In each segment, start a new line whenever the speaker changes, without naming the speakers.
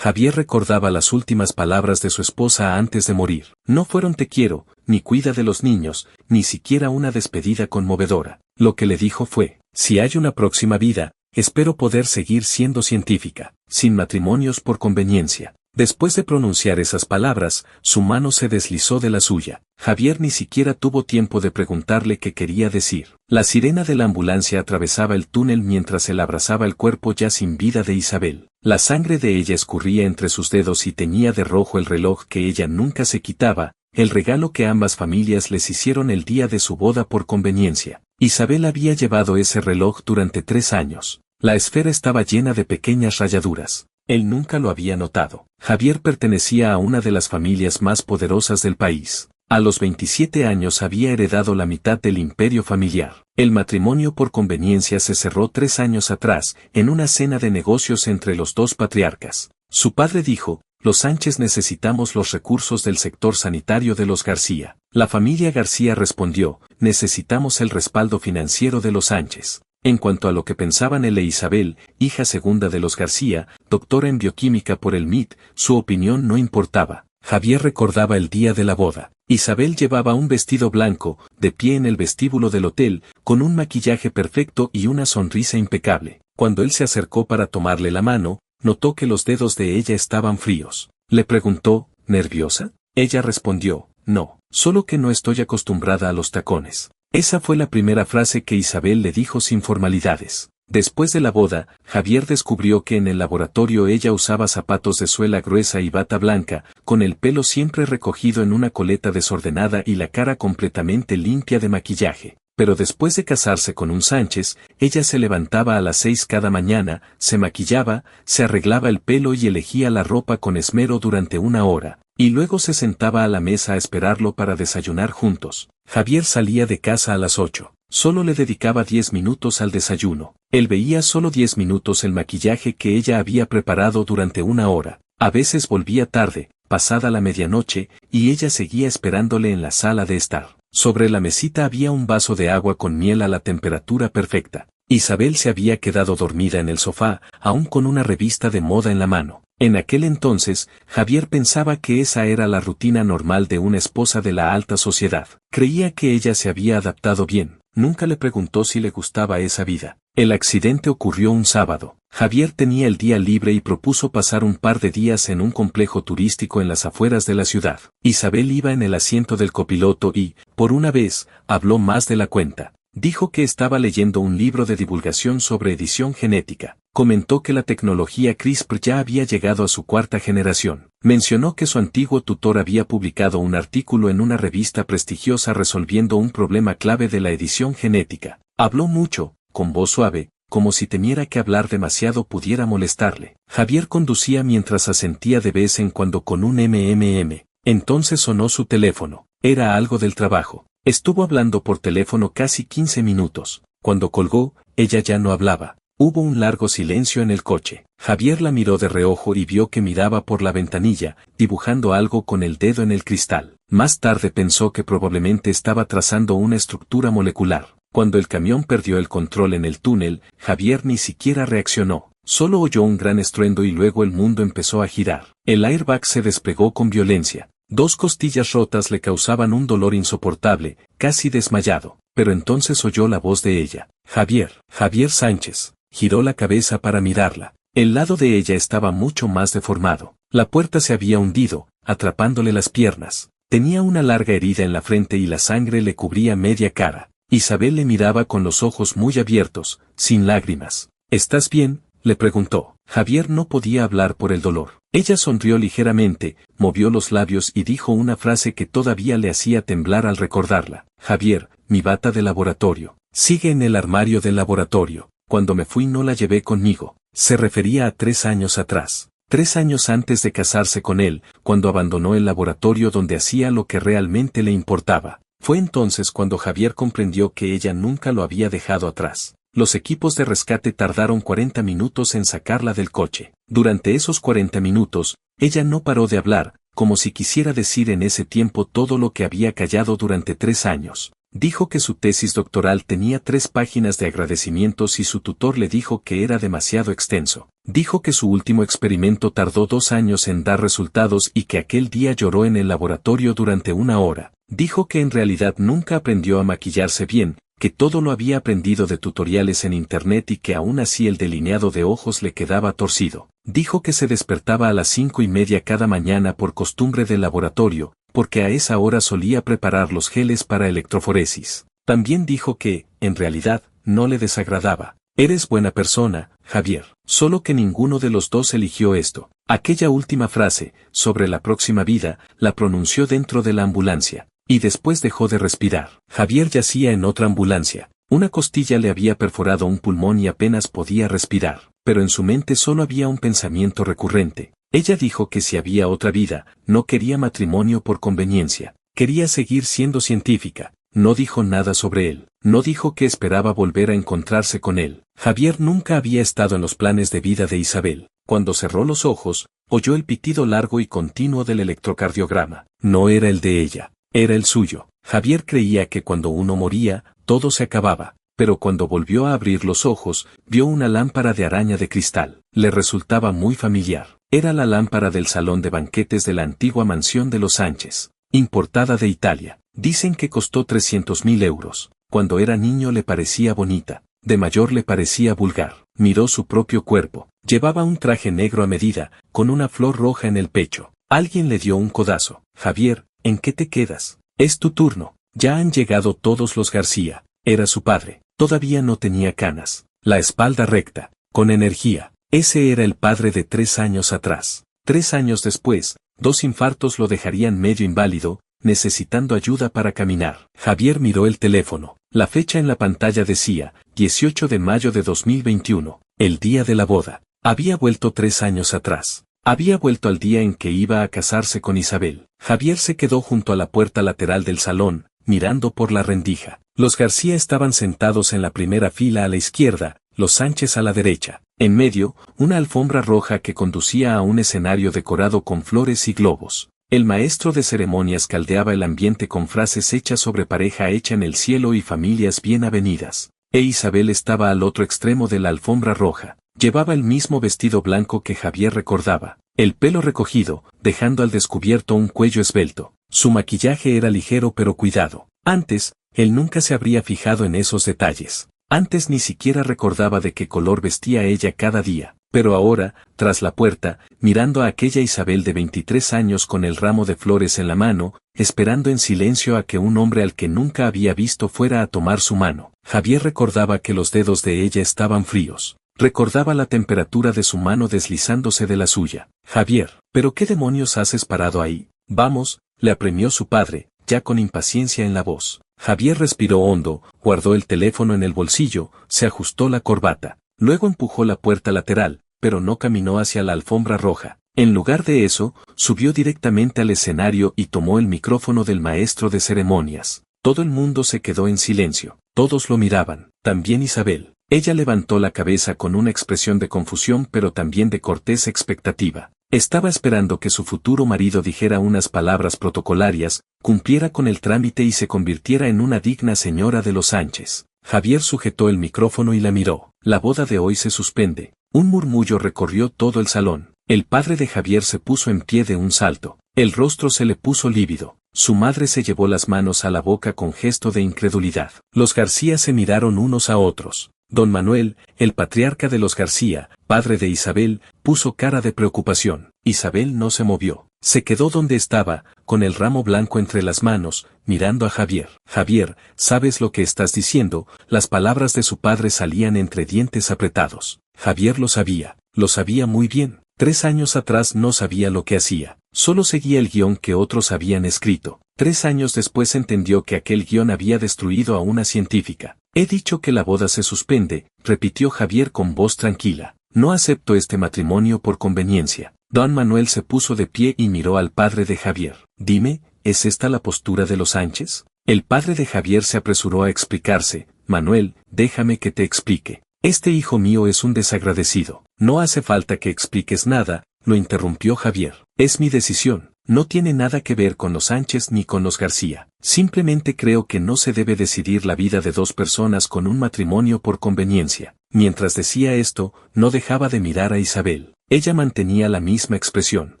Javier recordaba las últimas palabras de su esposa antes de morir. No fueron te quiero, ni cuida de los niños, ni siquiera una despedida conmovedora. Lo que le dijo fue, si hay una próxima vida, espero poder seguir siendo científica, sin matrimonios por conveniencia. Después de pronunciar esas palabras, su mano se deslizó de la suya. Javier ni siquiera tuvo tiempo de preguntarle qué quería decir. La sirena de la ambulancia atravesaba el túnel mientras él abrazaba el cuerpo ya sin vida de Isabel. La sangre de ella escurría entre sus dedos y teñía de rojo el reloj que ella nunca se quitaba, el regalo que ambas familias les hicieron el día de su boda por conveniencia. Isabel había llevado ese reloj durante 3 años. La esfera estaba llena de pequeñas rayaduras. Él nunca lo había notado. Javier pertenecía a una de las familias más poderosas del país. A los 27 años había heredado la mitad del imperio familiar. El matrimonio por conveniencia se cerró 3 años atrás, en una cena de negocios entre los dos patriarcas. Su padre dijo, los Sánchez necesitamos los recursos del sector sanitario de los García. La familia García respondió, necesitamos el respaldo financiero de los Sánchez. En cuanto a lo que pensaban él e Isabel, hija segunda de los García, doctora en bioquímica por el MIT, su opinión no importaba. Javier recordaba el día de la boda. Isabel llevaba un vestido blanco, de pie en el vestíbulo del hotel, con un maquillaje perfecto y una sonrisa impecable. Cuando él se acercó para tomarle la mano, notó que los dedos de ella estaban fríos. Le preguntó, ¿nerviosa? Ella respondió, no, solo que no estoy acostumbrada a los tacones. Esa fue la primera frase que Isabel le dijo sin formalidades. Después de la boda, Javier descubrió que en el laboratorio ella usaba zapatos de suela gruesa y bata blanca, con el pelo siempre recogido en una coleta desordenada y la cara completamente limpia de maquillaje. Pero después de casarse con un Sánchez, ella se levantaba a las 6 cada mañana, se maquillaba, se arreglaba el pelo y elegía la ropa con esmero durante 1 hora, y luego se sentaba a la mesa a esperarlo para desayunar juntos. Javier salía de casa a las 8. Solo le dedicaba 10 minutos al desayuno. Él veía solo 10 minutos el maquillaje que ella había preparado durante 1 hora. A veces volvía tarde, pasada la medianoche, y ella seguía esperándole en la sala de estar. Sobre la mesita había un vaso de agua con miel a la temperatura perfecta. Isabel se había quedado dormida en el sofá, aún con una revista de moda en la mano. En aquel entonces, Javier pensaba que esa era la rutina normal de una esposa de la alta sociedad. Creía que ella se había adaptado bien. Nunca le preguntó si le gustaba esa vida. El accidente ocurrió un sábado. Javier tenía el día libre y propuso pasar un par de días en un complejo turístico en las afueras de la ciudad. Isabel iba en el asiento del copiloto y, por una vez, habló más de la cuenta. Dijo que estaba leyendo un libro de divulgación sobre edición genética. Comentó que la tecnología CRISPR ya había llegado a su 4ª generación. Mencionó que su antiguo tutor había publicado un artículo en una revista prestigiosa resolviendo un problema clave de la edición genética. Habló mucho, con voz suave, como si temiera que hablar demasiado pudiera molestarle. Javier conducía mientras asentía de vez en cuando con un MMM. Entonces sonó su teléfono. Era algo del trabajo. Estuvo hablando por teléfono casi 15 minutos. Cuando colgó, ella ya no hablaba. Hubo un largo silencio en el coche. Javier la miró de reojo y vio que miraba por la ventanilla, dibujando algo con el dedo en el cristal. Más tarde pensó que probablemente estaba trazando una estructura molecular. Cuando el camión perdió el control en el túnel, Javier ni siquiera reaccionó. Solo oyó un gran estruendo y luego el mundo empezó a girar. El airbag se despegó con violencia. 2 costillas rotas le causaban un dolor insoportable, casi desmayado. Pero entonces oyó la voz de ella. Javier Sánchez. Giró la cabeza para mirarla. El lado de ella estaba mucho más deformado. La puerta se había hundido, atrapándole las piernas. Tenía una larga herida en la frente y la sangre le cubría media cara. Isabel le miraba con los ojos muy abiertos, sin lágrimas. ¿Estás bien?, le preguntó. Javier no podía hablar por el dolor. Ella sonrió ligeramente, movió los labios y dijo una frase que todavía le hacía temblar al recordarla. Javier, mi bata de laboratorio. Sigue en el armario del laboratorio. Cuando me fui no la llevé conmigo. Se refería a 3 años atrás. 3 años antes de casarse con él, cuando abandonó el laboratorio donde hacía lo que realmente le importaba. Fue entonces cuando Javier comprendió que ella nunca lo había dejado atrás. Los equipos de rescate tardaron 40 minutos en sacarla del coche. Durante esos 40 minutos, ella no paró de hablar, como si quisiera decir en ese tiempo todo lo que había callado durante 3 años. Dijo que su tesis doctoral tenía 3 páginas de agradecimientos y su tutor le dijo que era demasiado extenso. Dijo que su último experimento tardó 2 años en dar resultados y que aquel día lloró en el laboratorio durante 1 hora. Dijo que en realidad nunca aprendió a maquillarse bien, que todo lo había aprendido de tutoriales en internet y que aún así el delineado de ojos le quedaba torcido. Dijo que se despertaba a las 5:30 cada mañana por costumbre del laboratorio, porque a esa hora solía preparar los geles para electroforesis. También dijo que, en realidad, no le desagradaba. Eres buena persona, Javier. Solo que ninguno de los dos eligió esto. Aquella última frase, sobre la próxima vida, la pronunció dentro de la ambulancia. Y después dejó de respirar. Javier yacía en otra ambulancia. Una costilla le había perforado un pulmón y apenas podía respirar. Pero en su mente solo había un pensamiento recurrente. Ella dijo que si había otra vida, no quería matrimonio por conveniencia. Quería seguir siendo científica. No dijo nada sobre él. No dijo que esperaba volver a encontrarse con él. Javier nunca había estado en los planes de vida de Isabel. Cuando cerró los ojos, oyó el pitido largo y continuo del electrocardiograma. No era el de ella. Era el suyo. Javier creía que cuando uno moría, todo se acababa, pero cuando volvió a abrir los ojos, vio una lámpara de araña de cristal. Le resultaba muy familiar. Era la lámpara del salón de banquetes de la antigua mansión de los Sánchez, importada de Italia. Dicen que costó 300.000 euros. Cuando era niño le parecía bonita. De mayor le parecía vulgar. Miró su propio cuerpo. Llevaba un traje negro a medida, con una flor roja en el pecho. Alguien le dio un codazo. Javier, ¿en qué te quedas? Es tu turno. Ya han llegado todos los García. Era su padre. Todavía no tenía canas. La espalda recta. Con energía. Ese era el padre de 3 años atrás. 3 años después, 2 infartos lo dejarían medio inválido, necesitando ayuda para caminar. Javier miró el teléfono. La fecha en la pantalla decía, 18 de mayo de 2021, el día de la boda. Había vuelto 3 años atrás. Había vuelto al día en que iba a casarse con Isabel. Javier se quedó junto a la puerta lateral del salón, mirando por la rendija. Los García estaban sentados en la primera fila a la izquierda, los Sánchez a la derecha. En medio, una alfombra roja que conducía a un escenario decorado con flores y globos. El maestro de ceremonias caldeaba el ambiente con frases hechas sobre pareja hecha en el cielo y familias bien avenidas. Isabel estaba al otro extremo de la alfombra roja. Llevaba el mismo vestido blanco que Javier recordaba, el pelo recogido, dejando al descubierto un cuello esbelto. Su maquillaje era ligero pero cuidado. Antes, él nunca se habría fijado en esos detalles. Antes ni siquiera recordaba de qué color vestía ella cada día. Pero ahora, tras la puerta, mirando a aquella Isabel de 23 años con el ramo de flores en la mano, esperando en silencio a que un hombre al que nunca había visto fuera a tomar su mano, Javier recordaba que los dedos de ella estaban fríos. Recordaba la temperatura de su mano deslizándose de la suya. Javier, ¿pero qué demonios haces parado ahí? Vamos, le apremió su padre, ya con impaciencia en la voz. Javier respiró hondo, guardó el teléfono en el bolsillo, se ajustó la corbata. Luego empujó la puerta lateral, pero no caminó hacia la alfombra roja. En lugar de eso, subió directamente al escenario y tomó el micrófono del maestro de ceremonias. Todo el mundo se quedó en silencio. Todos lo miraban, también Isabel. Ella levantó la cabeza con una expresión de confusión pero también de cortés expectativa. Estaba esperando que su futuro marido dijera unas palabras protocolarias, cumpliera con el trámite y se convirtiera en una digna señora de los Sánchez. Javier sujetó el micrófono y la miró. La boda de hoy se suspende. Un murmullo recorrió todo el salón. El padre de Javier se puso en pie de un salto. El rostro se le puso lívido. Su madre se llevó las manos a la boca con gesto de incredulidad. Los García se miraron unos a otros. Don Manuel, el patriarca de los García, padre de Isabel, puso cara de preocupación. Isabel no se movió. Se quedó donde estaba, con el ramo blanco entre las manos, mirando a Javier. Javier, ¿sabes lo que estás diciendo? Las palabras de su padre salían entre dientes apretados. Javier lo sabía muy bien. 3 años atrás no sabía lo que hacía. Solo seguía el guión que otros habían escrito. 3 años después entendió que aquel guión había destruido a una científica. He dicho que la boda se suspende, repitió Javier con voz tranquila. No acepto este matrimonio por conveniencia. Don Manuel se puso de pie y miró al padre de Javier. Dime, ¿es esta la postura de los Sánchez? El padre de Javier se apresuró a explicarse. Manuel, déjame que te explique. Este hijo mío es un desagradecido. No hace falta que expliques nada, lo interrumpió Javier. Es mi decisión. No tiene nada que ver con los Sánchez ni con los García. Simplemente creo que no se debe decidir la vida de 2 personas con un matrimonio por conveniencia. Mientras decía esto, no dejaba de mirar a Isabel. Ella mantenía la misma expresión,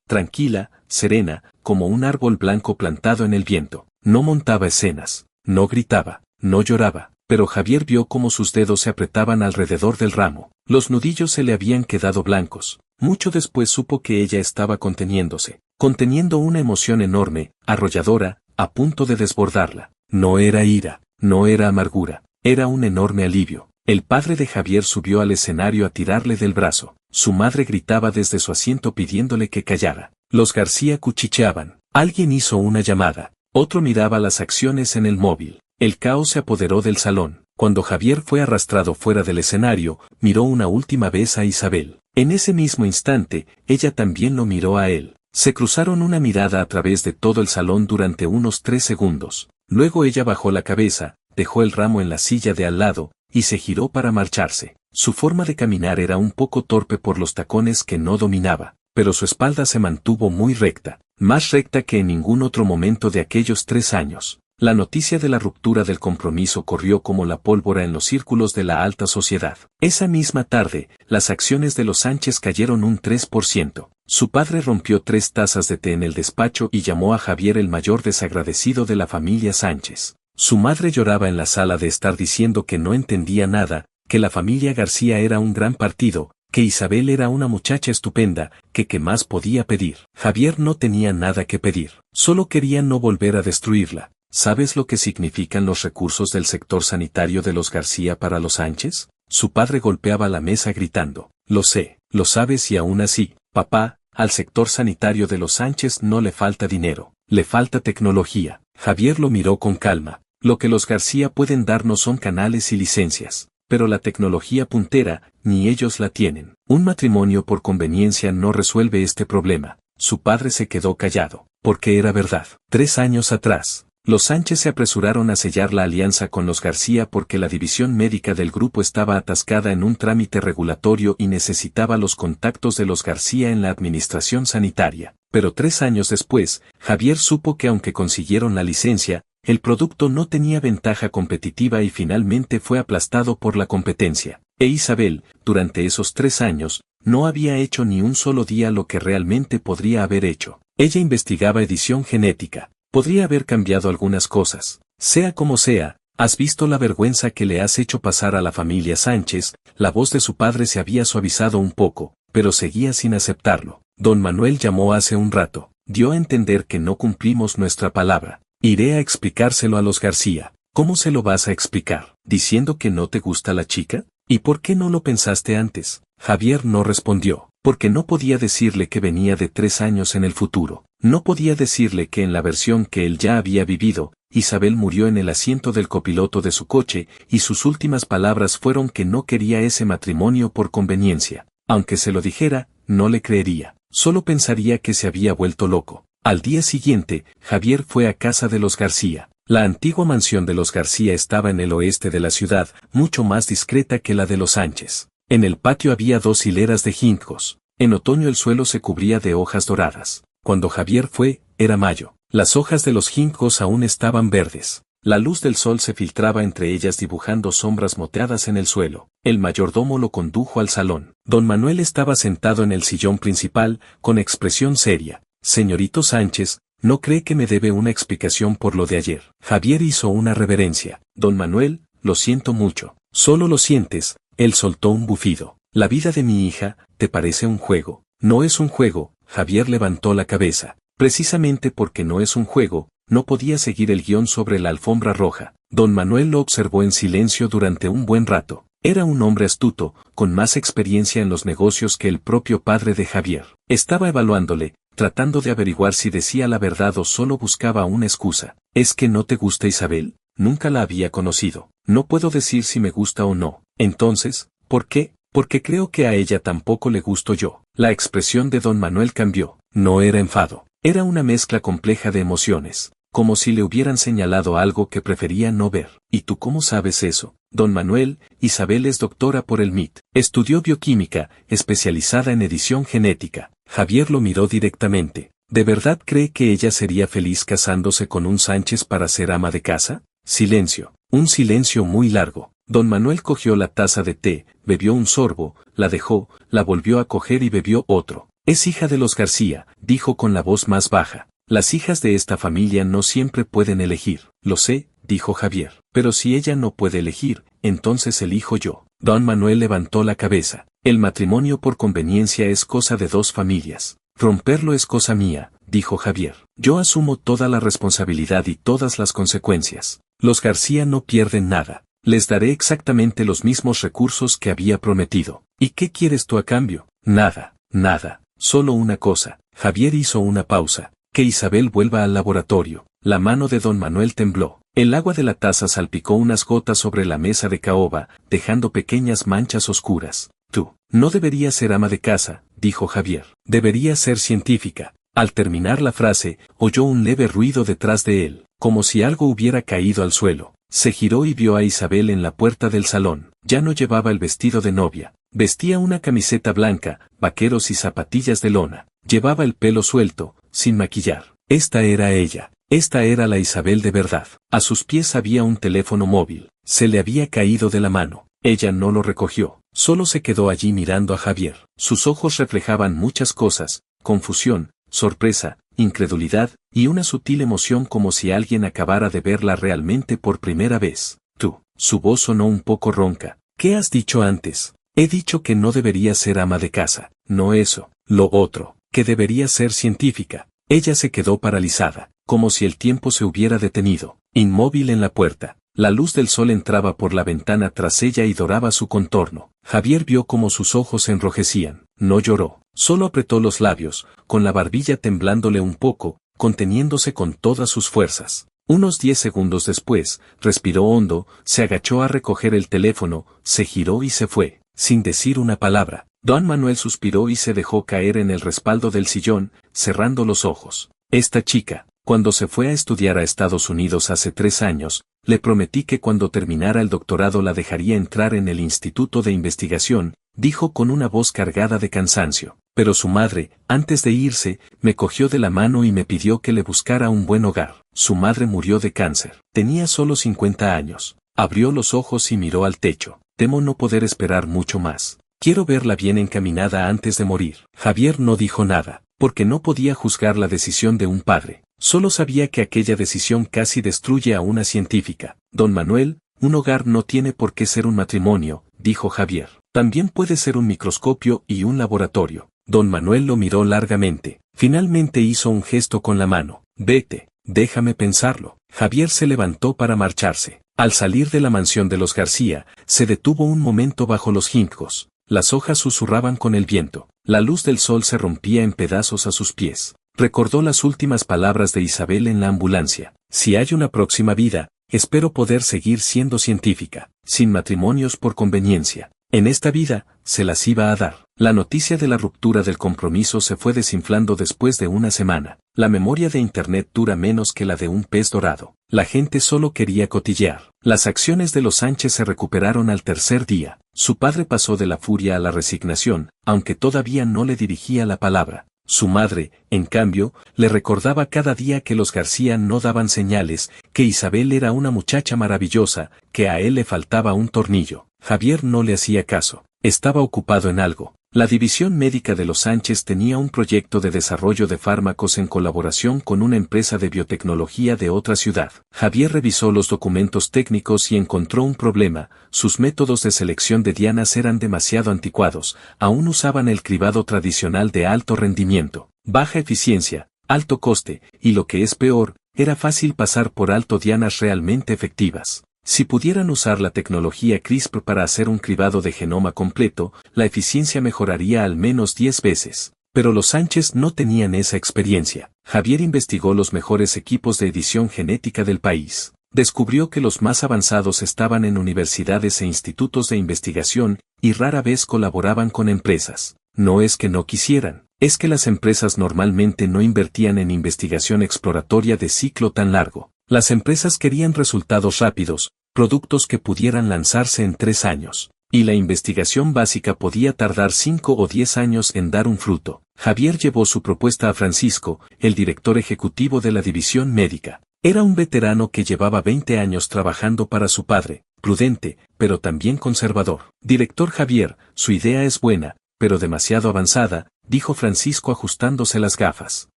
tranquila, serena, como un árbol blanco plantado en el viento. No montaba escenas, no gritaba, no lloraba, pero Javier vio cómo sus dedos se apretaban alrededor del ramo. Los nudillos se le habían quedado blancos. Mucho después supo que ella estaba conteniéndose, conteniendo una emoción enorme, arrolladora, a punto de desbordarla. No era ira, no era amargura, era un enorme alivio. El padre de Javier subió al escenario a tirarle del brazo. Su madre gritaba desde su asiento pidiéndole que callara. Los García cuchicheaban. Alguien hizo una llamada. Otro miraba las acciones en el móvil. El caos se apoderó del salón. Cuando Javier fue arrastrado fuera del escenario, miró una última vez a Isabel. En ese mismo instante, ella también lo miró a él. Se cruzaron una mirada a través de todo el salón durante unos 3 segundos. Luego ella bajó la cabeza, dejó el ramo en la silla de al lado, y se giró para marcharse. Su forma de caminar era un poco torpe por los tacones que no dominaba, pero su espalda se mantuvo muy recta, más recta que en ningún otro momento de aquellos 3 años. La noticia de la ruptura del compromiso corrió como la pólvora en los círculos de la alta sociedad. Esa misma tarde, las acciones de los Sánchez cayeron un 3%. Su padre rompió 3 tazas de té en el despacho y llamó a Javier el mayor desagradecido de la familia Sánchez. Su madre lloraba en la sala de estar diciendo que no entendía nada, que la familia García era un gran partido, que Isabel era una muchacha estupenda, que qué más podía pedir. Javier no tenía nada que pedir, solo quería no volver a destruirla. ¿Sabes lo que significan los recursos del sector sanitario de los García para los Sánchez? Su padre golpeaba la mesa gritando. Lo sé, lo sabes y aún así, papá, al sector sanitario de los Sánchez no le falta dinero, le falta tecnología. Javier lo miró con calma. Lo que los García pueden darnos son canales y licencias, pero la tecnología puntera, ni ellos la tienen. Un matrimonio por conveniencia no resuelve este problema. Su padre se quedó callado, porque era verdad. 3 años atrás, los Sánchez se apresuraron a sellar la alianza con los García porque la división médica del grupo estaba atascada en un trámite regulatorio y necesitaba los contactos de los García en la administración sanitaria. Pero 3 años después, Javier supo que aunque consiguieron la licencia, el producto no tenía ventaja competitiva y finalmente fue aplastado por la competencia. E Isabel, durante esos 3 años, no había hecho ni un solo día lo que realmente podría haber hecho. Ella investigaba edición genética. Podría haber cambiado algunas cosas. Sea como sea, has visto la vergüenza que le has hecho pasar a la familia Sánchez. La voz de su padre se había suavizado un poco, pero seguía sin aceptarlo. Don Manuel llamó hace un rato. Dio a entender que no cumplimos nuestra palabra. Iré a explicárselo a los García. ¿Cómo se lo vas a explicar? ¿Diciendo que no te gusta la chica? ¿Y por qué no lo pensaste antes? Javier no respondió, porque no podía decirle que venía de 3 años en el futuro. No podía decirle que en la versión que él ya había vivido, Isabel murió en el asiento del copiloto de su coche, y sus últimas palabras fueron que no quería ese matrimonio por conveniencia. Aunque se lo dijera, no le creería. Solo pensaría que se había vuelto loco. Al día siguiente, Javier fue a casa de los García. La antigua mansión de los García estaba en el oeste de la ciudad, mucho más discreta que la de los Sánchez. En el patio había 2 hileras de ginkgos. En otoño el suelo se cubría de hojas doradas. Cuando Javier fue, era mayo. Las hojas de los ginkgos aún estaban verdes. La luz del sol se filtraba entre ellas dibujando sombras moteadas en el suelo. El mayordomo lo condujo al salón. Don Manuel estaba sentado en el sillón principal, con expresión seria. Señorito Sánchez, ¿no cree que me debe una explicación por lo de ayer? Javier hizo una reverencia. Don Manuel, lo siento mucho. Solo lo sientes. Él soltó un bufido. La vida de mi hija, ¿te parece un juego? No es un juego. Javier levantó la cabeza. Precisamente porque no es un juego, no podía seguir el guión sobre la alfombra roja. Don Manuel lo observó en silencio durante un buen rato. Era un hombre astuto, con más experiencia en los negocios que el propio padre de Javier. Estaba evaluándole, tratando de averiguar si decía la verdad o solo buscaba una excusa. ¿Es que no te gusta Isabel? Nunca la había conocido. No puedo decir si me gusta o no. Entonces, ¿por qué? Porque creo que a ella tampoco le gusto yo. La expresión de don Manuel cambió. No era enfado. Era una mezcla compleja de emociones, como si le hubieran señalado algo que prefería no ver. ¿Y tú cómo sabes eso? Don Manuel, Isabel es doctora por el MIT. Estudió bioquímica, especializada en edición genética. Javier lo miró directamente. ¿De verdad cree que ella sería feliz casándose con un Sánchez para ser ama de casa? Silencio. Un silencio muy largo. Don Manuel cogió la taza de té, bebió un sorbo, la dejó, la volvió a coger y bebió otro. Es hija de los García, dijo con la voz más baja. Las hijas de esta familia no siempre pueden elegir. Lo sé, dijo Javier. Pero si ella no puede elegir, entonces elijo yo. Don Manuel levantó la cabeza. El matrimonio por conveniencia es cosa de dos familias. Romperlo es cosa mía, dijo Javier. Yo asumo toda la responsabilidad y todas las consecuencias. Los García no pierden nada. Les daré exactamente los mismos recursos que había prometido. ¿Y qué quieres tú a cambio? Nada, nada. Solo una cosa. Javier hizo una pausa. Que Isabel vuelva al laboratorio. La mano de don Manuel tembló. El agua de la taza salpicó unas gotas sobre la mesa de caoba, dejando pequeñas manchas oscuras. Tú, no deberías ser ama de casa, dijo Javier. Deberías ser científica. Al terminar la frase, oyó un leve ruido detrás de él, como si algo hubiera caído al suelo. Se giró y vio a Isabel en la puerta del salón. Ya no llevaba el vestido de novia. Vestía una camiseta blanca, vaqueros y zapatillas de lona. Llevaba el pelo suelto, sin maquillar. Esta era ella. Esta era la Isabel de verdad. A sus pies había un teléfono móvil. Se le había caído de la mano. Ella no lo recogió. Solo se quedó allí mirando a Javier. Sus ojos reflejaban muchas cosas: confusión, sorpresa, incredulidad, y una sutil emoción como si alguien acabara de verla realmente por primera vez. Tú. Su voz sonó un poco ronca. ¿Qué has dicho antes? He dicho que no debería ser ama de casa. No eso. Lo otro. Que debería ser científica. Ella se quedó paralizada, como si el tiempo se hubiera detenido, inmóvil en la puerta. La luz del sol entraba por la ventana tras ella y doraba su contorno. Javier vio cómo sus ojos se enrojecían. No lloró, solo apretó los labios, con la barbilla temblándole un poco, conteniéndose con todas sus fuerzas. Unos 10 segundos después, respiró hondo, se agachó a recoger el teléfono, se giró y se fue, sin decir una palabra. Don Manuel suspiró y se dejó caer en el respaldo del sillón, cerrando los ojos. Esta chica, cuando se fue a estudiar a Estados Unidos hace 3 años, le prometí que cuando terminara el doctorado la dejaría entrar en el Instituto de Investigación, dijo con una voz cargada de cansancio. Pero su madre, antes de irse, me cogió de la mano y me pidió que le buscara un buen hogar. Su madre murió de cáncer. Tenía solo 50 años. Abrió los ojos y miró al techo. Temo no poder esperar mucho más. Quiero verla bien encaminada antes de morir. Javier no dijo nada, porque no podía juzgar la decisión de un padre. Solo sabía que aquella decisión casi destruye a una científica. Don Manuel, un hogar no tiene por qué ser un matrimonio, dijo Javier. También puede ser un microscopio y un laboratorio. Don Manuel lo miró largamente. Finalmente hizo un gesto con la mano. Vete, déjame pensarlo. Javier se levantó para marcharse. Al salir de la mansión de los García, se detuvo un momento bajo los ginkgos. Las hojas susurraban con el viento. La luz del sol se rompía en pedazos a sus pies. Recordó las últimas palabras de Isabel en la ambulancia. Si hay una próxima vida, espero poder seguir siendo científica, sin matrimonios por conveniencia. En esta vida, se las iba a dar. La noticia de la ruptura del compromiso se fue desinflando después de una semana. La memoria de Internet dura menos que la de un pez dorado. La gente solo quería cotillear. Las acciones de los Sánchez se recuperaron al tercer día. Su padre pasó de la furia a la resignación, aunque todavía no le dirigía la palabra. Su madre, en cambio, le recordaba cada día que los García no daban señales, que Isabel era una muchacha maravillosa, que a él le faltaba un tornillo. Javier no le hacía caso. Estaba ocupado en algo. La división médica de los Sánchez tenía un proyecto de desarrollo de fármacos en colaboración con una empresa de biotecnología de otra ciudad. Javier revisó los documentos técnicos y encontró un problema: sus métodos de selección de dianas eran demasiado anticuados, aún usaban el cribado tradicional de alto rendimiento, baja eficiencia, alto coste, y lo que es peor, era fácil pasar por alto dianas realmente efectivas. Si pudieran usar la tecnología CRISPR para hacer un cribado de genoma completo, la eficiencia mejoraría al menos 10 veces. Pero los Sánchez no tenían esa experiencia. Javier investigó los mejores equipos de edición genética del país. Descubrió que los más avanzados estaban en universidades e institutos de investigación, y rara vez colaboraban con empresas. No es que no quisieran, es que las empresas normalmente no invertían en investigación exploratoria de ciclo tan largo. Las empresas querían resultados rápidos, productos que pudieran lanzarse en 3 años. Y la investigación básica podía tardar 5 o 10 años en dar un fruto. Javier llevó su propuesta a Francisco, el director ejecutivo de la división médica. Era un veterano que llevaba 20 años trabajando para su padre, prudente, pero también conservador. Director Javier, su idea es buena, pero demasiado avanzada, dijo Francisco ajustándose las gafas.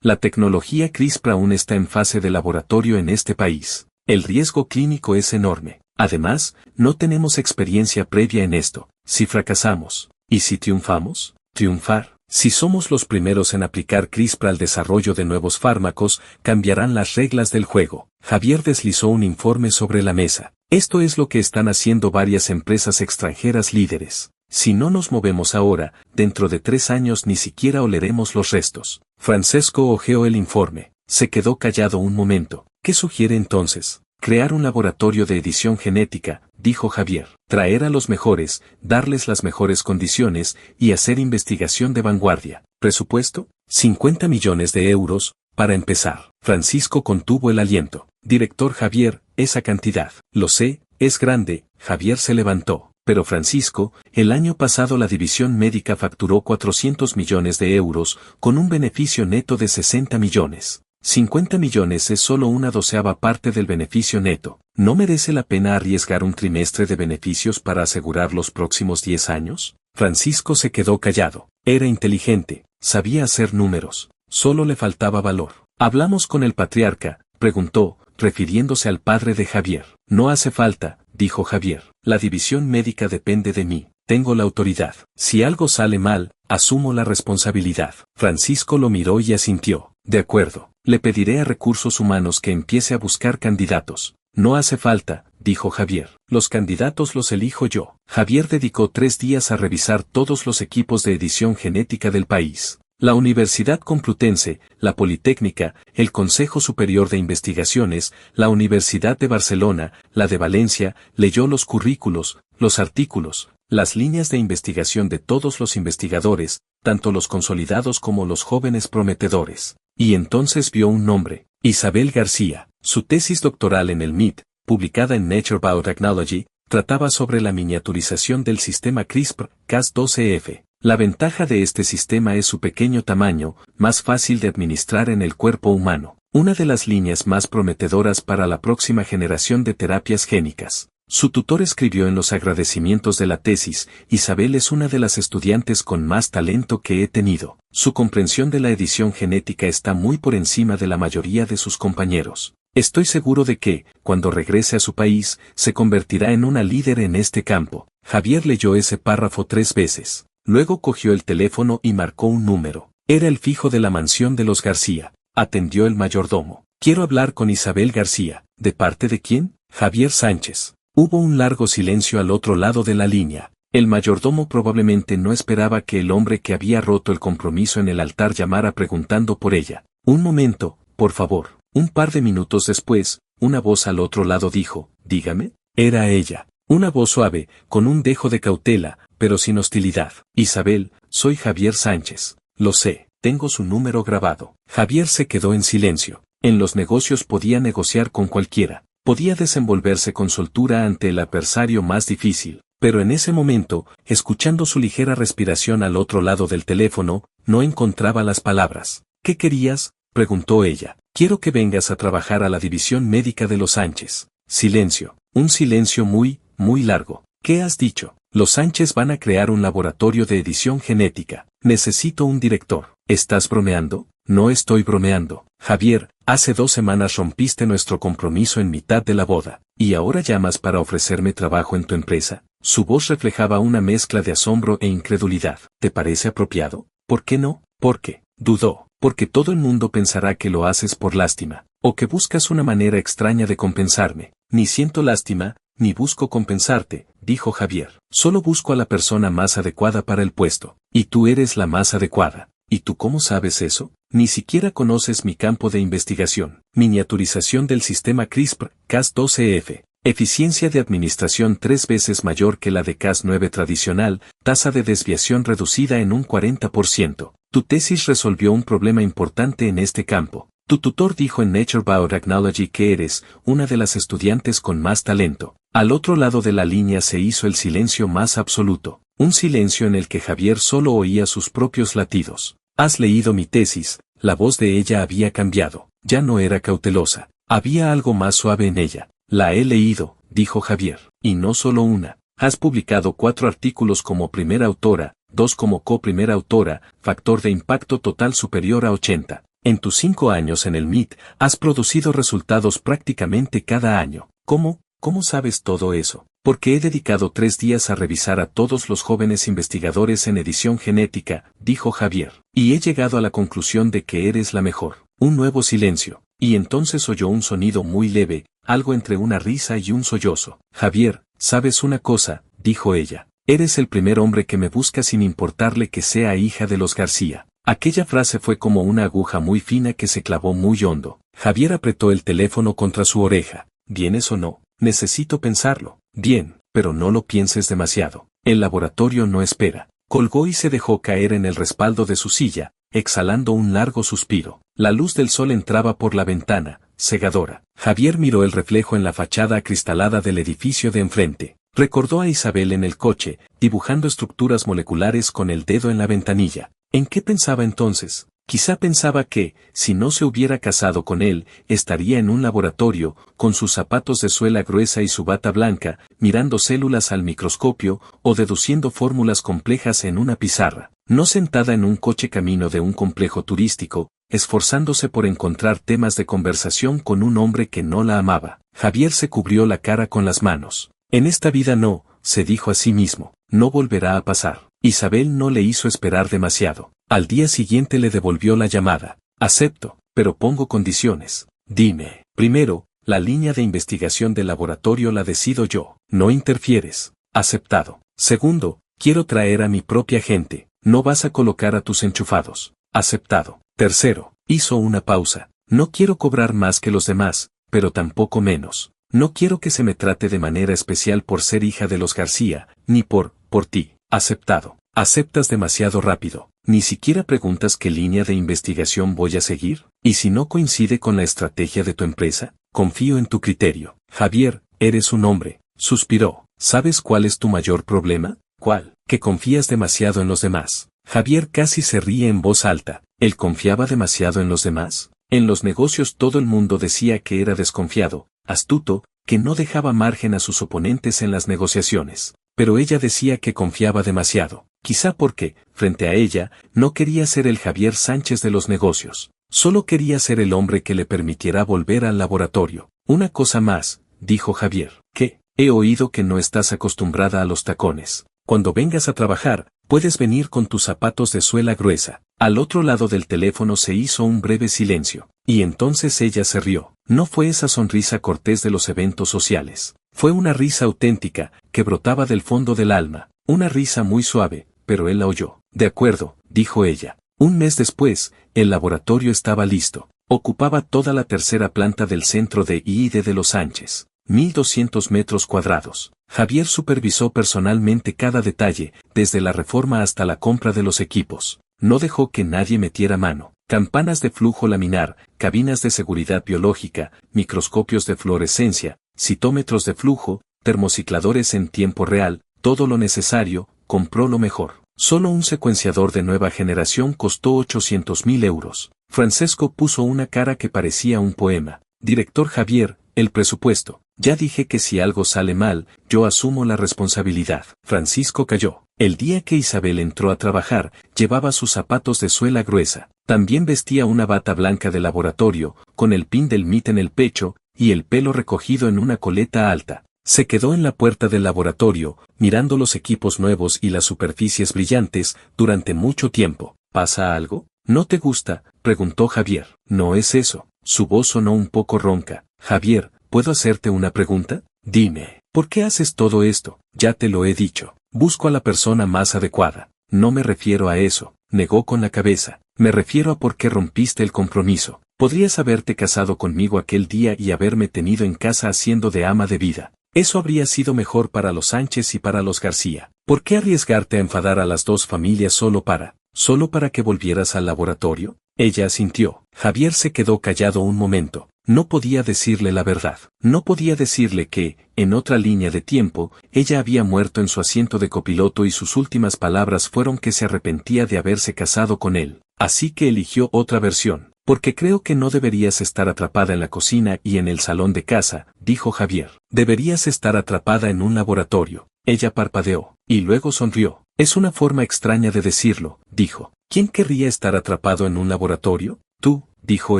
La tecnología CRISPR aún está en fase de laboratorio en este país. El riesgo clínico es enorme. Además, no tenemos experiencia previa en esto. Si fracasamos, ¿y si triunfamos? Triunfar. Si somos los primeros en aplicar CRISPR al desarrollo de nuevos fármacos, cambiarán las reglas del juego. Javier deslizó un informe sobre la mesa. Esto es lo que están haciendo varias empresas extranjeras líderes. Si no nos movemos ahora, dentro de 3 años ni siquiera oleremos los restos. Francesco hojeó el informe. Se quedó callado un momento. ¿Qué sugiere entonces? Crear un laboratorio de edición genética, dijo Javier. Traer a los mejores, darles las mejores condiciones y hacer investigación de vanguardia. ¿Presupuesto? 50 millones de euros, para empezar. Francisco contuvo el aliento. Director Javier, esa cantidad. Lo sé, es grande. Javier se levantó. Pero Francisco, el año pasado la división médica facturó 400 millones de euros, con un beneficio neto de 60 millones. 50 millones es solo una 12ª parte del beneficio neto. ¿No merece la pena arriesgar un trimestre de beneficios para asegurar los próximos 10 años? Francisco se quedó callado. Era inteligente, sabía hacer números. Solo le faltaba valor. ¿Hablamos con el patriarca?, preguntó, refiriéndose al padre de Javier. No hace falta, dijo Javier. La división médica depende de mí. Tengo la autoridad. Si algo sale mal, asumo la responsabilidad. Francisco lo miró y asintió. De acuerdo. Le pediré a Recursos Humanos que empiece a buscar candidatos. No hace falta, dijo Javier. Los candidatos los elijo yo. Javier dedicó 3 días a revisar todos los equipos de edición genética del país. La Universidad Complutense, la Politécnica, el Consejo Superior de Investigaciones, la Universidad de Barcelona, la de Valencia, leyó los currículos, los artículos, las líneas de investigación de todos los investigadores, tanto los consolidados como los jóvenes prometedores. Y entonces vio un nombre, Isabel García. Su tesis doctoral en el MIT, publicada en Nature Biotechnology, trataba sobre la miniaturización del sistema CRISPR-Cas12F. La ventaja de este sistema es su pequeño tamaño, más fácil de administrar en el cuerpo humano. Una de las líneas más prometedoras para la próxima generación de terapias génicas. Su tutor escribió en los agradecimientos de la tesis: Isabel es una de las estudiantes con más talento que he tenido. Su comprensión de la edición genética está muy por encima de la mayoría de sus compañeros. Estoy seguro de que, cuando regrese a su país, se convertirá en una líder en este campo. Javier leyó ese párrafo 3 veces. Luego cogió el teléfono y marcó un número. Era el fijo de la mansión de los García. Atendió el mayordomo. Quiero hablar con Isabel García. ¿De parte de quién? Javier Sánchez. Hubo un largo silencio al otro lado de la línea. El mayordomo probablemente no esperaba que el hombre que había roto el compromiso en el altar llamara preguntando por ella. Un momento, por favor. Un par de minutos después, una voz al otro lado dijo: dígame. Era ella. Una voz suave, con un dejo de cautela, pero sin hostilidad. Isabel, soy Javier Sánchez. Lo sé, tengo su número grabado. Javier se quedó en silencio. En los negocios podía negociar con cualquiera. Podía desenvolverse con soltura ante el adversario más difícil. Pero en ese momento, escuchando su ligera respiración al otro lado del teléfono, no encontraba las palabras. ¿Qué querías?, preguntó ella. Quiero que vengas a trabajar a la división médica de los Sánchez. Silencio. Un silencio muy, muy largo. ¿Qué has dicho? Los Sánchez van a crear un laboratorio de edición genética. Necesito un director. ¿Estás bromeando? No estoy bromeando. Javier, hace 2 semanas rompiste nuestro compromiso en mitad de la boda. ¿Y ahora llamas para ofrecerme trabajo en tu empresa? Su voz reflejaba una mezcla de asombro e incredulidad. ¿Te parece apropiado? ¿Por qué no? ¿Por qué? Dudó. Porque todo el mundo pensará que lo haces por lástima, o que buscas una manera extraña de compensarme. Ni siento lástima, ni busco compensarte, dijo Javier. Solo busco a la persona más adecuada para el puesto. Y tú eres la más adecuada. ¿Y tú cómo sabes eso? Ni siquiera conoces mi campo de investigación. Miniaturización del sistema CRISPR-Cas12F. Eficiencia de administración 3 veces mayor que la de Cas9 tradicional, tasa de desviación reducida en un 40%. Tu tesis resolvió un problema importante en este campo. Tu tutor dijo en Nature Biotechnology que eres una de las estudiantes con más talento. Al otro lado de la línea se hizo el silencio más absoluto. Un silencio en el que Javier solo oía sus propios latidos. ¿Has leído mi tesis? La voz de ella había cambiado. Ya no era cautelosa. Había algo más suave en ella. La he leído, dijo Javier. Y no solo una. Has publicado 4 artículos como primera autora, 2 como co-primera autora, factor de impacto total superior a 80. En tus 5 años en el MIT, has producido resultados prácticamente cada año. ¿Cómo? ¿Cómo sabes todo eso? Porque he dedicado 3 días a revisar a todos los jóvenes investigadores en edición genética, dijo Javier. Y he llegado a la conclusión de que eres la mejor. Un nuevo silencio. Y entonces oyó un sonido muy leve, algo entre una risa y un sollozo. Javier, ¿sabes una cosa?, dijo ella. Eres el primer hombre que me busca sin importarle que sea hija de los García. Aquella frase fue como una aguja muy fina que se clavó muy hondo. Javier apretó el teléfono contra su oreja. ¿Vienes o no? Necesito pensarlo. Bien, pero no lo pienses demasiado. El laboratorio no espera. Colgó y se dejó caer en el respaldo de su silla, exhalando un largo suspiro. La luz del sol entraba por la ventana, cegadora. Javier miró el reflejo en la fachada acristalada del edificio de enfrente. Recordó a Isabel en el coche, dibujando estructuras moleculares con el dedo en la ventanilla. ¿En qué pensaba entonces? Quizá pensaba que, si no se hubiera casado con él, estaría en un laboratorio, con sus zapatos de suela gruesa y su bata blanca, mirando células al microscopio, o deduciendo fórmulas complejas en una pizarra, no sentada en un coche camino de un complejo turístico, esforzándose por encontrar temas de conversación con un hombre que no la amaba. Javier se cubrió la cara con las manos. En esta vida no, se dijo a sí mismo, no volverá a pasar. Isabel no le hizo esperar demasiado. Al día siguiente le devolvió la llamada. Acepto, pero pongo condiciones. Dime. Primero, la línea de investigación del laboratorio la decido yo. No interfieres. Aceptado. Segundo, quiero traer a mi propia gente. No vas a colocar a tus enchufados. Aceptado. Tercero, hizo una pausa. No quiero cobrar más que los demás, pero tampoco menos. No quiero que se me trate de manera especial por ser hija de los García, ni por ti. Aceptado. Aceptas demasiado rápido. Ni siquiera preguntas qué línea de investigación voy a seguir. ¿Y si no coincide con la estrategia de tu empresa? Confío en tu criterio. Javier, eres un hombre. Suspiró. ¿Sabes cuál es tu mayor problema? ¿Cuál? Que confías demasiado en los demás. Javier casi se ríe en voz alta. ¿Él confiaba demasiado en los demás? En los negocios todo el mundo decía que era desconfiado, astuto, que no dejaba margen a sus oponentes en las negociaciones. Pero ella decía que confiaba demasiado, quizá porque, frente a ella, no quería ser el Javier Sánchez de los negocios. Solo quería ser el hombre que le permitiera volver al laboratorio. Una cosa más, dijo Javier, que, he oído que no estás acostumbrada a los tacones. Cuando vengas a trabajar, puedes venir con tus zapatos de suela gruesa. Al otro lado del teléfono se hizo un breve silencio, y entonces ella se rió. No fue esa sonrisa cortés de los eventos sociales. Fue una risa auténtica, que brotaba del fondo del alma, una risa muy suave, pero él la oyó. De acuerdo, dijo ella. Un mes después, el laboratorio estaba listo. Ocupaba toda la tercera planta del centro de I+D de Los Sánchez. 1.200 metros cuadrados. Javier supervisó personalmente cada detalle, desde la reforma hasta la compra de los equipos. No dejó que nadie metiera mano. Campanas de flujo laminar, cabinas de seguridad biológica, microscopios de fluorescencia, citómetros de flujo, termocicladores en tiempo real, todo lo necesario, compró lo mejor. Solo un secuenciador de nueva generación costó 800.000 euros. Francesco puso una cara que parecía un poema. Director Javier, el presupuesto. Ya dije que si algo sale mal, yo asumo la responsabilidad. Francisco calló. El día que Isabel entró a trabajar, llevaba sus zapatos de suela gruesa. También vestía una bata blanca de laboratorio, con el pin del MIT en el pecho, y el pelo recogido en una coleta alta. Se quedó en la puerta del laboratorio, mirando los equipos nuevos y las superficies brillantes, durante mucho tiempo. ¿Pasa algo? ¿No te gusta?, preguntó Javier. No es eso. Su voz sonó un poco ronca. Javier, ¿puedo hacerte una pregunta? Dime, ¿por qué haces todo esto? Ya te lo he dicho. Busco a la persona más adecuada. No me refiero a eso, negó con la cabeza. Me refiero a por qué rompiste el compromiso. Podrías haberte casado conmigo aquel día y haberme tenido en casa haciendo de ama de vida. Eso habría sido mejor para los Sánchez y para los García. ¿Por qué arriesgarte a enfadar a las dos familias solo para que volvieras al laboratorio? Ella asintió. Javier se quedó callado un momento. No podía decirle la verdad. No podía decirle que, en otra línea de tiempo, ella había muerto en su asiento de copiloto y sus últimas palabras fueron que se arrepentía de haberse casado con él. Así que eligió otra versión. Porque creo que no deberías estar atrapada en la cocina y en el salón de casa, dijo Javier. Deberías estar atrapada en un laboratorio. Ella parpadeó, y luego sonrió. Es una forma extraña de decirlo, dijo. ¿Quién querría estar atrapado en un laboratorio? Tú, dijo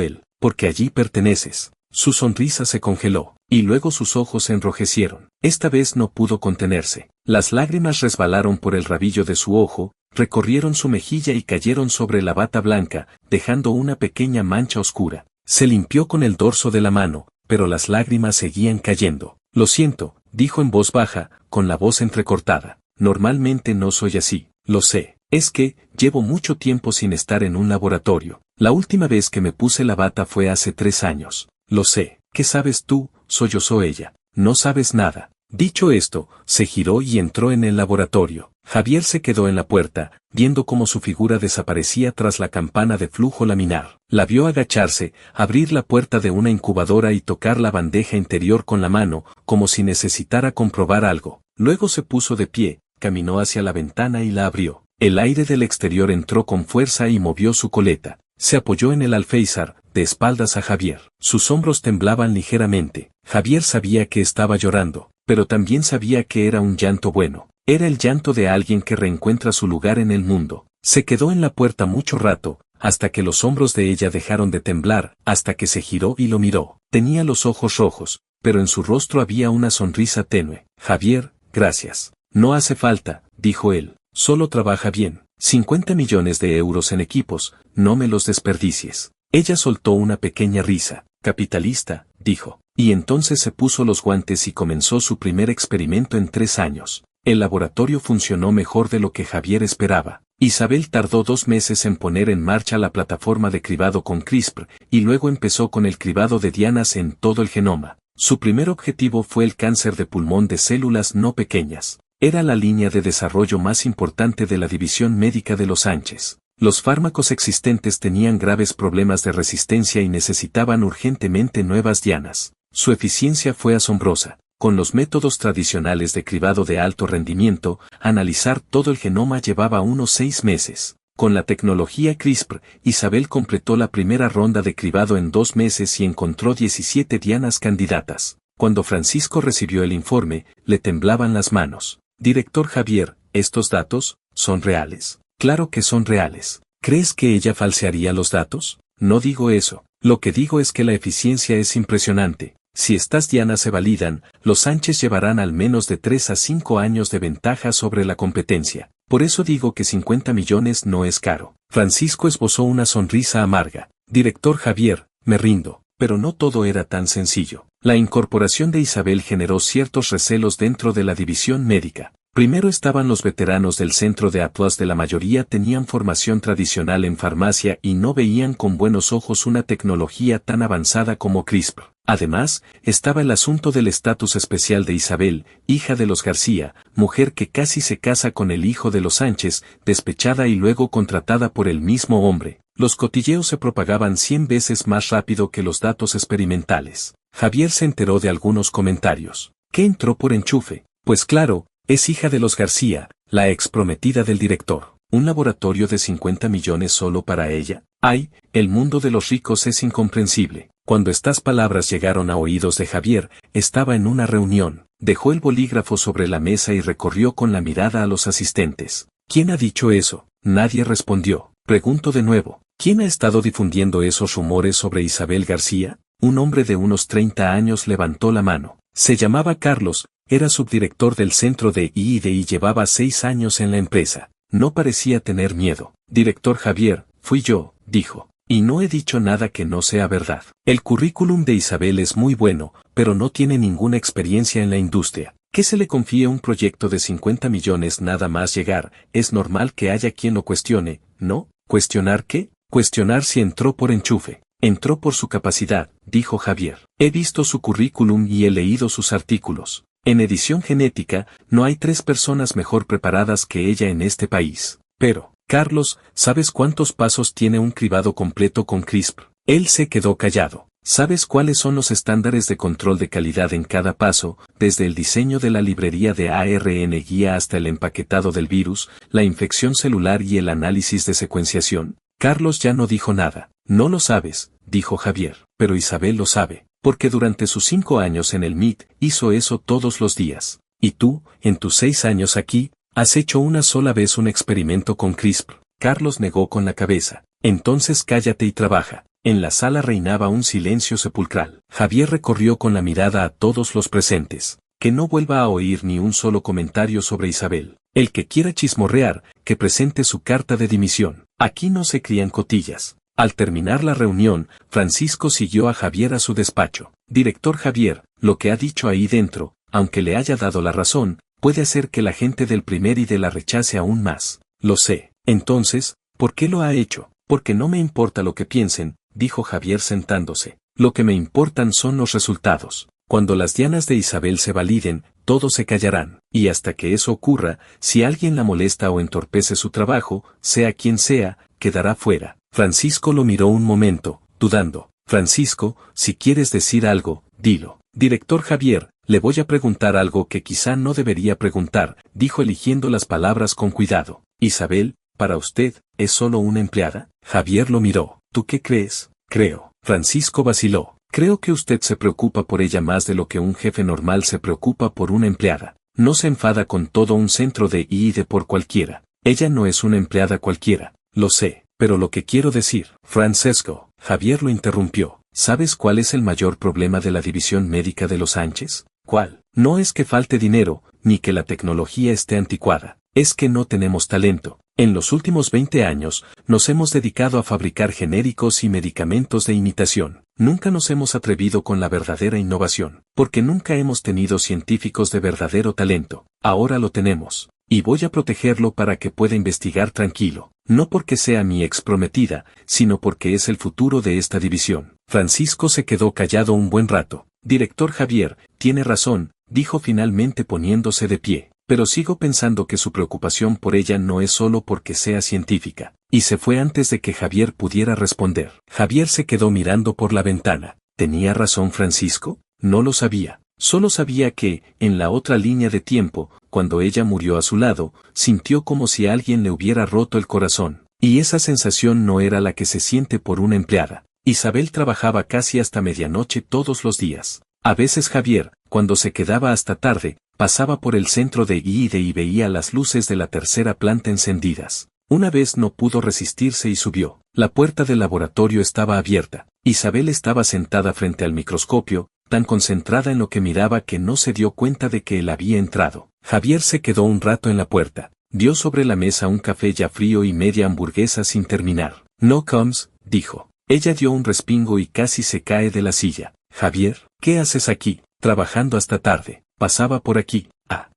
él, porque allí perteneces. Su sonrisa se congeló, y luego sus ojos se enrojecieron. Esta vez no pudo contenerse. Las lágrimas resbalaron por el rabillo de su ojo, recorrieron su mejilla y cayeron sobre la bata blanca, dejando una pequeña mancha oscura. Se limpió con el dorso de la mano, pero las lágrimas seguían cayendo. Lo siento, dijo en voz baja, con la voz entrecortada. Normalmente no soy así, lo sé. Es que, llevo mucho tiempo sin estar en un laboratorio. La última vez que me puse la bata fue hace 3 años. Lo sé. ¿Qué sabes tú? Sollozó ella. No sabes nada. Dicho esto, se giró y entró en el laboratorio. Javier se quedó en la puerta, viendo cómo su figura desaparecía tras la campana de flujo laminar. La vio agacharse, abrir la puerta de una incubadora y tocar la bandeja interior con la mano, como si necesitara comprobar algo. Luego se puso de pie, caminó hacia la ventana y la abrió. El aire del exterior entró con fuerza y movió su coleta. Se apoyó en el alféizar, de espaldas a Javier. Sus hombros temblaban ligeramente. Javier sabía que estaba llorando, pero también sabía que era un llanto bueno. Era el llanto de alguien que reencuentra su lugar en el mundo. Se quedó en la puerta mucho rato, hasta que los hombros de ella dejaron de temblar, hasta que se giró y lo miró. Tenía los ojos rojos, pero en su rostro había una sonrisa tenue. Javier, gracias. No hace falta, dijo él. Solo trabaja bien. 50 millones de euros en equipos, no me los desperdicies. Ella soltó una pequeña risa. Capitalista, dijo. Y entonces se puso los guantes y comenzó su primer experimento en 3 años. El laboratorio funcionó mejor de lo que Javier esperaba. Isabel tardó 2 meses en poner en marcha la plataforma de cribado con CRISPR, y luego empezó con el cribado de dianas en todo el genoma. Su primer objetivo fue el cáncer de pulmón de células no pequeñas. Era la línea de desarrollo más importante de la división médica de los Sánchez. Los fármacos existentes tenían graves problemas de resistencia y necesitaban urgentemente nuevas dianas. Su eficiencia fue asombrosa. Con los métodos tradicionales de cribado de alto rendimiento, analizar todo el genoma llevaba unos 6 meses. Con la tecnología CRISPR, Isabel completó la primera ronda de cribado en 2 meses y encontró 17 dianas candidatas. Cuando Francisco recibió el informe, le temblaban las manos. Director Javier, ¿estos datos son reales? Claro que son reales. ¿Crees que ella falsearía los datos? No digo eso. Lo que digo es que la eficiencia es impresionante. Si estas dianas se validan, los Sánchez llevarán al menos de 3 a 5 años de ventaja sobre la competencia. Por eso digo que 50 millones no es caro. Francisco esbozó una sonrisa amarga. Director Javier, me rindo. Pero no todo era tan sencillo. La incorporación de Isabel generó ciertos recelos dentro de la división médica. Primero estaban los veteranos del centro de Atlas, de la mayoría tenían formación tradicional en farmacia y no veían con buenos ojos una tecnología tan avanzada como CRISPR. Además, estaba el asunto del estatus especial de Isabel, hija de los García, mujer que casi se casa con el hijo de los Sánchez, despechada y luego contratada por el mismo hombre. Los cotilleos se propagaban 100 veces más rápido que los datos experimentales. Javier se enteró de algunos comentarios. ¿Qué entró por enchufe? Pues claro, es hija de los García, la ex prometida del director. ¿Un laboratorio de 50 millones solo para ella? Ay, el mundo de los ricos es incomprensible. Cuando estas palabras llegaron a oídos de Javier, estaba en una reunión. Dejó el bolígrafo sobre la mesa y recorrió con la mirada a los asistentes. ¿Quién ha dicho eso? Nadie respondió. Pregunto de nuevo. ¿Quién ha estado difundiendo esos rumores sobre Isabel García? Un hombre de unos 30 años levantó la mano. Se llamaba Carlos, era subdirector del centro de I+D y llevaba 6 años en la empresa. No parecía tener miedo. Director Javier, fui yo, dijo. Y no he dicho nada que no sea verdad. El currículum de Isabel es muy bueno, pero no tiene ninguna experiencia en la industria. Que se le confíe un proyecto de 50 millones nada más llegar, es normal que haya quien lo cuestione, ¿no? ¿Cuestionar qué? Cuestionar si entró por enchufe. Entró por su capacidad, dijo Javier. He visto su currículum y he leído sus artículos. En edición genética, no hay 3 personas mejor preparadas que ella en este país. Pero, Carlos, ¿sabes cuántos pasos tiene un cribado completo con CRISPR? Él se quedó callado. ¿Sabes cuáles son los estándares de control de calidad en cada paso, desde el diseño de la librería de ARN guía hasta el empaquetado del virus, la infección celular y el análisis de secuenciación? Carlos ya no dijo nada. No lo sabes, dijo Javier, pero Isabel lo sabe, porque durante sus 5 años en el MIT hizo eso todos los días. Y tú, en tus 6 años aquí, has hecho una sola vez un experimento con CRISPR. Carlos negó con la cabeza. Entonces cállate y trabaja. En la sala reinaba un silencio sepulcral. Javier recorrió con la mirada a todos los presentes. Que no vuelva a oír ni un solo comentario sobre Isabel. El que quiera chismorrear, que presente su carta de dimisión. Aquí no se crían cotillas. Al terminar la reunión, Francisco siguió a Javier a su despacho. Director Javier, lo que ha dicho ahí dentro, aunque le haya dado la razón, puede hacer que la gente del primer ID la rechace aún más. Lo sé. Entonces, ¿por qué lo ha hecho? Porque no me importa lo que piensen, dijo Javier sentándose. Lo que me importan son los resultados. Cuando las dianas de Isabel se validen, todos se callarán. Y hasta que eso ocurra, si alguien la molesta o entorpece su trabajo, sea quien sea, quedará fuera. Francisco lo miró un momento, dudando. Francisco, si quieres decir algo, dilo. Director Javier, le voy a preguntar algo que quizá no debería preguntar, dijo eligiendo las palabras con cuidado. Isabel, ¿para usted, es solo una empleada? Javier lo miró. ¿Tú qué crees? Creo. Francisco vaciló. Creo que usted se preocupa por ella más de lo que un jefe normal se preocupa por una empleada. No se enfada con todo un centro de I&D por cualquiera. Ella no es una empleada cualquiera. Lo sé, pero lo que quiero decir, Francesco, Javier lo interrumpió. ¿Sabes cuál es el mayor problema de la división médica de los Sánchez? ¿Cuál? No es que falte dinero, ni que la tecnología esté anticuada. Es que no tenemos talento. En los últimos 20 años, nos hemos dedicado a fabricar genéricos y medicamentos de imitación. Nunca nos hemos atrevido con la verdadera innovación, porque nunca hemos tenido científicos de verdadero talento. Ahora lo tenemos. Y voy a protegerlo para que pueda investigar tranquilo. No porque sea mi ex prometida, sino porque es el futuro de esta división. Francisco se quedó callado un buen rato. Director Javier, tiene razón, dijo finalmente poniéndose de pie. Pero sigo pensando que su preocupación por ella no es solo porque sea científica. Y se fue antes de que Javier pudiera responder. Javier se quedó mirando por la ventana. ¿Tenía razón Francisco? No lo sabía. Solo sabía que, en la otra línea de tiempo, cuando ella murió a su lado, sintió como si alguien le hubiera roto el corazón. Y esa sensación no era la que se siente por una empleada. Isabel trabajaba casi hasta medianoche todos los días. A veces Javier, cuando se quedaba hasta tarde, pasaba por el centro de I&D y veía las luces de la tercera planta encendidas. Una vez no pudo resistirse y subió. La puerta del laboratorio estaba abierta. Isabel estaba sentada frente al microscopio, tan concentrada en lo que miraba que no se dio cuenta de que él había entrado. Javier se quedó un rato en la puerta. Dio sobre la mesa un café ya frío y media hamburguesa sin terminar. No comes, dijo. Ella dio un respingo y casi se cae de la silla. Javier, ¿qué haces aquí? Trabajando hasta tarde. Pasaba por aquí.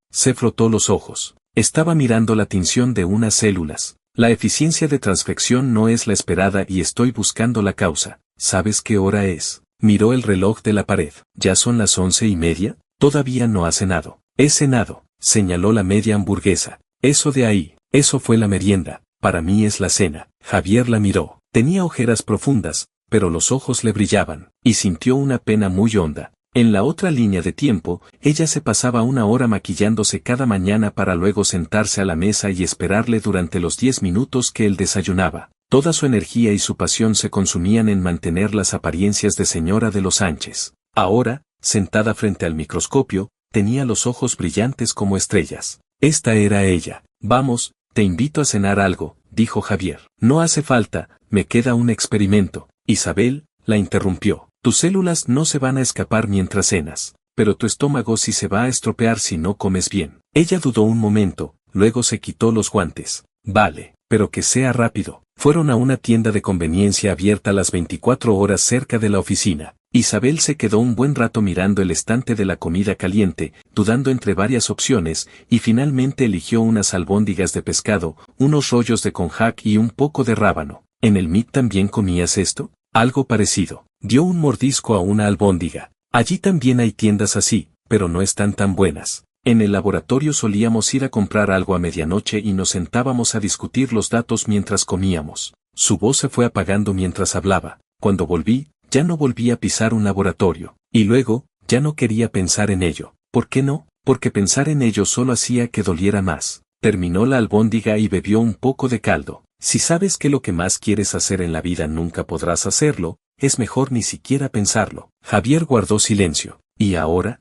Se frotó los ojos. Estaba mirando la tinción de unas células. La eficiencia de transfección no es la esperada y estoy buscando la causa. ¿Sabes qué hora es? Miró el reloj de la pared. ¿Ya son las 11:30? Todavía no ha cenado. He cenado, señaló la media hamburguesa. Eso de ahí, eso fue la merienda. Para mí es la cena. Javier la miró. Tenía ojeras profundas, pero los ojos le brillaban, y sintió una pena muy honda. En la otra línea de tiempo, ella se pasaba 1 hora maquillándose cada mañana para luego sentarse a la mesa y esperarle durante los 10 minutos que él desayunaba. Toda su energía y su pasión se consumían en mantener las apariencias de señora de los Sánchez. Ahora, sentada frente al microscopio, tenía los ojos brillantes como estrellas. Esta era ella. Vamos, te invito a cenar algo, dijo Javier. No hace falta, me queda un experimento. Isabel, la interrumpió. Tus células no se van a escapar mientras cenas, pero tu estómago sí se va a estropear si no comes bien. Ella dudó un momento, luego se quitó los guantes. Vale, pero que sea rápido. Fueron a una tienda de conveniencia abierta las 24 horas cerca de la oficina. Isabel se quedó un buen rato mirando el estante de la comida caliente, dudando entre varias opciones, y finalmente eligió unas albóndigas de pescado, unos rollos de konjac y un poco de rábano. ¿En el MIT también comías esto? Algo parecido. Dio un mordisco a una albóndiga. Allí también hay tiendas así, pero no están tan buenas. En el laboratorio solíamos ir a comprar algo a medianoche y nos sentábamos a discutir los datos mientras comíamos. Su voz se fue apagando mientras hablaba. Cuando volví, ya no volví a pisar un laboratorio. Y luego, ya no quería pensar en ello. ¿Por qué no? Porque pensar en ello solo hacía que doliera más. Terminó la albóndiga y bebió un poco de caldo. Si sabes que lo que más quieres hacer en la vida nunca podrás hacerlo, es mejor ni siquiera pensarlo. Javier guardó silencio. ¿Y ahora?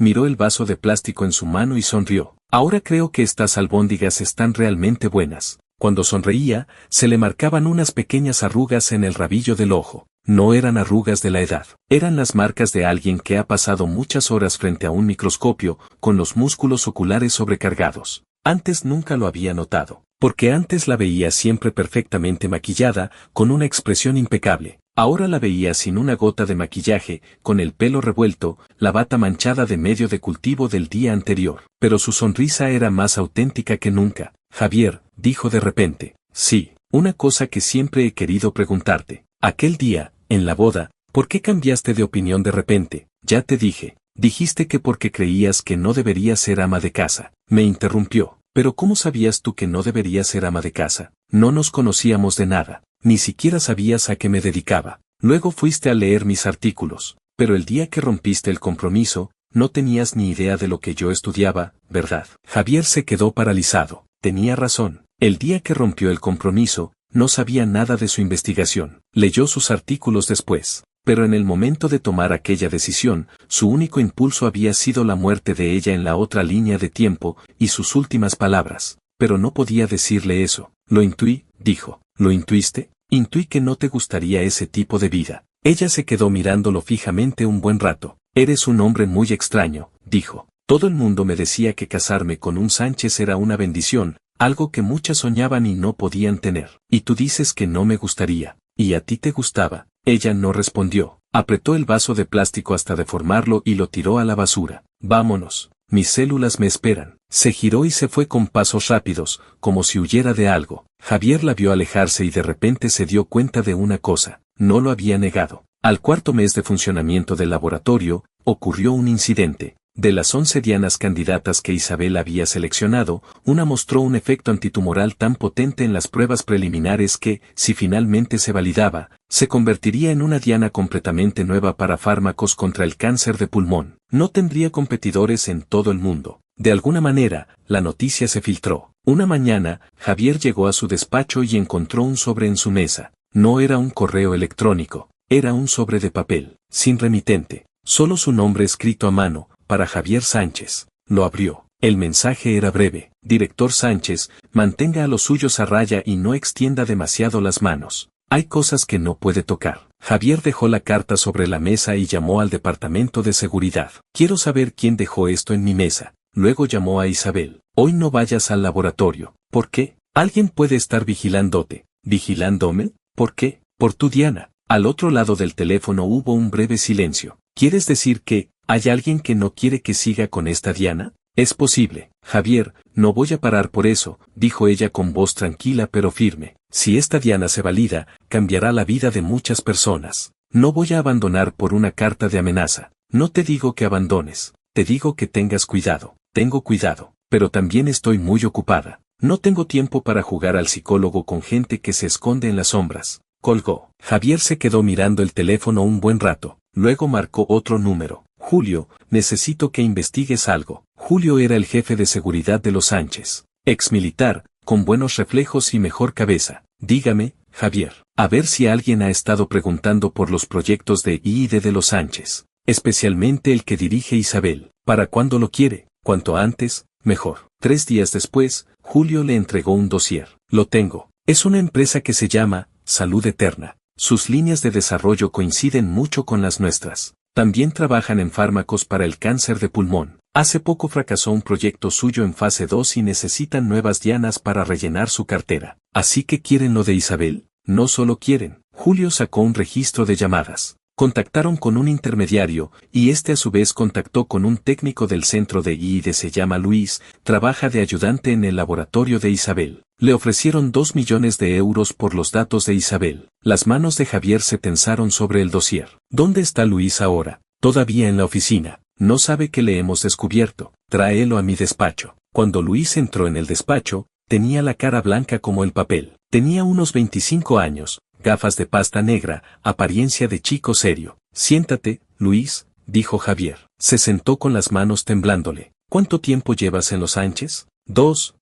miró el vaso de plástico en su mano y sonrió. Ahora creo que estas albóndigas están realmente buenas. Cuando sonreía, se le marcaban unas pequeñas arrugas en el rabillo del ojo. No eran arrugas de la edad, eran las marcas de alguien que ha pasado muchas horas frente a un microscopio, con los músculos oculares sobrecargados. Antes nunca lo había notado, porque antes la veía siempre perfectamente maquillada, con una expresión impecable. Ahora la veía sin una gota de maquillaje, con el pelo revuelto, la bata manchada de medio de cultivo del día anterior. Pero su sonrisa era más auténtica que nunca. Javier, dijo de repente, sí, una cosa que siempre he querido preguntarte. Aquel día, en la boda, ¿por qué cambiaste de opinión de repente? Ya te dije. Dijiste que porque creías que no debería ser ama de casa. Me interrumpió. Pero ¿cómo sabías tú que no debería ser ama de casa? No nos conocíamos de nada. Ni siquiera sabías a qué me dedicaba. Luego fuiste a leer mis artículos. Pero el día que rompiste el compromiso, no tenías ni idea de lo que yo estudiaba, ¿verdad? Javier se quedó paralizado. Tenía razón. El día que rompió el compromiso, no sabía nada de su investigación. Leyó sus artículos después. Pero en el momento de tomar aquella decisión, su único impulso había sido la muerte de ella en la otra línea de tiempo, y sus últimas palabras. Pero no podía decirle eso. Lo intuí, dijo. ¿Lo intuiste? Intuí que no te gustaría ese tipo de vida. Ella se quedó mirándolo fijamente un buen rato. Eres un hombre muy extraño, dijo. Todo el mundo me decía que casarme con un Sánchez era una bendición, algo que muchas soñaban y no podían tener. Y tú dices que no me gustaría. ¿Y a ti te gustaba? Ella no respondió. Apretó el vaso de plástico hasta deformarlo y lo tiró a la basura. Vámonos. Mis células me esperan. Se giró y se fue con pasos rápidos, como si huyera de algo. Javier la vio alejarse y de repente se dio cuenta de una cosa. No lo había negado. Al cuarto mes de funcionamiento del laboratorio, ocurrió un incidente. De las 11 dianas candidatas que Isabel había seleccionado, una mostró un efecto antitumoral tan potente en las pruebas preliminares que, si finalmente se validaba, se convertiría en una diana completamente nueva para fármacos contra el cáncer de pulmón. No tendría competidores en todo el mundo. De alguna manera, la noticia se filtró. Una mañana, Javier llegó a su despacho y encontró un sobre en su mesa. No era un correo electrónico, era un sobre de papel, sin remitente, solo su nombre escrito a mano, para Javier Sánchez. Lo abrió. El mensaje era breve. Director Sánchez, mantenga a los suyos a raya y no extienda demasiado las manos. Hay cosas que no puede tocar. Javier dejó la carta sobre la mesa y llamó al departamento de seguridad. Quiero saber quién dejó esto en mi mesa. Luego llamó a Isabel. Hoy no vayas al laboratorio. ¿Por qué? Alguien puede estar vigilándote. ¿Vigilándome? ¿Por qué? Por tu Diana. Al otro lado del teléfono hubo un breve silencio. ¿Quieres decir que hay alguien que no quiere que siga con esta Diana? Es posible. Javier, no voy a parar por eso, dijo ella con voz tranquila pero firme. Si esta Diana se valida, cambiará la vida de muchas personas. No voy a abandonar por una carta de amenaza. No te digo que abandones. Te digo que tengas cuidado. Tengo cuidado. Pero también estoy muy ocupada. No tengo tiempo para jugar al psicólogo con gente que se esconde en las sombras. Colgó. Javier se quedó mirando el teléfono un buen rato. Luego marcó otro número. Julio, necesito que investigues algo. Julio era el jefe de seguridad de los Sánchez. Exmilitar, con buenos reflejos y mejor cabeza. Dígame, Javier. A ver si alguien ha estado preguntando por los proyectos de I+D de los Sánchez. Especialmente el que dirige Isabel. ¿Para cuándo lo quiere? Cuanto antes, mejor. 3 días después, Julio le entregó un dossier. Lo tengo. Es una empresa que se llama Salud Eterna. Sus líneas de desarrollo coinciden mucho con las nuestras. También trabajan en fármacos para el cáncer de pulmón. Hace poco fracasó un proyecto suyo en fase 2 y necesitan nuevas dianas para rellenar su cartera. Así que quieren lo de Isabel. No solo quieren. Julio sacó un registro de llamadas. Contactaron con un intermediario, y este a su vez contactó con un técnico del centro de I+D. Se llama Luis, trabaja de ayudante en el laboratorio de Isabel. Le ofrecieron 2 millones de euros por los datos de Isabel. Las manos de Javier se tensaron sobre el dossier. ¿Dónde está Luis ahora? Todavía en la oficina. No sabe que le hemos descubierto. Tráelo a mi despacho. Cuando Luis entró en el despacho, tenía la cara blanca como el papel. Tenía unos 25 años. Gafas de pasta negra, apariencia de chico serio. Siéntate, Luis, dijo Javier. Se sentó con las manos temblándole. ¿Cuánto tiempo llevas en los Sánchez? 2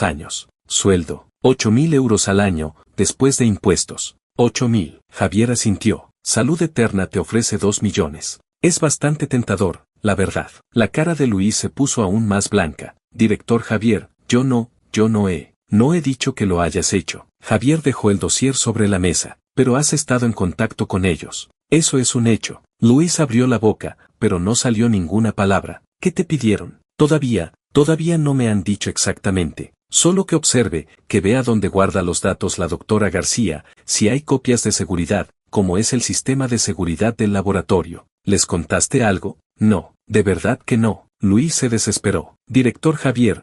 años. Sueldo, 8.000 euros al año, después de impuestos. 8.000. Javier asintió. Salud Eterna te ofrece 2 millones. Es bastante tentador, la verdad. La cara de Luis se puso aún más blanca. Director Javier, yo no he dicho que lo hayas hecho. Javier dejó el dossier sobre la mesa. Pero has estado en contacto con ellos. Eso es un hecho. Luis abrió la boca, pero no salió ninguna palabra. ¿Qué te pidieron? Todavía no me han dicho exactamente. Solo que observe, que vea dónde guarda los datos la doctora García, si hay copias de seguridad, como es el sistema de seguridad del laboratorio. ¿Les contaste algo? No, de verdad que no. Luis se desesperó. Director Javier,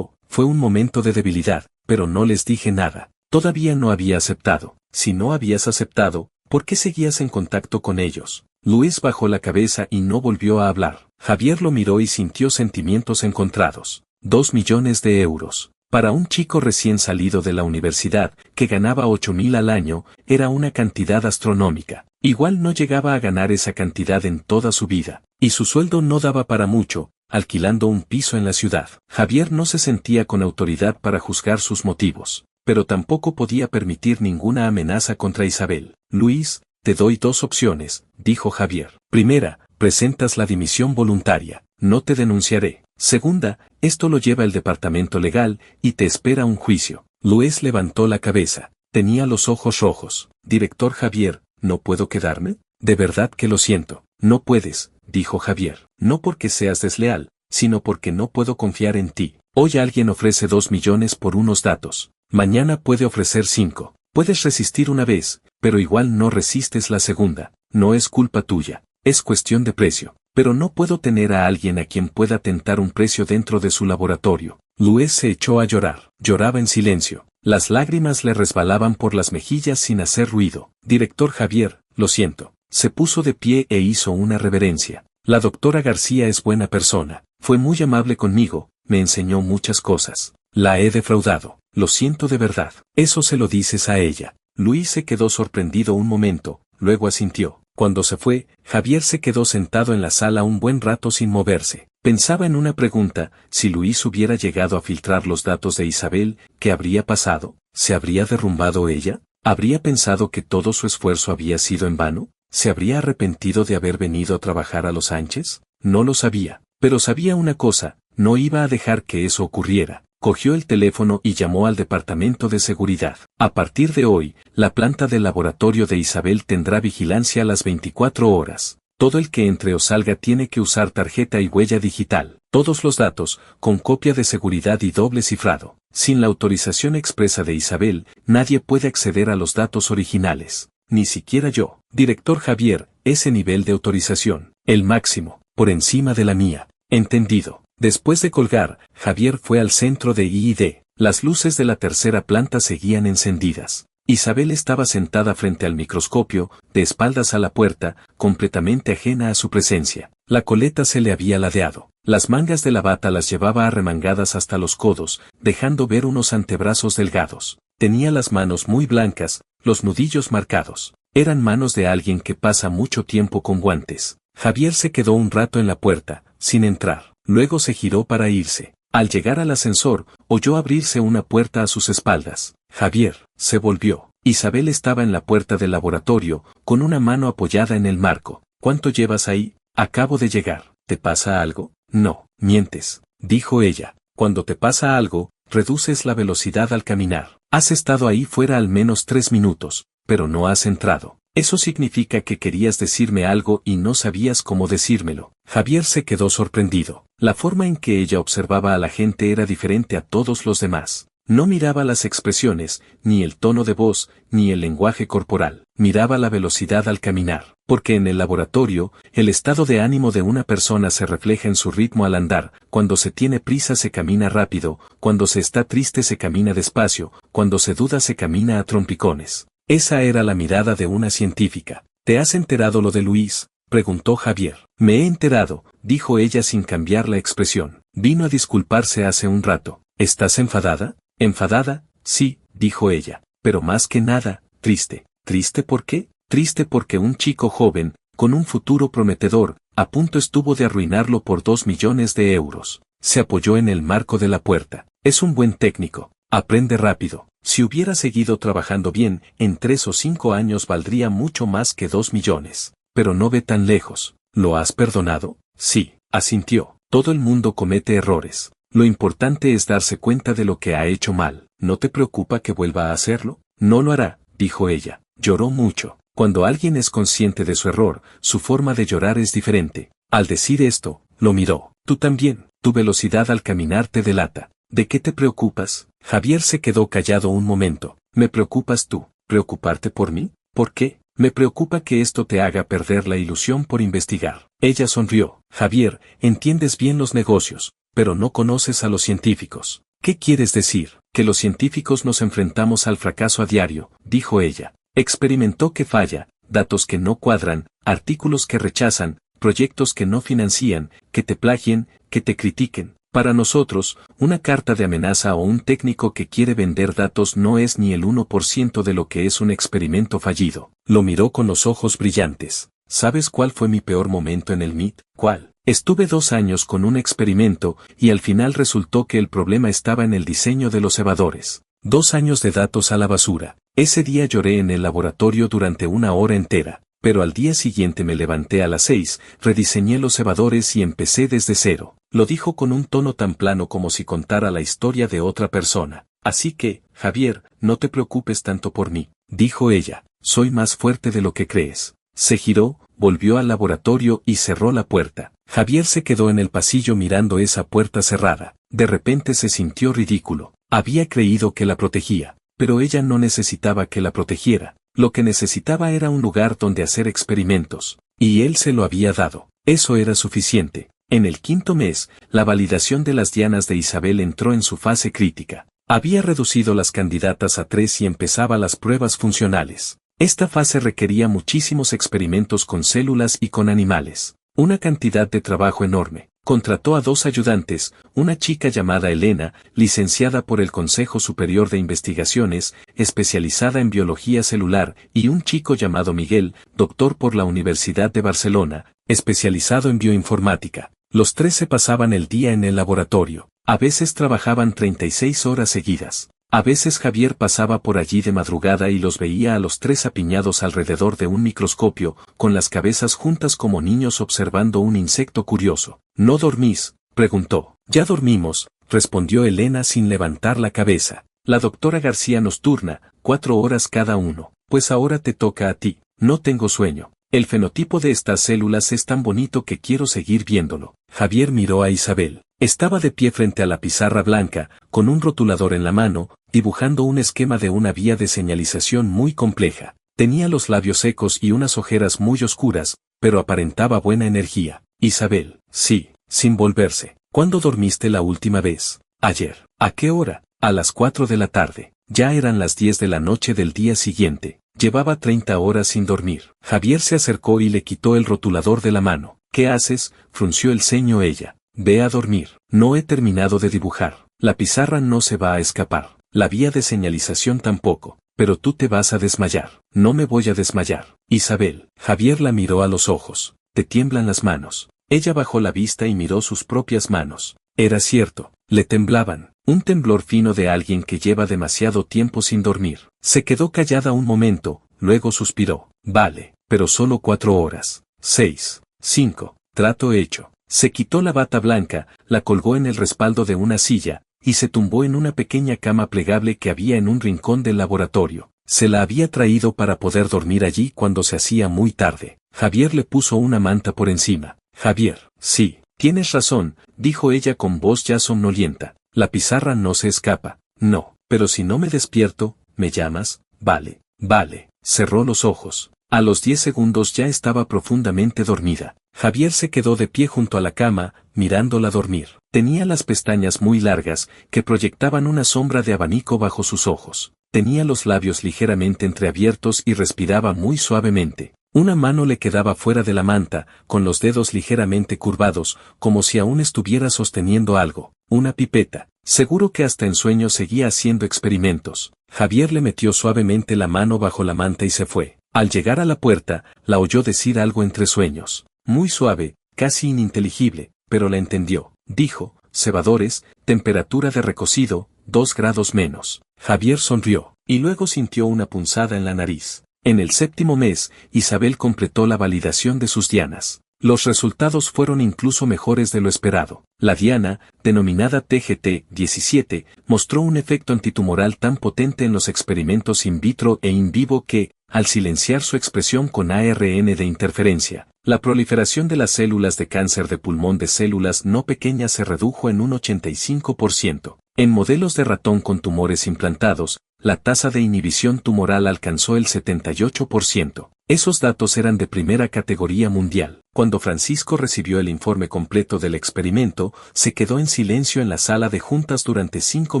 fue un momento de debilidad, pero no les dije nada. Todavía no había aceptado. Si no habías aceptado, ¿por qué seguías en contacto con ellos? Luis bajó la cabeza y no volvió a hablar. Javier lo miró y sintió sentimientos encontrados. 2 millones de euros. Para un chico recién salido de la universidad, que ganaba 8.000 al año, era una cantidad astronómica. Igual no llegaba a ganar esa cantidad en toda su vida, y su sueldo no daba para mucho, alquilando un piso en la ciudad. Javier no se sentía con autoridad para juzgar sus motivos, pero tampoco podía permitir ninguna amenaza contra Isabel. Luis, te doy 2 opciones, dijo Javier. Primera, presentas la dimisión voluntaria, no te denunciaré. Segunda, esto lo lleva el departamento legal y te espera un juicio. Luis levantó la cabeza, tenía los ojos rojos. Director Javier, ¿no puedo quedarme? De verdad que lo siento. No puedes, dijo Javier, no porque seas desleal, sino porque no puedo confiar en ti. Hoy alguien ofrece 2 millones por unos datos. Mañana puede ofrecer 5. Puedes resistir una vez, pero igual no resistes la segunda. No es culpa tuya, es cuestión de precio. Pero no puedo tener a alguien a quien pueda tentar un precio dentro de su laboratorio. Luis se echó a llorar. Lloraba en silencio. Las lágrimas le resbalaban por las mejillas sin hacer ruido. Director Javier, lo siento. Se puso de pie e hizo una reverencia. La doctora García es buena persona. Fue muy amable conmigo, me enseñó muchas cosas. La he defraudado. Lo siento de verdad. Eso se lo dices a ella. Luis se quedó sorprendido un momento, luego asintió. Cuando se fue, Javier se quedó sentado en la sala un buen rato sin moverse. Pensaba en una pregunta: si Luis hubiera llegado a filtrar los datos de Isabel, ¿qué habría pasado? ¿Se habría derrumbado ella? ¿Habría pensado que todo su esfuerzo había sido en vano? ¿Se habría arrepentido de haber venido a trabajar a Los Sánchez? No lo sabía, pero sabía una cosa: no iba a dejar que eso ocurriera. Cogió el teléfono y llamó al departamento de seguridad. A partir de hoy, la planta del laboratorio de Isabel tendrá vigilancia a las 24 horas. Todo el que entre o salga tiene que usar tarjeta y huella digital. Todos los datos, con copia de seguridad y doble cifrado. Sin la autorización expresa de Isabel, nadie puede acceder a los datos originales. Ni siquiera yo. Director Javier, ese nivel de autorización, el máximo, por encima de la mía. Entendido. Después de colgar, Javier fue al centro de I+D. Las luces de la tercera planta seguían encendidas. Isabel estaba sentada frente al microscopio, de espaldas a la puerta, completamente ajena a su presencia. La coleta se le había ladeado. Las mangas de la bata las llevaba arremangadas hasta los codos, dejando ver unos antebrazos delgados. Tenía las manos muy blancas, los nudillos marcados. Eran manos de alguien que pasa mucho tiempo con guantes. Javier se quedó un rato en la puerta, sin entrar. Luego se giró para irse. Al llegar al ascensor, oyó abrirse una puerta a sus espaldas. Javier se volvió. Isabel estaba en la puerta del laboratorio, con una mano apoyada en el marco. ¿Cuánto llevas ahí? Acabo de llegar. ¿Te pasa algo? No, mientes, dijo ella. Cuando te pasa algo, reduces la velocidad al caminar. Has estado ahí fuera al menos 3 minutos, pero no has entrado. Eso significa que querías decirme algo y no sabías cómo decírmelo. Javier se quedó sorprendido. La forma en que ella observaba a la gente era diferente a todos los demás. No miraba las expresiones, ni el tono de voz, ni el lenguaje corporal. Miraba la velocidad al caminar. Porque en el laboratorio, el estado de ánimo de una persona se refleja en su ritmo al andar. Cuando se tiene prisa se camina rápido, cuando se está triste se camina despacio, cuando se duda se camina a trompicones. Esa era la mirada de una científica. ¿Te has enterado lo de Luis?, preguntó Javier. Me he enterado, dijo ella sin cambiar la expresión. Vino a disculparse hace un rato. ¿Estás enfadada? ¿Enfadada? Sí, dijo ella. Pero más que nada, triste. ¿Triste por qué? Triste porque un chico joven, con un futuro prometedor, a punto estuvo de arruinarlo por 2 millones de euros. Se apoyó en el marco de la puerta. Es un buen técnico. Aprende rápido. Si hubiera seguido trabajando bien, en 3 o 5 años valdría mucho más que 2 millones. Pero no ve tan lejos. ¿Lo has perdonado? Sí. asintió. Todo el mundo comete errores. Lo importante es darse cuenta de lo que ha hecho mal. ¿No te preocupa que vuelva a hacerlo? No lo hará, dijo ella. Lloró mucho. Cuando alguien es consciente de su error, su forma de llorar es diferente. Al decir esto, lo miró. Tú también. Tu velocidad al caminar te delata. ¿De qué te preocupas? Javier se quedó callado un momento. ¿Me preocupas tú? ¿Preocuparte por mí? ¿Por qué? Me preocupa que esto te haga perder la ilusión por investigar. Ella sonrió. Javier, entiendes bien los negocios, pero no conoces a los científicos. ¿Qué quieres decir? Que los científicos nos enfrentamos al fracaso a diario, dijo ella. Experimentó que falla, datos que no cuadran, artículos que rechazan, proyectos que no financian, que te plagien, que te critiquen. Para nosotros, una carta de amenaza o un técnico que quiere vender datos no es ni el 1% de lo que es un experimento fallido. Lo miró con los ojos brillantes. ¿Sabes cuál fue mi peor momento en el MIT? ¿Cuál? Estuve 2 años con un experimento y al final resultó que el problema estaba en el diseño de los cebadores. 2 años de datos a la basura. Ese día lloré en el laboratorio durante 1 hora entera. Pero al día siguiente me levanté a las 6, rediseñé los cebadores y empecé desde cero. Lo dijo con un tono tan plano como si contara la historia de otra persona. Así que, Javier, no te preocupes tanto por mí, dijo ella. Soy más fuerte de lo que crees. Se giró, volvió al laboratorio y cerró la puerta. Javier se quedó en el pasillo mirando esa puerta cerrada. De repente se sintió ridículo. Había creído que la protegía, pero ella no necesitaba que la protegiera. Lo que necesitaba era un lugar donde hacer experimentos, y él se lo había dado. Eso era suficiente. En el 5.º mes, la validación de las dianas de Isabel entró en su fase crítica. Había reducido las candidatas a 3 y empezaba las pruebas funcionales. Esta fase requería muchísimos experimentos con células y con animales. Una cantidad de trabajo enorme. Contrató a 2 ayudantes, una chica llamada Elena, licenciada por el Consejo Superior de Investigaciones, especializada en biología celular, y un chico llamado Miguel, doctor por la Universidad de Barcelona, especializado en bioinformática. Los 3 se pasaban el día en el laboratorio. A veces trabajaban 36 horas seguidas. A veces Javier pasaba por allí de madrugada y los veía a los 3 apiñados alrededor de un microscopio, con las cabezas juntas como niños observando un insecto curioso. ¿No dormís?, preguntó. Ya dormimos, respondió Elena sin levantar la cabeza. La doctora García nos turna, 4 horas cada uno. Pues ahora te toca a ti. No tengo sueño. El fenotipo de estas células es tan bonito que quiero seguir viéndolo. Javier miró a Isabel. Estaba de pie frente a la pizarra blanca, con un rotulador en la mano, dibujando un esquema de una vía de señalización muy compleja. Tenía los labios secos y unas ojeras muy oscuras, pero aparentaba buena energía. Isabel, sí, sin volverse. ¿Cuándo dormiste la última vez? Ayer. ¿A qué hora? A las 4 de la tarde. Ya eran las 10 de la noche del día siguiente. Llevaba 30 horas sin dormir. Javier se acercó y le quitó el rotulador de la mano. ¿Qué haces?, frunció el ceño ella. Ve a dormir. No he terminado de dibujar. La pizarra no se va a escapar. La vía de señalización tampoco. Pero tú te vas a desmayar. No me voy a desmayar. Isabel. Javier la miró a los ojos. Te tiemblan las manos. Ella bajó la vista y miró sus propias manos. Era cierto. Le temblaban. Un temblor fino de alguien que lleva demasiado tiempo sin dormir. Se quedó callada un momento, luego suspiró. Vale, pero solo 4 horas. 6. 5. Trato hecho. Se quitó la bata blanca, la colgó en el respaldo de una silla, y se tumbó en una pequeña cama plegable que había en un rincón del laboratorio. Se la había traído para poder dormir allí cuando se hacía muy tarde. Javier le puso una manta por encima. Javier, sí, tienes razón, dijo ella con voz ya somnolienta. La pizarra no se escapa. No, pero si no me despierto, ¿me llamas? Vale, vale. Cerró los ojos. A los 10 segundos ya estaba profundamente dormida. Javier se quedó de pie junto a la cama, mirándola dormir. Tenía las pestañas muy largas, que proyectaban una sombra de abanico bajo sus ojos. Tenía los labios ligeramente entreabiertos y respiraba muy suavemente. Una mano le quedaba fuera de la manta, con los dedos ligeramente curvados, como si aún estuviera sosteniendo algo, una pipeta. Seguro que hasta en sueños seguía haciendo experimentos. Javier le metió suavemente la mano bajo la manta y se fue. Al llegar a la puerta, la oyó decir algo entre sueños. Muy suave, casi ininteligible, pero la entendió. Dijo, cebadores, temperatura de recocido, 2 grados menos. Javier sonrió, y luego sintió una punzada en la nariz. En el 7.º mes, Isabel completó la validación de sus dianas. Los resultados fueron incluso mejores de lo esperado. La diana, denominada TGT-17, mostró un efecto antitumoral tan potente en los experimentos in vitro e in vivo que, al silenciar su expresión con ARN de interferencia, la proliferación de las células de cáncer de pulmón de células no pequeñas se redujo en un 85%. En modelos de ratón con tumores implantados, la tasa de inhibición tumoral alcanzó el 78%. Esos datos eran de primera categoría mundial. Cuando Francisco recibió el informe completo del experimento, se quedó en silencio en la sala de juntas durante 5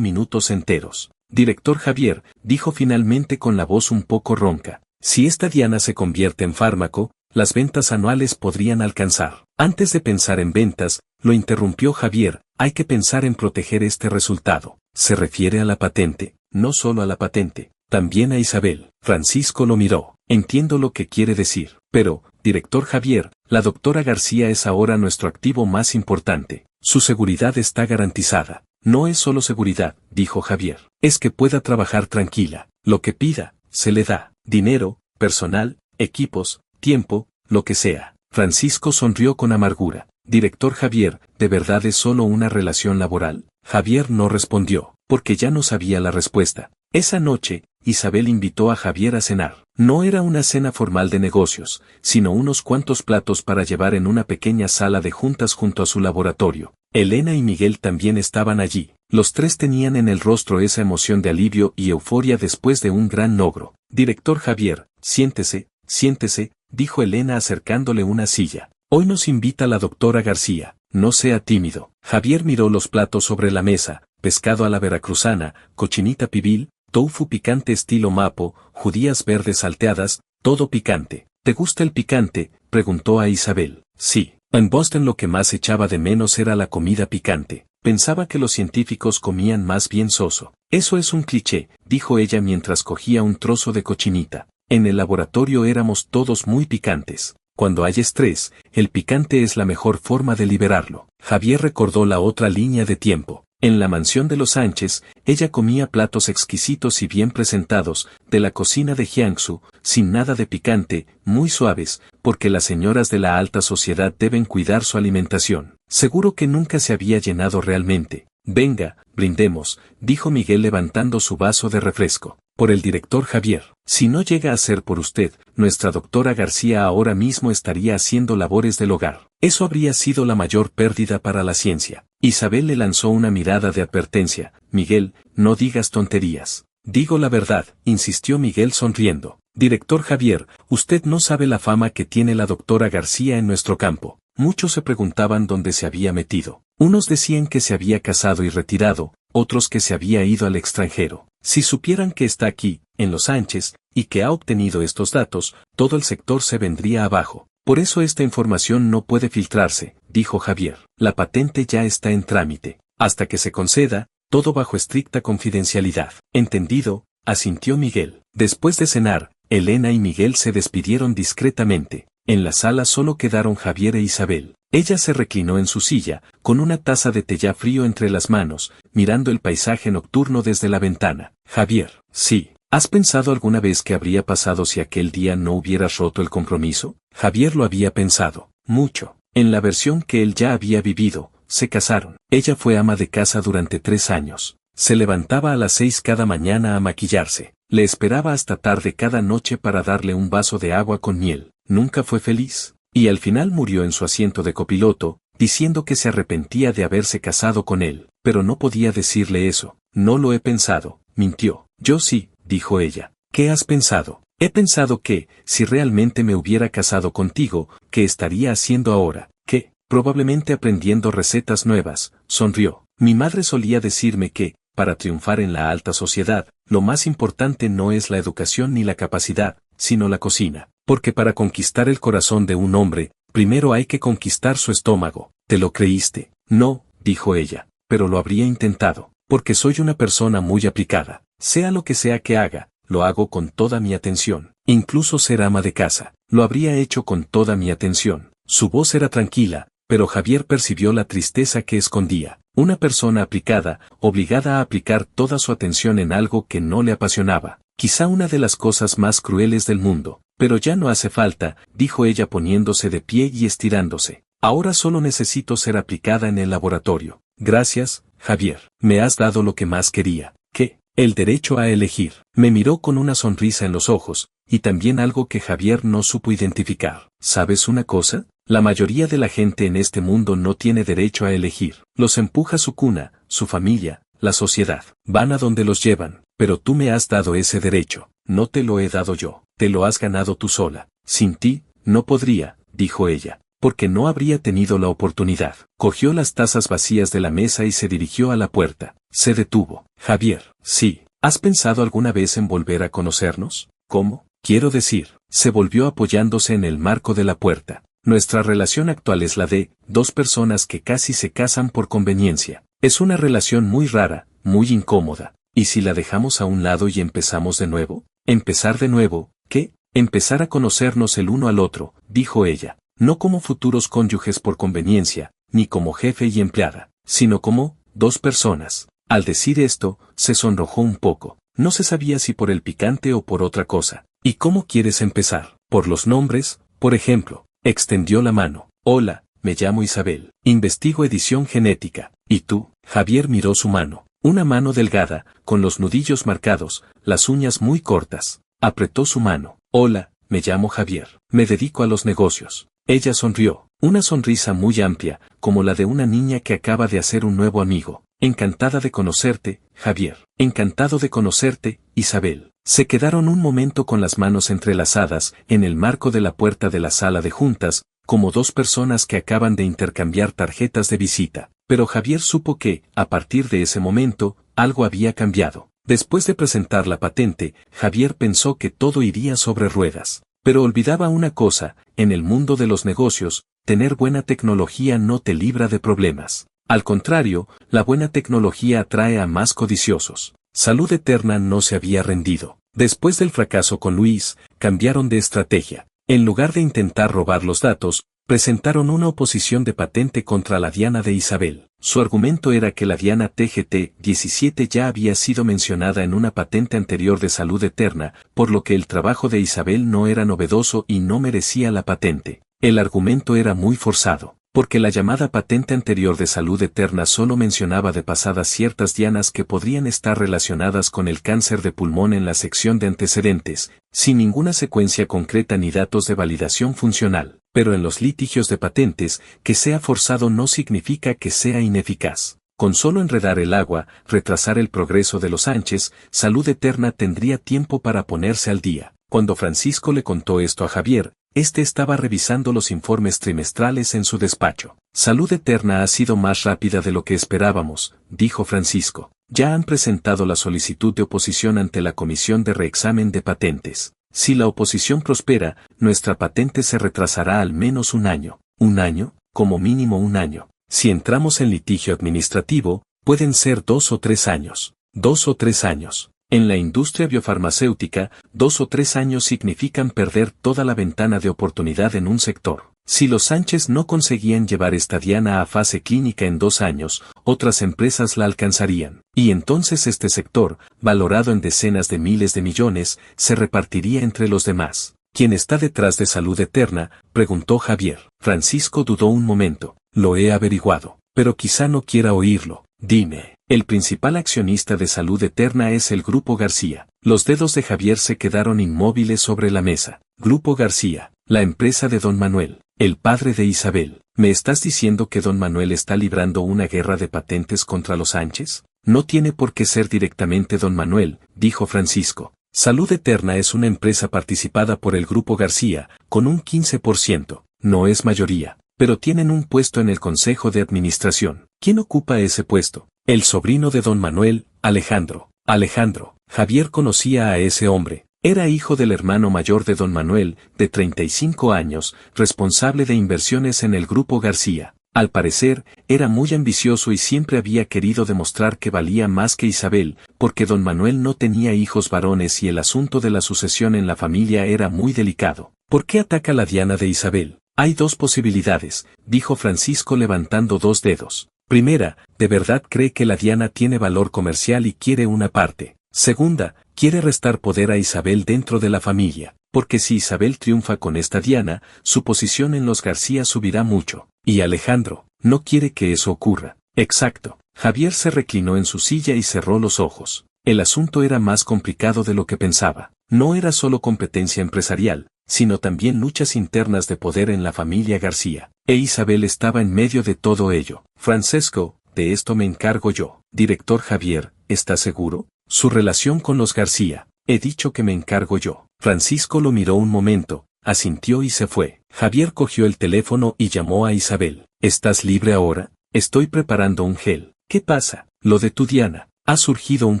minutos enteros. Director Javier, dijo finalmente con la voz un poco ronca, si esta diana se convierte en fármaco, las ventas anuales podrían alcanzar. Antes de pensar en ventas, lo interrumpió Javier, hay que pensar en proteger este resultado. Se refiere a la patente, no solo a la patente, también a Isabel. Francisco lo miró. Entiendo lo que quiere decir, pero, director Javier, la doctora García es ahora nuestro activo más importante. Su seguridad está garantizada. No es solo seguridad, dijo Javier, es que pueda trabajar tranquila. Lo que pida, se le da. Dinero, personal, equipos, tiempo, lo que sea. Francisco sonrió con amargura. Director Javier, ¿de verdad es solo una relación laboral? Javier no respondió, porque ya no sabía la respuesta. Esa noche, Isabel invitó a Javier a cenar. No era una cena formal de negocios, sino unos cuantos platos para llevar en una pequeña sala de juntas junto a su laboratorio. Elena y Miguel también estaban allí. Los tres tenían en el rostro esa emoción de alivio y euforia después de un gran logro. Director Javier, siéntese, dijo Elena acercándole una silla. Hoy nos invita la doctora García, no sea tímido. Javier miró los platos sobre la mesa, pescado a la veracruzana, cochinita pibil, tofu picante estilo mapo, judías verdes salteadas, todo picante. ¿Te gusta el picante?, preguntó a Isabel. Sí. En Boston lo que más echaba de menos era la comida picante. Pensaba que los científicos comían más bien soso. Eso es un cliché, dijo ella mientras cogía un trozo de cochinita. En el laboratorio éramos todos muy picantes. Cuando hay estrés, el picante es la mejor forma de liberarlo. Javier recordó la otra línea de tiempo. En la mansión de los Sánchez, ella comía platos exquisitos y bien presentados, de la cocina de Jiangsu, sin nada de picante, muy suaves, porque las señoras de la alta sociedad deben cuidar su alimentación. Seguro que nunca se había llenado realmente. Venga, brindemos, dijo Miguel levantando su vaso de refresco. Por el director Javier. Si no llega a ser por usted, nuestra doctora García ahora mismo estaría haciendo labores del hogar. Eso habría sido la mayor pérdida para la ciencia. Isabel le lanzó una mirada de advertencia. Miguel, no digas tonterías. Digo la verdad, insistió Miguel sonriendo. Director Javier, usted no sabe la fama que tiene la doctora García en nuestro campo. Muchos se preguntaban dónde se había metido. Unos decían que se había casado y retirado, otros que se había ido al extranjero. Si supieran que está aquí, en Los Sánchez, y que ha obtenido estos datos, todo el sector se vendría abajo. Por eso esta información no puede filtrarse, dijo Javier. La patente ya está en trámite. Hasta que se conceda, todo bajo estricta confidencialidad. Entendido, asintió Miguel. Después de cenar, Elena y Miguel se despidieron discretamente. En la sala solo quedaron Javier e Isabel. Ella se reclinó en su silla, con una taza de té ya frío entre las manos, mirando el paisaje nocturno desde la ventana. Javier, sí. ¿Has pensado alguna vez qué habría pasado si aquel día no hubieras roto el compromiso? Javier lo había pensado, mucho. En la versión que él ya había vivido, se casaron. Ella fue ama de casa durante 3 años. Se levantaba a las 6 cada mañana a maquillarse. Le esperaba hasta tarde cada noche para darle un vaso de agua con miel. Nunca fue feliz. Y al final murió en su asiento de copiloto, diciendo que se arrepentía de haberse casado con él. Pero no podía decirle eso. No lo he pensado, mintió. Yo sí, dijo ella. ¿Qué has pensado? He pensado que, si realmente me hubiera casado contigo, ¿qué estaría haciendo ahora? ¿Qué? Probablemente aprendiendo recetas nuevas, sonrió. Mi madre solía decirme que, para triunfar en la alta sociedad, lo más importante no es la educación ni la capacidad, sino la cocina. Porque para conquistar el corazón de un hombre, primero hay que conquistar su estómago. ¿Te lo creíste? No, dijo ella, pero lo habría intentado, porque soy una persona muy aplicada. Sea lo que sea que haga, lo hago con toda mi atención. Incluso ser ama de casa, lo habría hecho con toda mi atención. Su voz era tranquila, pero Javier percibió la tristeza que escondía. Una persona aplicada, obligada a aplicar toda su atención en algo que no le apasionaba. Quizá una de las cosas más crueles del mundo. Pero ya no hace falta, dijo ella poniéndose de pie y estirándose. Ahora solo necesito ser aplicada en el laboratorio. Gracias, Javier. Me has dado lo que más quería. ¿Qué? El derecho a elegir. Me miró con una sonrisa en los ojos, y también algo que Javier no supo identificar. ¿Sabes una cosa? La mayoría de la gente en este mundo no tiene derecho a elegir. Los empuja su cuna, su familia, la sociedad. Van a donde los llevan. Pero tú me has dado ese derecho. No te lo he dado yo. Te lo has ganado tú sola. Sin ti, no podría, dijo ella. Porque no habría tenido la oportunidad. Cogió las tazas vacías de la mesa y se dirigió a la puerta. Se detuvo. Javier, sí. ¿Has pensado alguna vez en volver a conocernos? ¿Cómo? Quiero decir, se volvió apoyándose en el marco de la puerta. Nuestra relación actual es la de dos personas que casi se casan por conveniencia. Es una relación muy rara, muy incómoda. ¿Y si la dejamos a un lado y empezamos de nuevo? ¿Empezar de nuevo? ¿Qué? Empezar a conocernos el uno al otro, dijo ella. No como futuros cónyuges por conveniencia, ni como jefe y empleada, sino como dos personas. Al decir esto, se sonrojó un poco. No se sabía si por el picante o por otra cosa. ¿Y cómo quieres empezar? ¿Por los nombres, por ejemplo? Extendió la mano. Hola, me llamo Isabel. Investigo edición genética. ¿Y tú? Javier miró su mano. Una mano delgada, con los nudillos marcados, las uñas muy cortas. Apretó su mano. Hola, me llamo Javier. Me dedico a los negocios. Ella sonrió. Una sonrisa muy amplia, como la de una niña que acaba de hacer un nuevo amigo. Encantada de conocerte, Javier. Encantado de conocerte, Isabel. Se quedaron un momento con las manos entrelazadas, en el marco de la puerta de la sala de juntas, como dos personas que acaban de intercambiar tarjetas de visita. Pero Javier supo que, a partir de ese momento, algo había cambiado. Después de presentar la patente, Javier pensó que todo iría sobre ruedas. Pero olvidaba una cosa, en el mundo de los negocios, tener buena tecnología no te libra de problemas. Al contrario, la buena tecnología atrae a más codiciosos. Salud Eterna no se había rendido. Después del fracaso con Luis, cambiaron de estrategia. En lugar de intentar robar los datos, presentaron una oposición de patente contra la Diana de Isabel. Su argumento era que la Diana TGT-17 ya había sido mencionada en una patente anterior de Salud Eterna, por lo que el trabajo de Isabel no era novedoso y no merecía la patente. El argumento era muy forzado, porque la llamada patente anterior de Salud Eterna solo mencionaba de pasada ciertas dianas que podrían estar relacionadas con el cáncer de pulmón en la sección de antecedentes, sin ninguna secuencia concreta ni datos de validación funcional. Pero en los litigios de patentes, que sea forzado no significa que sea ineficaz. Con solo enredar el agua, retrasar el progreso de los Sánchez, Salud Eterna tendría tiempo para ponerse al día. Cuando Francisco le contó esto a Javier, este estaba revisando los informes trimestrales en su despacho. Salud Eterna ha sido más rápida de lo que esperábamos, dijo Francisco. Ya han presentado la solicitud de oposición ante la Comisión de Reexamen de Patentes. Si la oposición prospera, nuestra patente se retrasará al menos un año. ¿Un año? Como mínimo un año. Si entramos en litigio administrativo, pueden ser 2 o 3 años. 2 o 3 años. En la industria biofarmacéutica, 2 o 3 años significan perder toda la ventana de oportunidad en un sector. Si los Sánchez no conseguían llevar esta diana a fase clínica en 2 años, otras empresas la alcanzarían. Y entonces este sector, valorado en decenas de miles de millones, se repartiría entre los demás. ¿Quién está detrás de Salud Eterna?, preguntó Javier. Francisco dudó un momento. Lo he averiguado. Pero quizá no quiera oírlo. Dime. El principal accionista de Salud Eterna es el Grupo García. Los dedos de Javier se quedaron inmóviles sobre la mesa. Grupo García, la empresa de Don Manuel, el padre de Isabel. ¿Me estás diciendo que Don Manuel está librando una guerra de patentes contra los Sánchez? No tiene por qué ser directamente Don Manuel, dijo Francisco. Salud Eterna es una empresa participada por el Grupo García, con un 15%. No es mayoría, pero tienen un puesto en el Consejo de Administración. ¿Quién ocupa ese puesto? El sobrino de Don Manuel, Alejandro. Alejandro. Javier conocía a ese hombre. Era hijo del hermano mayor de Don Manuel, de 35 años, responsable de inversiones en el Grupo García. Al parecer, era muy ambicioso y siempre había querido demostrar que valía más que Isabel, porque Don Manuel no tenía hijos varones y el asunto de la sucesión en la familia era muy delicado. ¿Por qué ataca la diana de Isabel? Hay 2 posibilidades, dijo Francisco levantando 2 dedos. Primera, de verdad cree que la diana tiene valor comercial y quiere una parte. Segunda, quiere restar poder a Isabel dentro de la familia. porque si Isabel triunfa con esta Diana, su posición en los García subirá mucho. Y Alejandro no quiere que eso ocurra. Exacto. Javier se reclinó en su silla y cerró los ojos. El asunto era más complicado de lo que pensaba. No era solo competencia empresarial, sino también luchas internas de poder en la familia García. E Isabel estaba en medio de todo ello. Francesco, de esto me encargo yo. Director Javier, ¿está seguro? Su relación con los García. He dicho que me encargo yo. Francisco lo miró un momento, asintió y se fue. Javier cogió el teléfono y llamó a Isabel. ¿Estás libre ahora? Estoy preparando un gel. ¿Qué pasa? Lo de tu Diana. Ha surgido un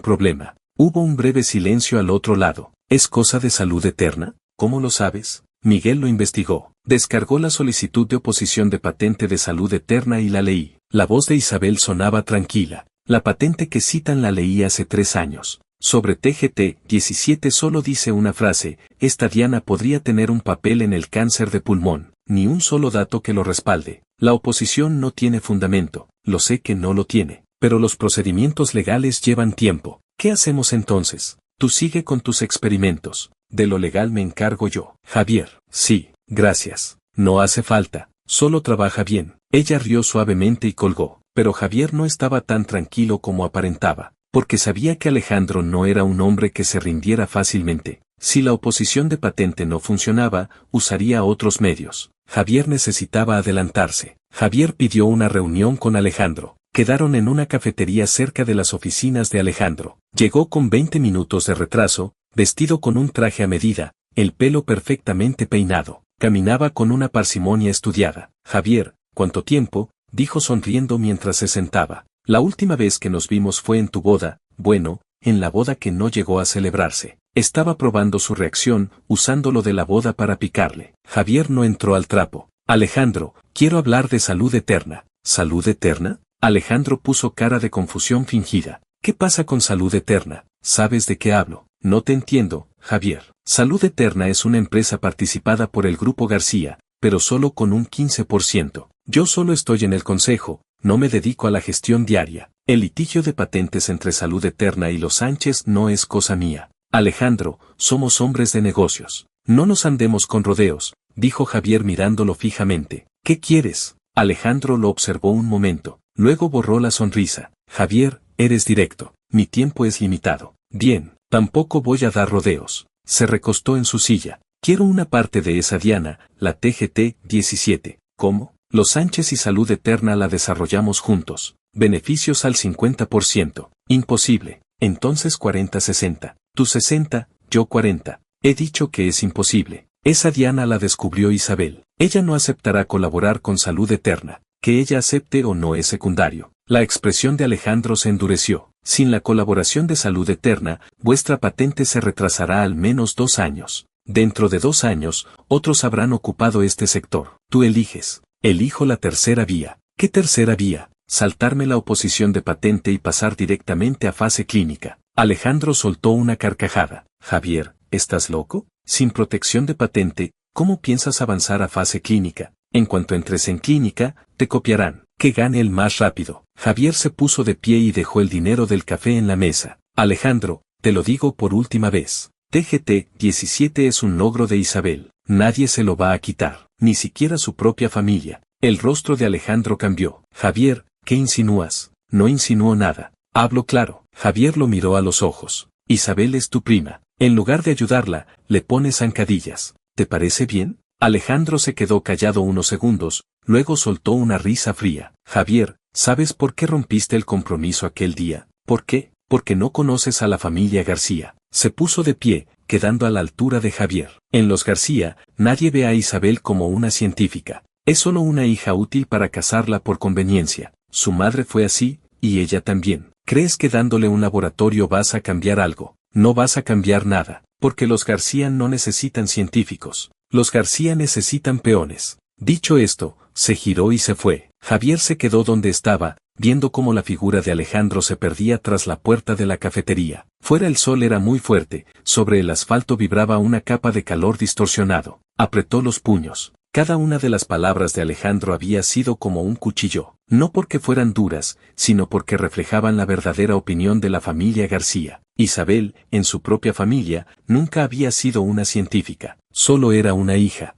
problema. Hubo un breve silencio al otro lado. ¿Es cosa de Salud Eterna? ¿Cómo lo sabes? Miguel lo investigó. Descargó la solicitud de oposición de patente de Salud Eterna y la leí. La voz de Isabel sonaba tranquila. La patente que citan la leí hace 3 años. Sobre TGT-17 solo dice una frase, esta Diana podría tener un papel en el cáncer de pulmón, ni un solo dato que lo respalde. La oposición no tiene fundamento, lo sé que no lo tiene, pero los procedimientos legales llevan tiempo. ¿Qué hacemos entonces? Tú sigue con tus experimentos, de lo legal me encargo yo. Javier, sí, gracias. No hace falta, solo trabaja bien. Ella rió suavemente y colgó, pero Javier no estaba tan tranquilo como aparentaba. Porque sabía que Alejandro no era un hombre que se rindiera fácilmente. Si la oposición de patente no funcionaba, usaría otros medios. Javier necesitaba adelantarse. Javier pidió una reunión con Alejandro. Quedaron en una cafetería cerca de las oficinas de Alejandro. Llegó con 20 minutos de retraso, vestido con un traje a medida, el pelo perfectamente peinado. Caminaba con una parsimonia estudiada. Javier, ¿cuánto tiempo?, dijo sonriendo mientras se sentaba. La última vez que nos vimos fue en tu boda, bueno, en la boda que no llegó a celebrarse. Estaba probando su reacción, usando lo de la boda para picarle. Javier no entró al trapo. Alejandro, quiero hablar de Salud Eterna. ¿Salud Eterna? Alejandro puso cara de confusión fingida. ¿Qué pasa con Salud Eterna? ¿Sabes de qué hablo? No te entiendo, Javier. Salud Eterna es una empresa participada por el Grupo García, pero solo con un 15%. Yo solo estoy en el consejo. No me dedico a la gestión diaria. El litigio de patentes entre Salud Eterna y los Sánchez no es cosa mía. Alejandro, somos hombres de negocios. No nos andemos con rodeos, dijo Javier mirándolo fijamente. ¿Qué quieres? Alejandro lo observó un momento, luego borró la sonrisa. Javier, eres directo. Mi tiempo es limitado. Bien, tampoco voy a dar rodeos. Se recostó en su silla. Quiero una parte de esa Diana, la TGT-17. ¿Cómo? Los Sánchez y Salud Eterna la desarrollamos juntos. Beneficios al 50%. Imposible. Entonces 40-60. Tú 60, yo 40. He dicho que es imposible. Esa Diana la descubrió Isabel. Ella no aceptará colaborar con Salud Eterna. Que ella acepte o no es secundario. La expresión de Alejandro se endureció. Sin la colaboración de Salud Eterna, vuestra patente se retrasará al menos 2 años. Dentro de 2 años, otros habrán ocupado este sector. Tú eliges. Elijo la tercera vía. ¿Qué tercera vía? Saltarme la oposición de patente y pasar directamente a fase clínica. Alejandro soltó una carcajada. Javier, ¿estás loco? Sin protección de patente, ¿cómo piensas avanzar a fase clínica? En cuanto entres en clínica, te copiarán. Que gane el más rápido. Javier se puso de pie y dejó el dinero del café en la mesa. Alejandro, te lo digo por última vez. TGT-17 es un logro de Isabel. Nadie se lo va a quitar, ni siquiera su propia familia. El rostro de Alejandro cambió. Javier, ¿qué insinúas? No insinúo nada. Hablo claro. Javier lo miró a los ojos. Isabel es tu prima. En lugar de ayudarla, le pones zancadillas. ¿Te parece bien? Alejandro se quedó callado unos segundos, luego soltó una risa fría. Javier, ¿sabes por qué rompiste el compromiso aquel día? ¿Por qué? Porque no conoces a la familia García. Se puso de pie, quedando a la altura de Javier. En los García, nadie ve a Isabel como una científica. Es solo una hija útil para casarla por conveniencia. Su madre fue así, y ella también. ¿Crees que dándole un laboratorio vas a cambiar algo? No vas a cambiar nada, porque los García no necesitan científicos. Los García necesitan peones. Dicho esto, se giró y se fue. Javier se quedó donde estaba, viendo cómo la figura de Alejandro se perdía tras la puerta de la cafetería. Fuera el sol era muy fuerte, sobre el asfalto vibraba una capa de calor distorsionado. Apretó los puños. Cada una de las palabras de Alejandro había sido como un cuchillo, no porque fueran duras, sino porque reflejaban la verdadera opinión de la familia García. Isabel, en su propia familia, nunca había sido una científica. solo era una hija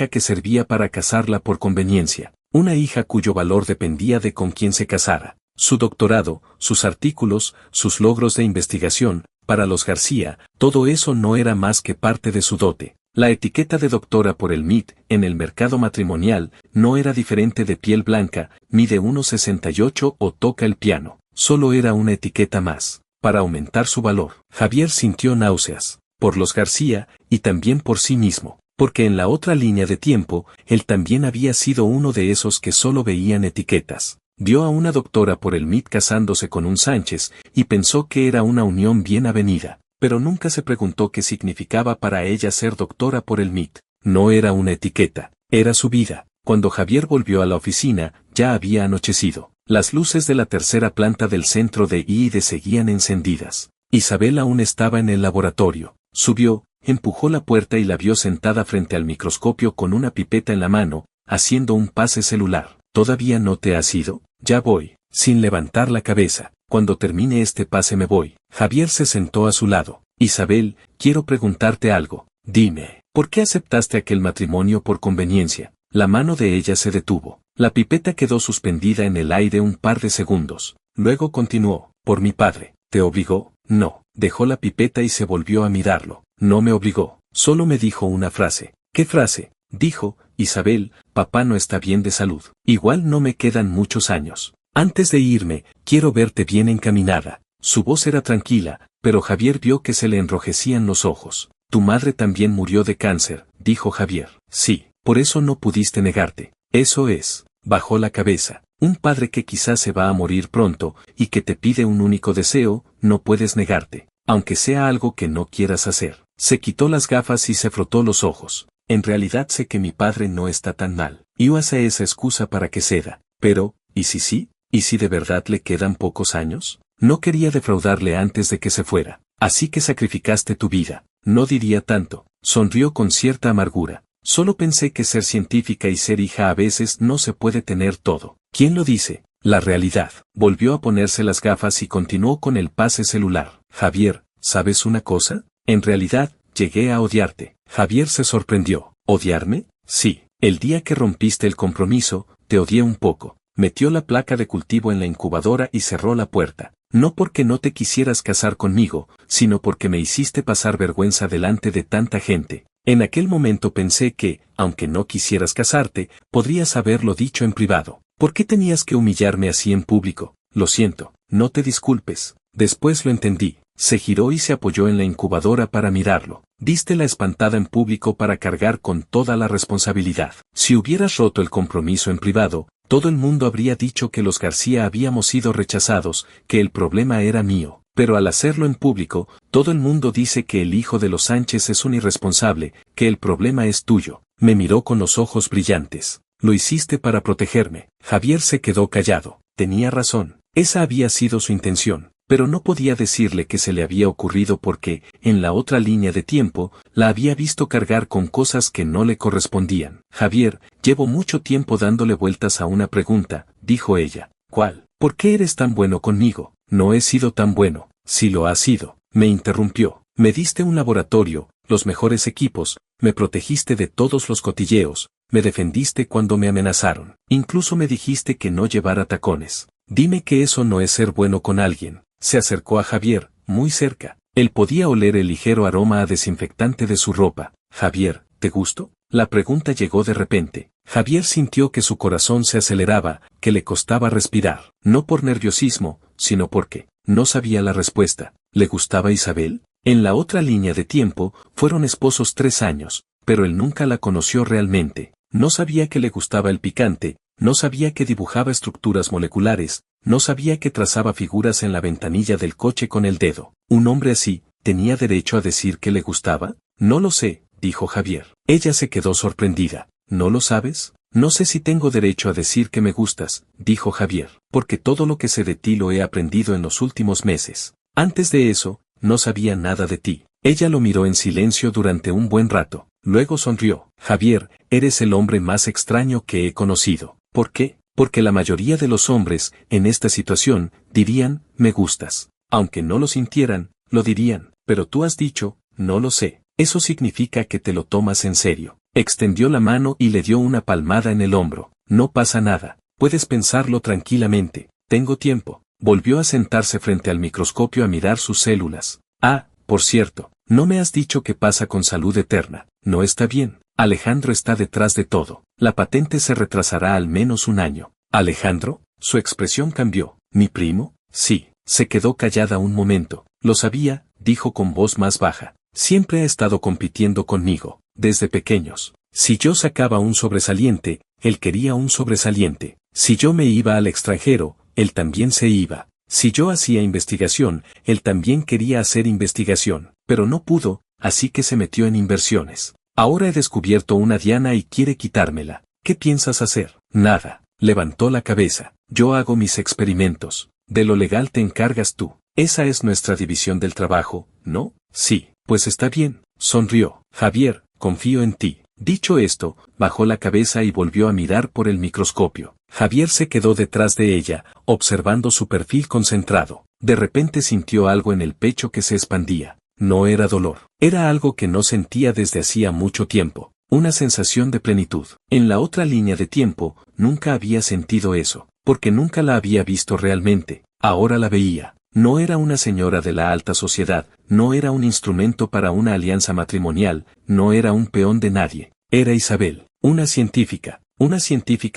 que servía para casarla por conveniencia, una hija cuyo valor dependía de con quién se casara. Su doctorado, sus artículos, sus logros de investigación, para los García, todo eso no era más que parte de su dote. La etiqueta de doctora por el MIT en el mercado matrimonial no era diferente de piel blanca, mide 1,68 o toca el piano, solo era una etiqueta más, para aumentar su valor. Javier sintió náuseas, por los García, y también por sí mismo, porque en la otra línea de tiempo, él también había sido uno de esos que solo veían etiquetas. Vio a una doctora por el MIT casándose con un Sánchez, y pensó que era una unión bien avenida, pero nunca se preguntó qué significaba para ella ser doctora por el MIT. No era una etiqueta, era su vida. Cuando Javier volvió a la oficina, ya había anochecido. Las luces de la tercera planta del centro de I&D seguían encendidas. Isabel aún estaba en el laboratorio. Subió, empujó la puerta y la vio sentada frente al microscopio con una pipeta en la mano, haciendo un pase celular. ¿Todavía no te has ido? Ya voy, sin levantar la cabeza. Cuando termine este pase me voy. Javier se sentó a su lado. Isabel, quiero preguntarte algo. Dime, ¿por qué aceptaste aquel matrimonio por conveniencia? La mano de ella se detuvo. La pipeta quedó suspendida en el aire un par de segundos. Luego continuó, por mi padre. ¿Te obligó? No. Dejó la pipeta y se volvió a mirarlo. No me obligó. Solo me dijo una frase. ¿Qué frase? Dijo, Isabel, papá no está bien de salud. Igual no me quedan muchos años. Antes de irme, quiero verte bien encaminada. Su voz era tranquila, pero Javier vio que se le enrojecían los ojos. Tu madre también murió de cáncer, dijo Javier. Sí, por eso no pudiste negarte. Eso es. Bajó la cabeza. Un padre que quizás se va a morir pronto, y que te pide un único deseo, no puedes negarte, aunque sea algo que no quieras hacer. Se quitó las gafas y se frotó los ojos. En realidad sé que mi padre no está tan mal, y usé esa excusa para que ceda. Pero, ¿y si sí? ¿Y si de verdad le quedan pocos años? No quería defraudarle antes de que se fuera. Así que sacrificaste tu vida. No diría tanto. Sonrió con cierta amargura. Solo pensé que ser científica y ser hija a veces no se puede tener todo. ¿Quién lo dice? La realidad. Volvió a ponerse las gafas y continuó con el pase celular. Javier, ¿sabes una cosa? En realidad, llegué a odiarte. Javier se sorprendió. ¿Odiarme? Sí. El día que rompiste el compromiso, te odié un poco. Metió la placa de cultivo en la incubadora y cerró la puerta. No porque no te quisieras casar conmigo, sino porque me hiciste pasar vergüenza delante de tanta gente. En aquel momento pensé que, aunque no quisieras casarte, podrías haberlo dicho en privado. ¿Por qué tenías que humillarme así en público? Lo siento, no te disculpes. Después lo entendí. Se giró y se apoyó en la incubadora para mirarlo. Diste la espantada en público para cargar con toda la responsabilidad. Si hubieras roto el compromiso en privado, todo el mundo habría dicho que los García habíamos sido rechazados, que el problema era mío. Pero al hacerlo en público, todo el mundo dice que el hijo de los Sánchez es un irresponsable, que el problema es tuyo. Me miró con los ojos brillantes. Lo hiciste para protegerme. Javier se quedó callado. Tenía razón. Esa había sido su intención. Pero no podía decirle que se le había ocurrido porque, en la otra línea de tiempo, la había visto cargar con cosas que no le correspondían. Javier, llevo mucho tiempo dándole vueltas a una pregunta, dijo ella. ¿Cuál? ¿Por qué eres tan bueno conmigo? No he sido tan bueno. Si lo has sido, me interrumpió. Me diste un laboratorio, los mejores equipos, me protegiste de todos los cotilleos, me defendiste cuando me amenazaron. Incluso me dijiste que no llevara tacones. Dime que eso no es ser bueno con alguien. Se acercó a Javier, muy cerca. Él podía oler el ligero aroma a desinfectante de su ropa. Javier, ¿te gusto? La pregunta llegó de repente. Javier sintió que su corazón se aceleraba, que le costaba respirar. No por nerviosismo, sino porque no sabía la respuesta. ¿Le gustaba Isabel? En la otra línea de tiempo, fueron esposos 3 años, pero él nunca la conoció realmente. No sabía que le gustaba el picante, no sabía que dibujaba estructuras moleculares, no sabía que trazaba figuras en la ventanilla del coche con el dedo. ¿Un hombre así, tenía derecho a decir que le gustaba? No lo sé, dijo Javier. Ella se quedó sorprendida. ¿No lo sabes? No sé si tengo derecho a decir que me gustas, dijo Javier, porque todo lo que sé de ti lo he aprendido en los últimos meses. Antes de eso, no sabía nada de ti. Ella lo miró en silencio durante un buen rato. Luego sonrió. Javier, eres el hombre más extraño que he conocido. ¿Por qué? Porque la mayoría de los hombres, en esta situación, dirían, me gustas. Aunque no lo sintieran, lo dirían. Pero tú has dicho, no lo sé. eso significa que te lo tomas en serio. Extendió la mano y le dio una palmada en el hombro. No pasa nada, puedes pensarlo tranquilamente, tengo tiempo. Volvió a sentarse frente al microscopio a mirar sus células. Ah, por cierto, no me has dicho qué pasa con Salud Eterna. No está bien. Alejandro está detrás de todo. La patente se retrasará al menos un año. ¿Alejandro? Su expresión cambió. ¿Mi primo? Sí. Se quedó callada un momento. Lo sabía, dijo con voz más baja. Siempre ha estado compitiendo conmigo, desde pequeños. Si yo sacaba un sobresaliente, él quería un sobresaliente. Si yo me iba al extranjero, él también se iba. Si yo hacía investigación, él también quería hacer investigación, pero no pudo, así que se metió en inversiones. Ahora he descubierto una diana y quiere quitármela. ¿Qué piensas hacer? Nada. Levantó la cabeza. Yo hago mis experimentos. De lo legal te encargas tú. Esa es nuestra división del trabajo, ¿no? Sí. Pues está bien. Sonrió. Javier, confío en ti. Dicho esto, bajó la cabeza y volvió a mirar por el microscopio. Javier se quedó detrás de ella, observando su perfil concentrado. De repente sintió algo en el pecho que se expandía. No era dolor. Era algo que no sentía desde hacía mucho tiempo. Una sensación de plenitud. En la otra línea de tiempo, nunca había sentido eso, porque nunca la había visto realmente. Ahora la veía. No era una señora de la alta sociedad, no era un instrumento para una alianza matrimonial, no era un peón de nadie. Era Isabel, una científica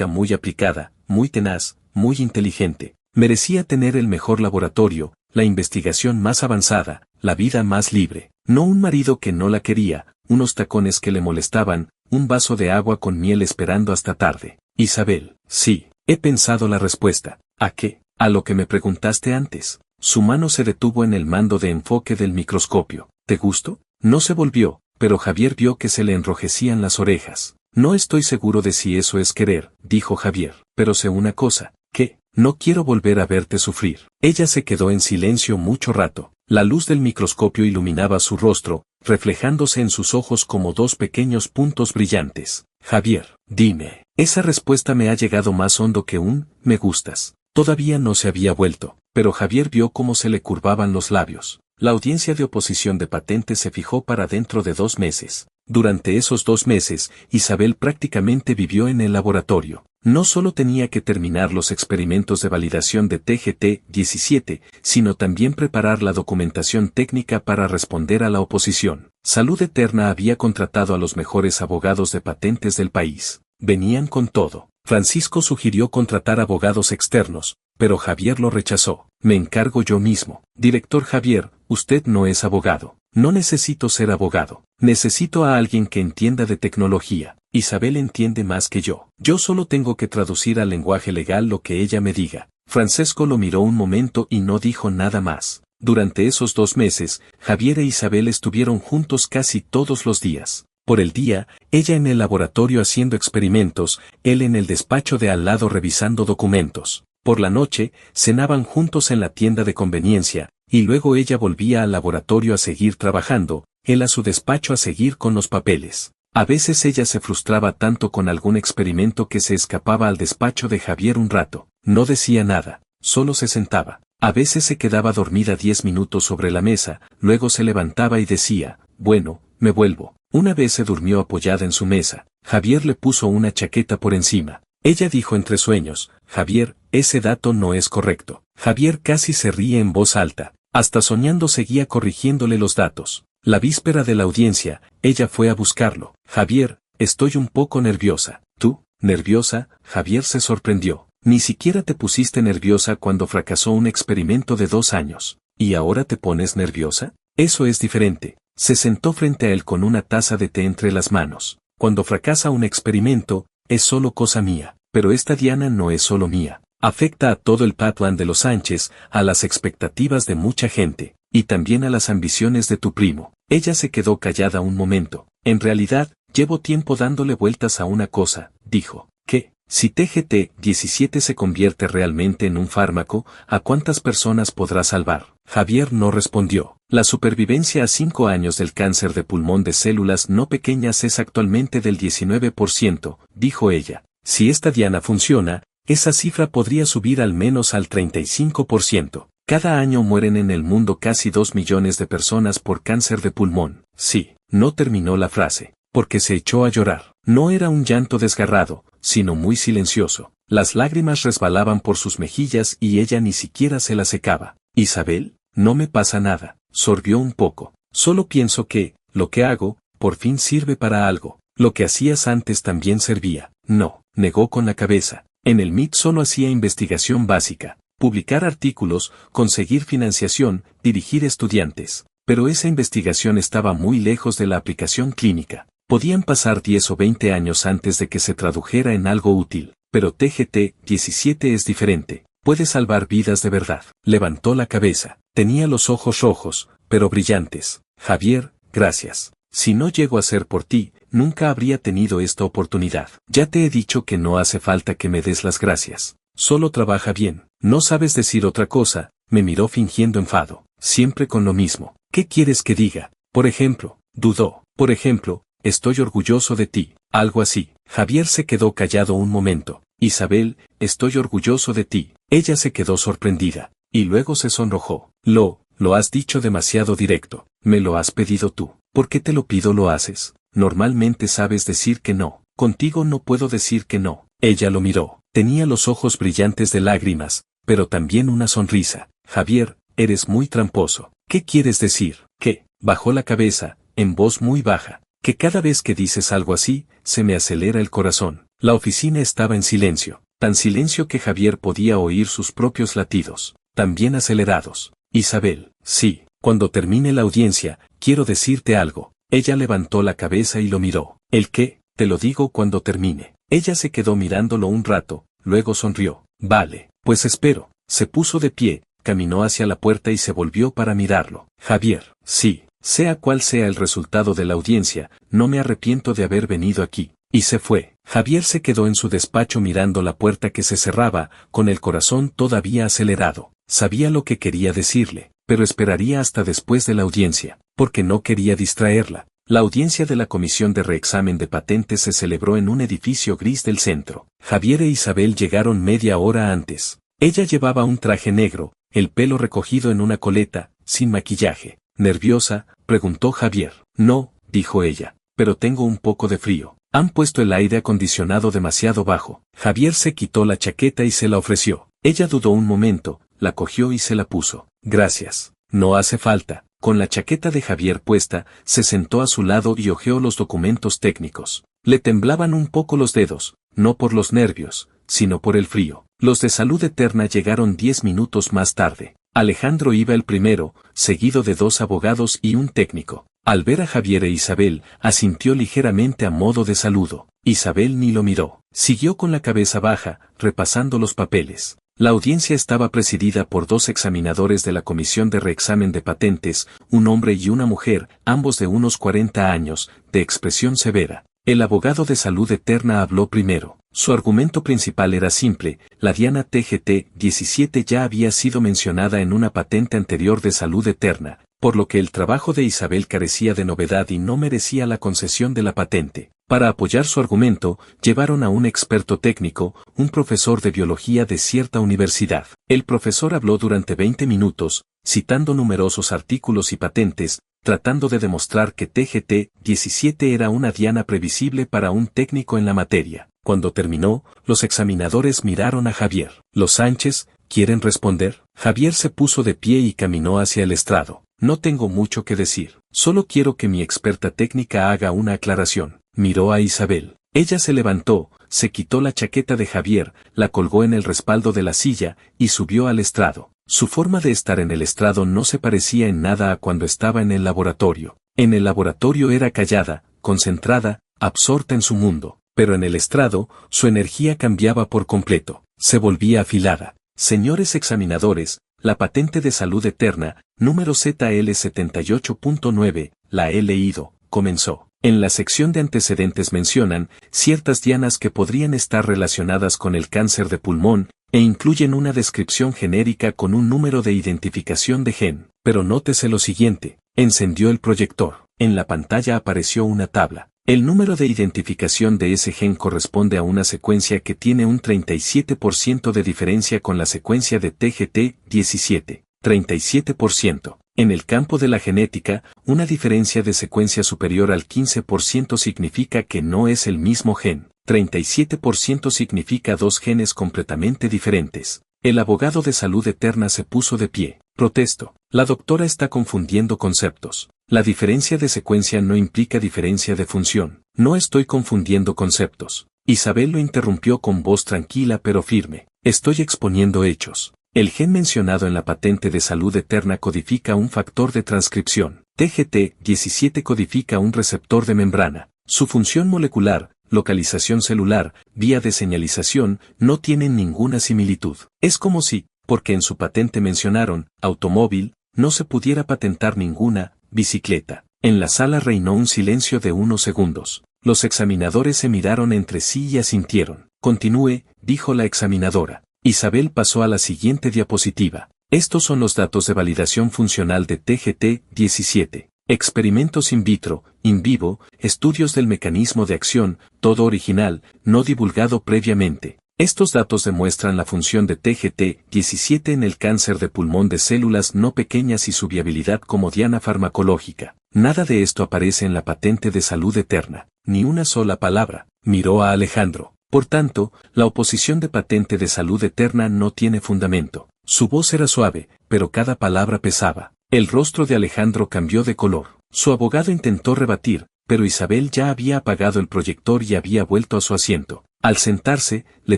muy aplicada, muy tenaz, muy inteligente. Merecía tener el mejor laboratorio, la investigación más avanzada, la vida más libre. No un marido que no la quería, unos tacones que le molestaban, un vaso de agua con miel esperando hasta tarde. Isabel, sí, he pensado la respuesta. ¿A qué? A lo que me preguntaste antes. Su mano se detuvo en el mando de enfoque del microscopio. ¿Te gustó? No se volvió, pero Javier vio que se le enrojecían las orejas. No estoy seguro de si eso es querer, dijo Javier, pero sé una cosa, que, no quiero volver a verte sufrir. Ella se quedó en silencio mucho rato. La luz del microscopio iluminaba su rostro, reflejándose en sus ojos como dos pequeños puntos brillantes. Javier, dime, esa respuesta me ha llegado más hondo que un me gustas. Todavía no se había vuelto, pero Javier vio cómo se le curvaban los labios. La audiencia de oposición de patentes se fijó para dentro de 2 meses. Durante esos 2 meses, Isabel prácticamente vivió en el laboratorio. No solo tenía que terminar los experimentos de validación de TGT-17, sino también preparar la documentación técnica para responder a la oposición. Salud Eterna había contratado a los mejores abogados de patentes del país. Venían con todo. Francisco sugirió contratar abogados externos, pero Javier lo rechazó. Me encargo yo mismo. Director Javier, usted no es abogado. No necesito ser abogado. Necesito a alguien que entienda de tecnología. Isabel entiende más que yo. Yo solo tengo que traducir al lenguaje legal lo que ella me diga. Francisco lo miró un momento y no dijo nada más. Durante esos 2 meses, Javier e Isabel estuvieron juntos casi todos los días. Por el día, ella en el laboratorio haciendo experimentos, él en el despacho de al lado revisando documentos. Por la noche, cenaban juntos en la tienda de conveniencia, y luego ella volvía al laboratorio a seguir trabajando, él a su despacho a seguir con los papeles. A veces ella se frustraba tanto con algún experimento que se escapaba al despacho de Javier un rato. No decía nada, solo se sentaba. A veces se quedaba dormida 10 minutos sobre la mesa, luego se levantaba y decía, bueno, me vuelvo. Una vez se durmió apoyada en su mesa. Javier le puso una chaqueta por encima. Ella dijo entre sueños, Javier, ese dato no es correcto. Javier casi se ríe en voz alta. Hasta soñando seguía corrigiéndole los datos. La víspera de la audiencia, ella fue a buscarlo. Javier, estoy un poco nerviosa. ¿Tú? ¿Nerviosa? Javier se sorprendió. Ni siquiera te pusiste nerviosa cuando fracasó un experimento de 2 años. ¿Y ahora te pones nerviosa? Eso es diferente. Se sentó frente a él con una taza de té entre las manos. Cuando fracasa un experimento, es solo cosa mía, pero esta diana no es solo mía. Afecta a todo el pipeline de los Sánchez, a las expectativas de mucha gente, y también a las ambiciones de tu primo. Ella se quedó callada un momento. En realidad, llevo tiempo dándole vueltas a una cosa, dijo. ¿Qué? Si TGT-17 se convierte realmente en un fármaco, ¿a cuántas personas podrá salvar? Javier no respondió. La supervivencia a 5 años del cáncer de pulmón de células no pequeñas es actualmente del 19%, dijo ella. Si esta diana funciona, esa cifra podría subir al menos al 35%. Cada año mueren en el mundo casi 2 millones de personas por cáncer de pulmón. Sí, No terminó la frase, porque se echó a llorar. No era un llanto desgarrado, sino muy silencioso. Las lágrimas resbalaban por sus mejillas y ella ni siquiera se las secaba. Isabel, no me pasa nada, sorbió un poco. Solo pienso que, lo que hago, por fin sirve para algo. Lo que hacías antes también servía. No, negó con la cabeza. En el MIT solo hacía investigación básica. Publicar artículos, conseguir financiación, dirigir estudiantes. Pero esa investigación estaba muy lejos de la aplicación clínica. Podían pasar 10 o 20 años antes de que se tradujera en algo útil. Pero TGT-17 es diferente. Puede salvar vidas de verdad. Levantó la cabeza. Tenía los ojos rojos, pero brillantes. Javier, gracias. Si no llego a ser por ti, nunca habría tenido esta oportunidad. Ya te he dicho que no hace falta que me des las gracias. Solo trabaja bien. No sabes decir otra cosa, me miró fingiendo enfado. Siempre con lo mismo. ¿Qué quieres que diga? Por ejemplo, dudó. Por ejemplo, estoy orgulloso de ti. Algo así. Javier se quedó callado un momento. Isabel, estoy orgulloso de ti. Ella se quedó sorprendida. Y luego se sonrojó. Lo has dicho demasiado directo. Me lo has pedido tú. ¿Por qué te lo pido lo haces? Normalmente sabes decir que no. Contigo no puedo decir que no. Ella lo miró. Tenía los ojos brillantes de lágrimas, pero también una sonrisa. Javier, eres muy tramposo. ¿Qué quieres decir? Que, bajó la cabeza, en voz muy baja, que cada vez que dices algo así, se me acelera el corazón. La oficina estaba en silencio, tan silencio que Javier podía oír sus propios latidos, también acelerados. Isabel, sí, cuando termine la audiencia, quiero decirte algo. Ella levantó la cabeza y lo miró. ¿El qué? Te lo digo cuando termine. Ella se quedó mirándolo un rato, luego sonrió. Vale, pues espero. Se puso de pie, caminó hacia la puerta y se volvió para mirarlo. Javier, sí, sea cual sea el resultado de la audiencia, no me arrepiento de haber venido aquí. Y se fue. Javier se quedó en su despacho mirando la puerta que se cerraba, con el corazón todavía acelerado. Sabía lo que quería decirle, pero esperaría hasta después de la audiencia, porque no quería distraerla. La audiencia de la Comisión de Reexamen de Patentes se celebró en un edificio gris del centro. Javier e Isabel llegaron media hora antes. Ella llevaba un traje negro, el pelo recogido en una coleta, sin maquillaje. ¿Nerviosa?, preguntó Javier. No, dijo ella, pero tengo un poco de frío. Han puesto el aire acondicionado demasiado bajo. Javier se quitó la chaqueta y se la ofreció. Ella dudó un momento, la cogió y se la puso. Gracias. No hace falta. Con la chaqueta de Javier puesta, se sentó a su lado y hojeó los documentos técnicos. Le temblaban un poco los dedos, no por los nervios, sino por el frío. Los de Salud Eterna llegaron 10 minutos más tarde. Alejandro iba el primero, seguido de 2 abogados y un técnico. Al ver a Javier e Isabel, asintió ligeramente a modo de saludo. Isabel ni lo miró. Siguió con la cabeza baja, repasando los papeles. La audiencia estaba presidida por 2 examinadores de la Comisión de Reexamen de Patentes, un hombre y una mujer, ambos de unos 40 años, de expresión severa. El abogado de Salud Eterna habló primero. Su argumento principal era simple: la diana TGT-17 ya había sido mencionada en una patente anterior de Salud Eterna, por lo que el trabajo de Isabel carecía de novedad y no merecía la concesión de la patente. Para apoyar su argumento, llevaron a un experto técnico, un profesor de biología de cierta universidad. El profesor habló durante 20 minutos, citando numerosos artículos y patentes, tratando de demostrar que TGT-17 era una diana previsible para un técnico en la materia. Cuando terminó, los examinadores miraron a Javier. ¿Los Sánchez quieren responder? Javier se puso de pie y caminó hacia el estrado. No tengo mucho que decir. Solo quiero que mi experta técnica haga una aclaración. Miró a Isabel. Ella se levantó, se quitó la chaqueta de Javier, la colgó en el respaldo de la silla, y subió al estrado. Su forma de estar en el estrado no se parecía en nada a cuando estaba en el laboratorio. En el laboratorio era callada, concentrada, absorta en su mundo, pero en el estrado, su energía cambiaba por completo. Se volvía afilada. Señores examinadores, la patente de Salud Eterna, número ZL78.9, la he leído, comenzó. En la sección de antecedentes mencionan ciertas dianas que podrían estar relacionadas con el cáncer de pulmón, e incluyen una descripción genérica con un número de identificación de gen. Pero nótese lo siguiente: encendió el proyector. En la pantalla apareció una tabla. El número de identificación de ese gen corresponde a una secuencia que tiene un 37% de diferencia con la secuencia de TGT-17. 37%. En el campo de la genética, una diferencia de secuencia superior al 15% significa que no es el mismo gen. 37% significa dos genes completamente diferentes. El abogado de Salud Eterna se puso de pie. Protesto. La doctora está confundiendo conceptos. La diferencia de secuencia no implica diferencia de función. No estoy confundiendo conceptos. Isabel lo interrumpió con voz tranquila pero firme. Estoy exponiendo hechos. El gen mencionado en la patente de Salud Eterna codifica un factor de transcripción. TGT17 codifica un receptor de membrana. Su función molecular, localización celular, vía de señalización, no tienen ninguna similitud. Es como si, porque en su patente mencionaron, automóvil, no se pudiera patentar ninguna, bicicleta. En la sala reinó un silencio de unos segundos. Los examinadores se miraron entre sí y asintieron. Continúe, dijo la examinadora. Isabel pasó a la siguiente diapositiva. Estos son los datos de validación funcional de TGT17. Experimentos in vitro, in vivo, estudios del mecanismo de acción, todo original, no divulgado previamente. Estos datos demuestran la función de TGT17 en el cáncer de pulmón de células no pequeñas y su viabilidad como diana farmacológica. Nada de esto aparece en la patente de Salud Eterna, ni una sola palabra. Miró a Alejandro. Por tanto, la oposición de patente de Salud Eterna no tiene fundamento. Su voz era suave, pero cada palabra pesaba. El rostro de Alejandro cambió de color. Su abogado intentó rebatir, pero Isabel ya había apagado el proyector y había vuelto a su asiento. Al sentarse, le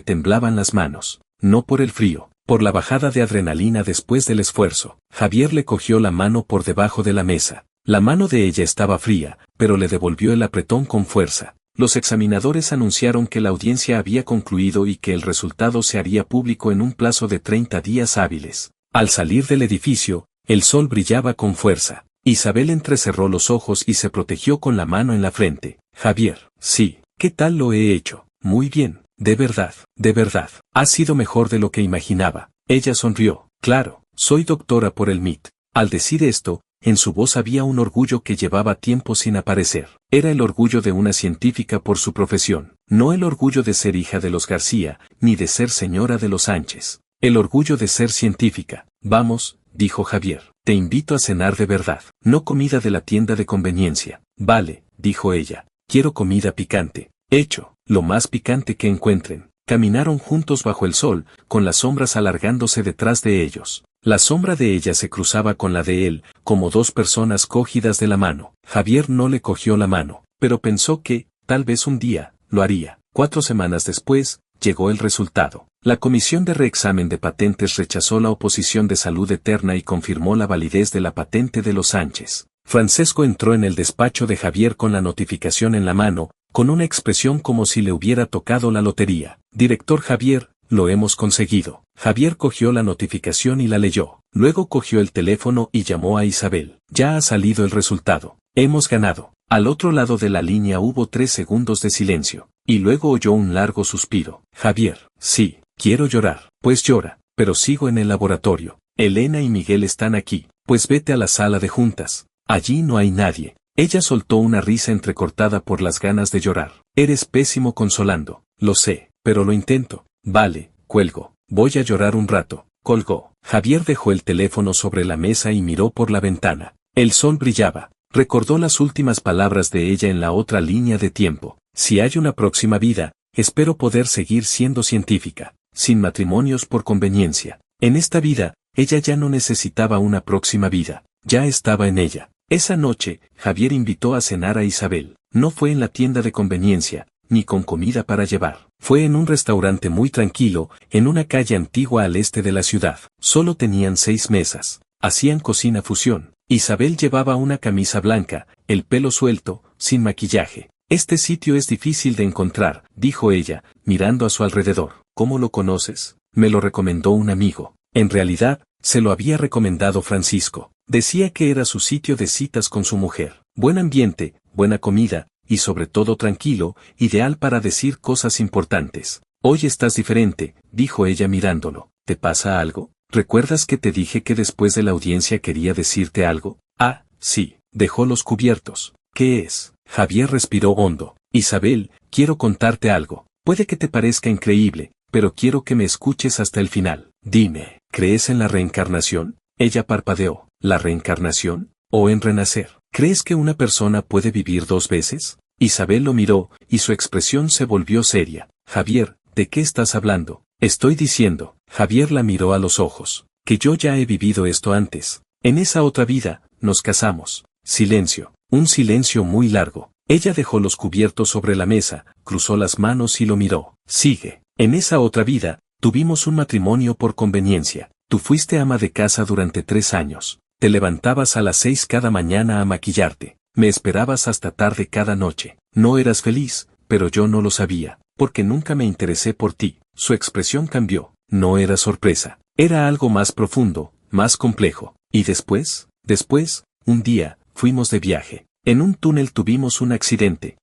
temblaban las manos. No por el frío, por la bajada de adrenalina después del esfuerzo. Javier le cogió la mano por debajo de la mesa. La mano de ella estaba fría, pero le devolvió el apretón con fuerza. Los examinadores anunciaron que la audiencia había concluido y que el resultado se haría público en un plazo de 30 días hábiles. Al salir del edificio, el sol brillaba con fuerza. Isabel entrecerró los ojos y se protegió con la mano en la frente. Javier, sí, ¿qué tal lo he hecho? Muy bien, de verdad, ha sido mejor de lo que imaginaba. Ella sonrió. Claro, soy doctora por el MIT. Al decir esto, en su voz había un orgullo que llevaba tiempo sin aparecer. Era el orgullo de una científica por su profesión, no el orgullo de ser hija de los García, ni de ser señora de los Sánchez. El orgullo de ser científica. Vamos, dijo Javier, te invito a cenar de verdad, no comida de la tienda de conveniencia. Vale, dijo ella, quiero comida picante. Hecho, lo más picante que encuentren. Caminaron juntos bajo el sol, con las sombras alargándose detrás de ellos. La sombra de ella se cruzaba con la de él, como dos personas cogidas de la mano. Javier no le cogió la mano, pero pensó que, tal vez un día, lo haría. 4 semanas después, llegó el resultado. La Comisión de Reexamen de Patentes rechazó la oposición de Salud Eterna y confirmó la validez de la patente de los Sánchez. Francesco entró en el despacho de Javier con la notificación en la mano, con una expresión como si le hubiera tocado la lotería. Director Javier, lo hemos conseguido. Javier cogió la notificación y la leyó. Luego cogió el teléfono y llamó a Isabel. Ya ha salido el resultado. Hemos ganado. Al otro lado de la línea hubo 3 segundos de silencio. Y luego oyó un largo suspiro. Javier, sí, quiero llorar. Pues llora, pero sigo en el laboratorio. Elena y Miguel están aquí. Pues vete a la sala de juntas. Allí no hay nadie. Ella soltó una risa entrecortada por las ganas de llorar. Eres pésimo consolando. Lo sé, pero lo intento. Vale, cuelgo. Voy a llorar un rato. Colgó. Javier dejó el teléfono sobre la mesa y miró por la ventana. El sol brillaba. Recordó las últimas palabras de ella en la otra línea de tiempo. Si hay una próxima vida, espero poder seguir siendo científica, sin matrimonios por conveniencia. En esta vida, ella ya no necesitaba una próxima vida. Ya estaba en ella. Esa noche, Javier invitó a cenar a Isabel. No fue en la tienda de conveniencia, ni con comida para llevar. Fue en un restaurante muy tranquilo, en una calle antigua al este de la ciudad. Solo tenían 6 mesas. Hacían cocina fusión. Isabel llevaba una camisa blanca, el pelo suelto, sin maquillaje. Este sitio es difícil de encontrar, dijo ella, mirando a su alrededor. ¿Cómo lo conoces? Me lo recomendó un amigo. En realidad, se lo había recomendado Francisco. Decía que era su sitio de citas con su mujer. Buen ambiente, buena comida, y sobre todo tranquilo, ideal para decir cosas importantes. Hoy estás diferente, dijo ella mirándolo. ¿Te pasa algo? ¿Recuerdas que te dije que después de la audiencia quería decirte algo? Ah, sí, dejó los cubiertos. ¿Qué es? Javier respiró hondo. Isabel, quiero contarte algo. Puede que te parezca increíble, pero quiero que me escuches hasta el final. Dime, ¿crees en la reencarnación? Ella parpadeó. ¿La reencarnación? ¿O en renacer? ¿Crees que una persona puede vivir dos veces? Isabel lo miró, y su expresión se volvió seria. Javier, ¿de qué estás hablando? Estoy diciendo. Javier la miró a los ojos. Que yo ya he vivido esto antes. En esa otra vida, nos casamos. Silencio. Un silencio muy largo. Ella dejó los cubiertos sobre la mesa, cruzó las manos y lo miró. Sigue. En esa otra vida, tuvimos un matrimonio por conveniencia. Tú fuiste ama de casa durante 3 años. Te levantabas a las 6 cada mañana a maquillarte. Me esperabas hasta tarde cada noche. No eras feliz, pero yo no lo sabía, porque nunca me interesé por ti. Su expresión cambió. No era sorpresa. Era algo más profundo, más complejo. ¿Y después? Después, un día, fuimos de viaje. En un túnel tuvimos un accidente.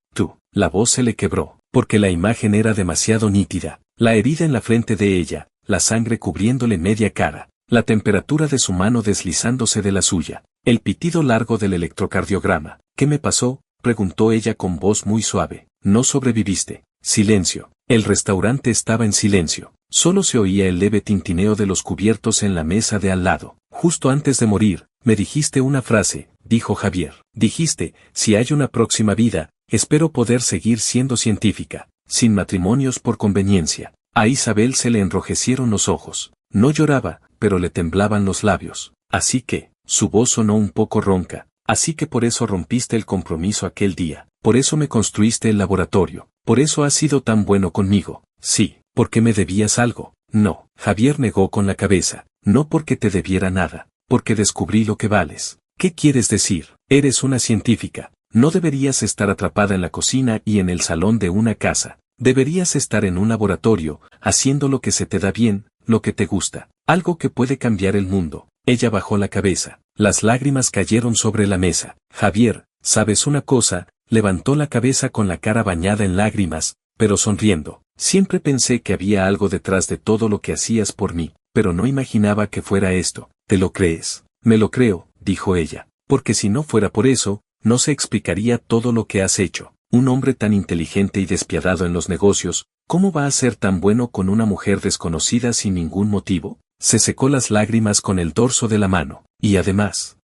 La voz se le quebró, porque la imagen era demasiado nítida. La herida en la frente de ella, la sangre cubriéndole media cara, la temperatura de su mano deslizándose de la suya, el pitido largo del electrocardiograma. ¿Qué me pasó?, preguntó ella con voz muy suave. No sobreviviste. Silencio. El restaurante estaba en silencio. Solo se oía el leve tintineo de los cubiertos en la mesa de al lado. Justo antes de morir, me dijiste una frase, dijo Javier. Dijiste, si hay una próxima vida, espero poder seguir siendo científica, sin matrimonios por conveniencia. A Isabel se le enrojecieron los ojos. No lloraba, pero le temblaban los labios. Así que, su voz sonó un poco ronca. Así que por eso rompiste el compromiso aquel día. Por eso me construiste el laboratorio. Por eso has sido tan bueno conmigo. Sí, porque me debías algo. No, Javier negó con la cabeza. No porque te debiera nada. Porque descubrí lo que vales. ¿Qué quieres decir? Eres una científica. No deberías estar atrapada en la cocina y en el salón de una casa. Deberías estar en un laboratorio, haciendo lo que se te da bien, lo que te gusta. Algo que puede cambiar el mundo. Ella bajó la cabeza. Las lágrimas cayeron sobre la mesa. Javier, ¿sabes una cosa? Levantó la cabeza con la cara bañada en lágrimas, pero sonriendo. Siempre pensé que había algo detrás de todo lo que hacías por mí, pero no imaginaba que fuera esto. ¿Te lo crees? Me lo creo, dijo ella. Porque si no fuera por eso, no se explicaría todo lo que has hecho. Un hombre tan inteligente y despiadado en los negocios, ¿cómo va a ser tan bueno con una mujer desconocida sin ningún motivo? Se secó las lágrimas con el dorso de la mano. Y además,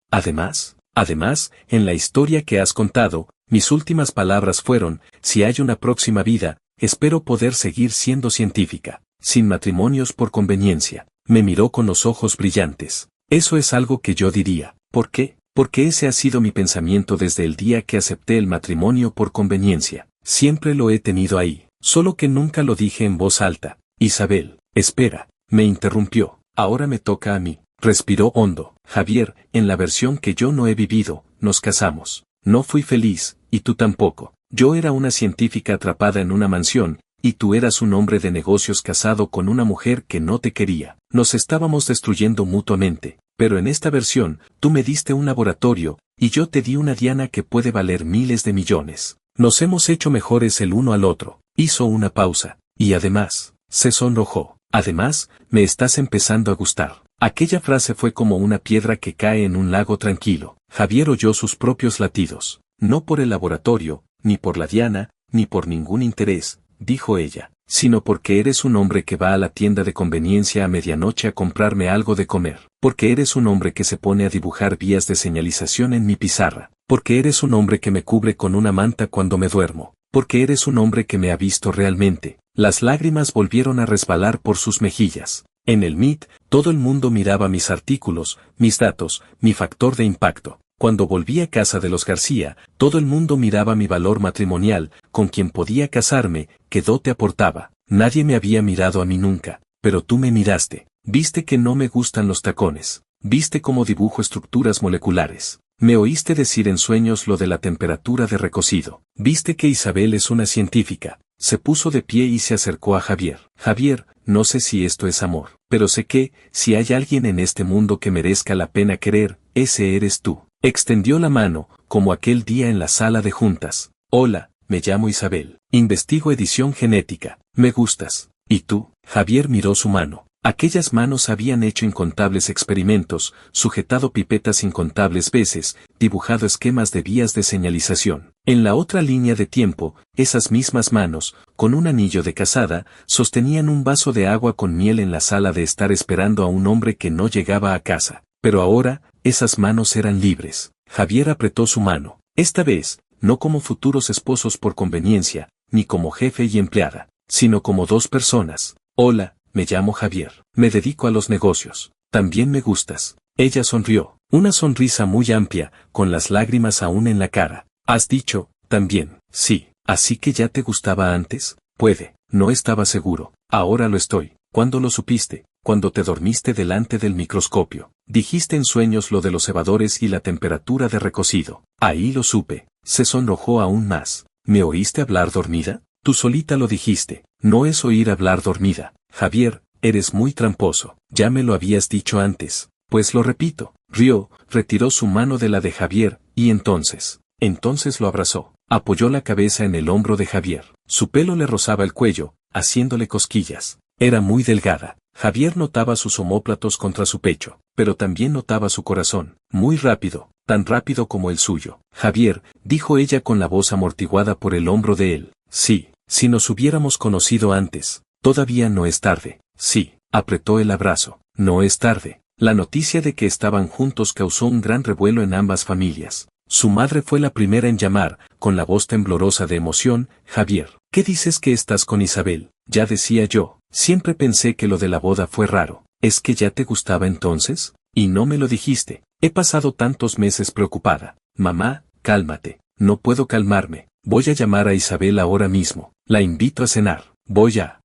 en la historia que has contado, mis últimas palabras fueron, si hay una próxima vida, espero poder seguir siendo científica, sin matrimonios por conveniencia. Me miró con los ojos brillantes. Eso es algo que yo diría. ¿Por qué? Porque ese ha sido mi pensamiento desde el día que acepté el matrimonio por conveniencia. Siempre lo he tenido ahí, solo que nunca lo dije en voz alta. Isabel, espera, me interrumpió. Ahora me toca a mí. Respiró hondo. Javier, en la versión que yo no he vivido, nos casamos. No fui feliz, y tú tampoco. Yo era una científica atrapada en una mansión, y tú eras un hombre de negocios casado con una mujer que no te quería. Nos estábamos destruyendo mutuamente, pero en esta versión, tú me diste un laboratorio, y yo te di una diana que puede valer miles de millones. Nos hemos hecho mejores el uno al otro. Hizo una pausa, y además, se sonrojó. Además, me estás empezando a gustar. Aquella frase fue como una piedra que cae en un lago tranquilo. Javier oyó sus propios latidos. No por el laboratorio, ni por la diana, ni por ningún interés, dijo ella, sino porque eres un hombre que va a la tienda de conveniencia a medianoche a comprarme algo de comer. Porque eres un hombre que se pone a dibujar vías de señalización en mi pizarra. Porque eres un hombre que me cubre con una manta cuando me duermo. Porque eres un hombre que me ha visto realmente. Las lágrimas volvieron a resbalar por sus mejillas. En el MIT, todo el mundo miraba mis artículos, mis datos, mi factor de impacto. Cuando volví a casa de los García, todo el mundo miraba mi valor matrimonial, con quien podía casarme, qué dote aportaba. Nadie me había mirado a mí nunca, pero tú me miraste. Viste que no me gustan los tacones. Viste cómo dibujo estructuras moleculares. Me oíste decir en sueños lo de la temperatura de recocido. Viste que Isabel es una científica. Se puso de pie y se acercó a Javier. Javier, no sé si esto es amor, pero sé que, si hay alguien en este mundo que merezca la pena querer, ese eres tú. Extendió la mano, como aquel día en la sala de juntas. Hola, me llamo Isabel. Investigo edición genética. Me gustas. ¿Y tú? Javier miró su mano. Aquellas manos habían hecho incontables experimentos, sujetado pipetas incontables veces, dibujado esquemas de vías de señalización. En la otra línea de tiempo, esas mismas manos, con un anillo de casada, sostenían un vaso de agua con miel en la sala de estar esperando a un hombre que no llegaba a casa. Pero ahora, esas manos eran libres. Javier apretó su mano. Esta vez, no como futuros esposos por conveniencia, ni como jefe y empleada, sino como dos personas. Hola, me llamo Javier. Me dedico a los negocios. También me gustas. Ella sonrió. Una sonrisa muy amplia, con las lágrimas aún en la cara. ¿Has dicho, también? Sí. ¿Así que ya te gustaba antes? Puede. No estaba seguro. Ahora lo estoy. ¿Cuándo lo supiste? Cuando te dormiste delante del microscopio. Dijiste en sueños lo de los cebadores y la temperatura de recocido. Ahí lo supe. Se sonrojó aún más. ¿Me oíste hablar dormida? Tú solita lo dijiste. No es oír hablar dormida. Javier, eres muy tramposo. Ya me lo habías dicho antes. Pues lo repito. Rió, retiró su mano de la de Javier, y entonces lo abrazó. Apoyó la cabeza en el hombro de Javier. Su pelo le rozaba el cuello, haciéndole cosquillas. Era muy delgada. Javier notaba sus omóplatos contra su pecho, pero también notaba su corazón, muy rápido, tan rápido como el suyo. Javier, dijo ella con la voz amortiguada por el hombro de él. Sí, si nos hubiéramos conocido antes. Todavía no es tarde. Sí, apretó el abrazo. No es tarde. La noticia de que estaban juntos causó un gran revuelo en ambas familias. Su madre fue la primera en llamar, con la voz temblorosa de emoción. Javier, ¿qué dices que estás con Isabel? Ya decía yo, siempre pensé que lo de la boda fue raro. ¿Es que ya te gustaba entonces? Y no me lo dijiste. He pasado tantos meses preocupada. Mamá, cálmate. No puedo calmarme. Voy a llamar a Isabel ahora mismo. La invito a cenar.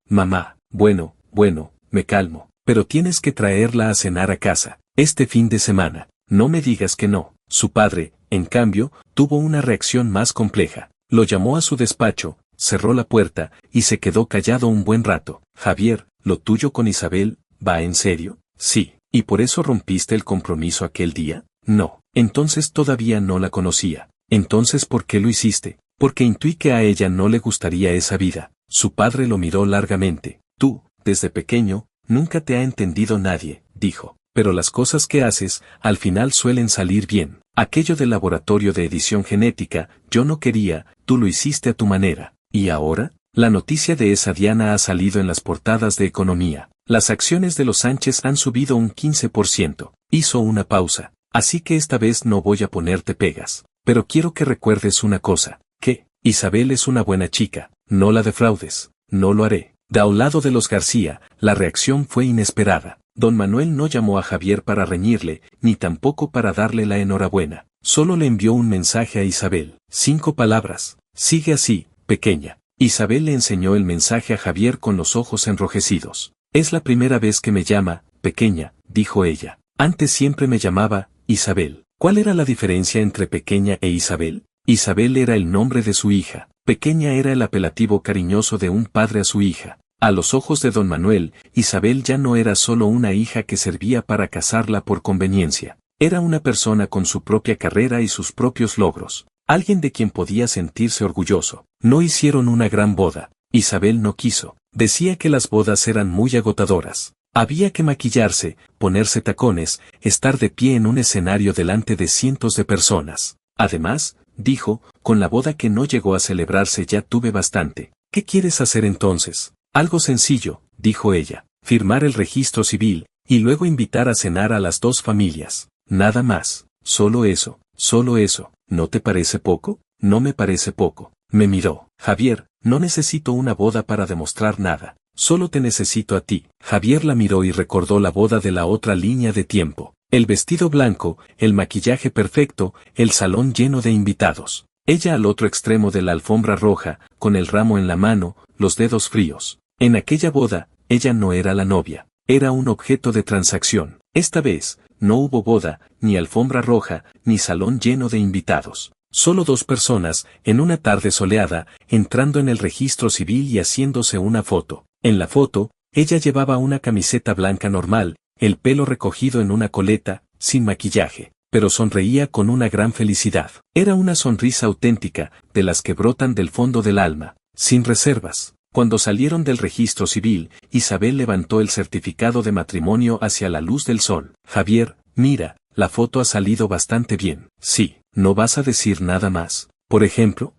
Mamá, bueno, me calmo. Pero tienes que traerla a cenar a casa, este fin de semana. No me digas que no. Su padre, en cambio, tuvo una reacción más compleja. Lo llamó a su despacho, cerró la puerta, y se quedó callado un buen rato. Javier, ¿lo tuyo con Isabel, va en serio? Sí. ¿Y por eso rompiste el compromiso aquel día? No. Entonces todavía no la conocía. Entonces, ¿por qué lo hiciste? Porque intuí que a ella no le gustaría esa vida. Su padre lo miró largamente. Tú, desde pequeño, nunca te ha entendido nadie, dijo. Pero las cosas que haces, al final suelen salir bien. Aquello del laboratorio de edición genética, yo no quería, tú lo hiciste a tu manera. ¿Y ahora? La noticia de esa Diana ha salido en las portadas de Economía. Las acciones de los Sánchez han subido un 15%. Hizo una pausa. Así que esta vez no voy a ponerte pegas. Pero quiero que recuerdes una cosa. Que, Isabel es una buena chica. No la defraudes. No lo haré. De un lado de los García, la reacción fue inesperada. Don Manuel no llamó a Javier para reñirle, ni tampoco para darle la enhorabuena. Solo le envió un mensaje a Isabel. 5 palabras. Sigue así, pequeña. Isabel le enseñó el mensaje a Javier con los ojos enrojecidos. Es la primera vez que me llama, pequeña, dijo ella. Antes siempre me llamaba, Isabel. ¿Cuál era la diferencia entre pequeña e Isabel? Isabel era el nombre de su hija. Pequeña era el apelativo cariñoso de un padre a su hija. A los ojos de don Manuel, Isabel ya no era solo una hija que servía para casarla por conveniencia. Era una persona con su propia carrera y sus propios logros. Alguien de quien podía sentirse orgulloso. No hicieron una gran boda. Isabel no quiso. Decía que las bodas eran muy agotadoras. Había que maquillarse, ponerse tacones, estar de pie en un escenario delante de cientos de personas. Además, dijo, con la boda que no llegó a celebrarse ya tuve bastante. ¿Qué quieres hacer entonces? Algo sencillo, dijo ella, firmar el registro civil, y luego invitar a cenar a las dos familias. Nada más, solo eso, ¿no te parece poco? No me parece poco. Me miró. Javier, no necesito una boda para demostrar nada, solo te necesito a ti. Javier la miró y recordó la boda de la otra línea de tiempo. El vestido blanco, el maquillaje perfecto, el salón lleno de invitados. Ella al otro extremo de la alfombra roja, con el ramo en la mano, los dedos fríos. En aquella boda, ella no era la novia, era un objeto de transacción. Esta vez, no hubo boda, ni alfombra roja, ni salón lleno de invitados. Solo dos personas, en una tarde soleada, entrando en el registro civil y haciéndose una foto. En la foto, ella llevaba una camiseta blanca normal, el pelo recogido en una coleta, sin maquillaje, pero sonreía con una gran felicidad. Era una sonrisa auténtica, de las que brotan del fondo del alma, sin reservas. Cuando salieron del registro civil, Isabel levantó el certificado de matrimonio hacia la luz del sol. Javier, mira, la foto ha salido bastante bien. Sí, ¿no vas a decir nada más? Por ejemplo,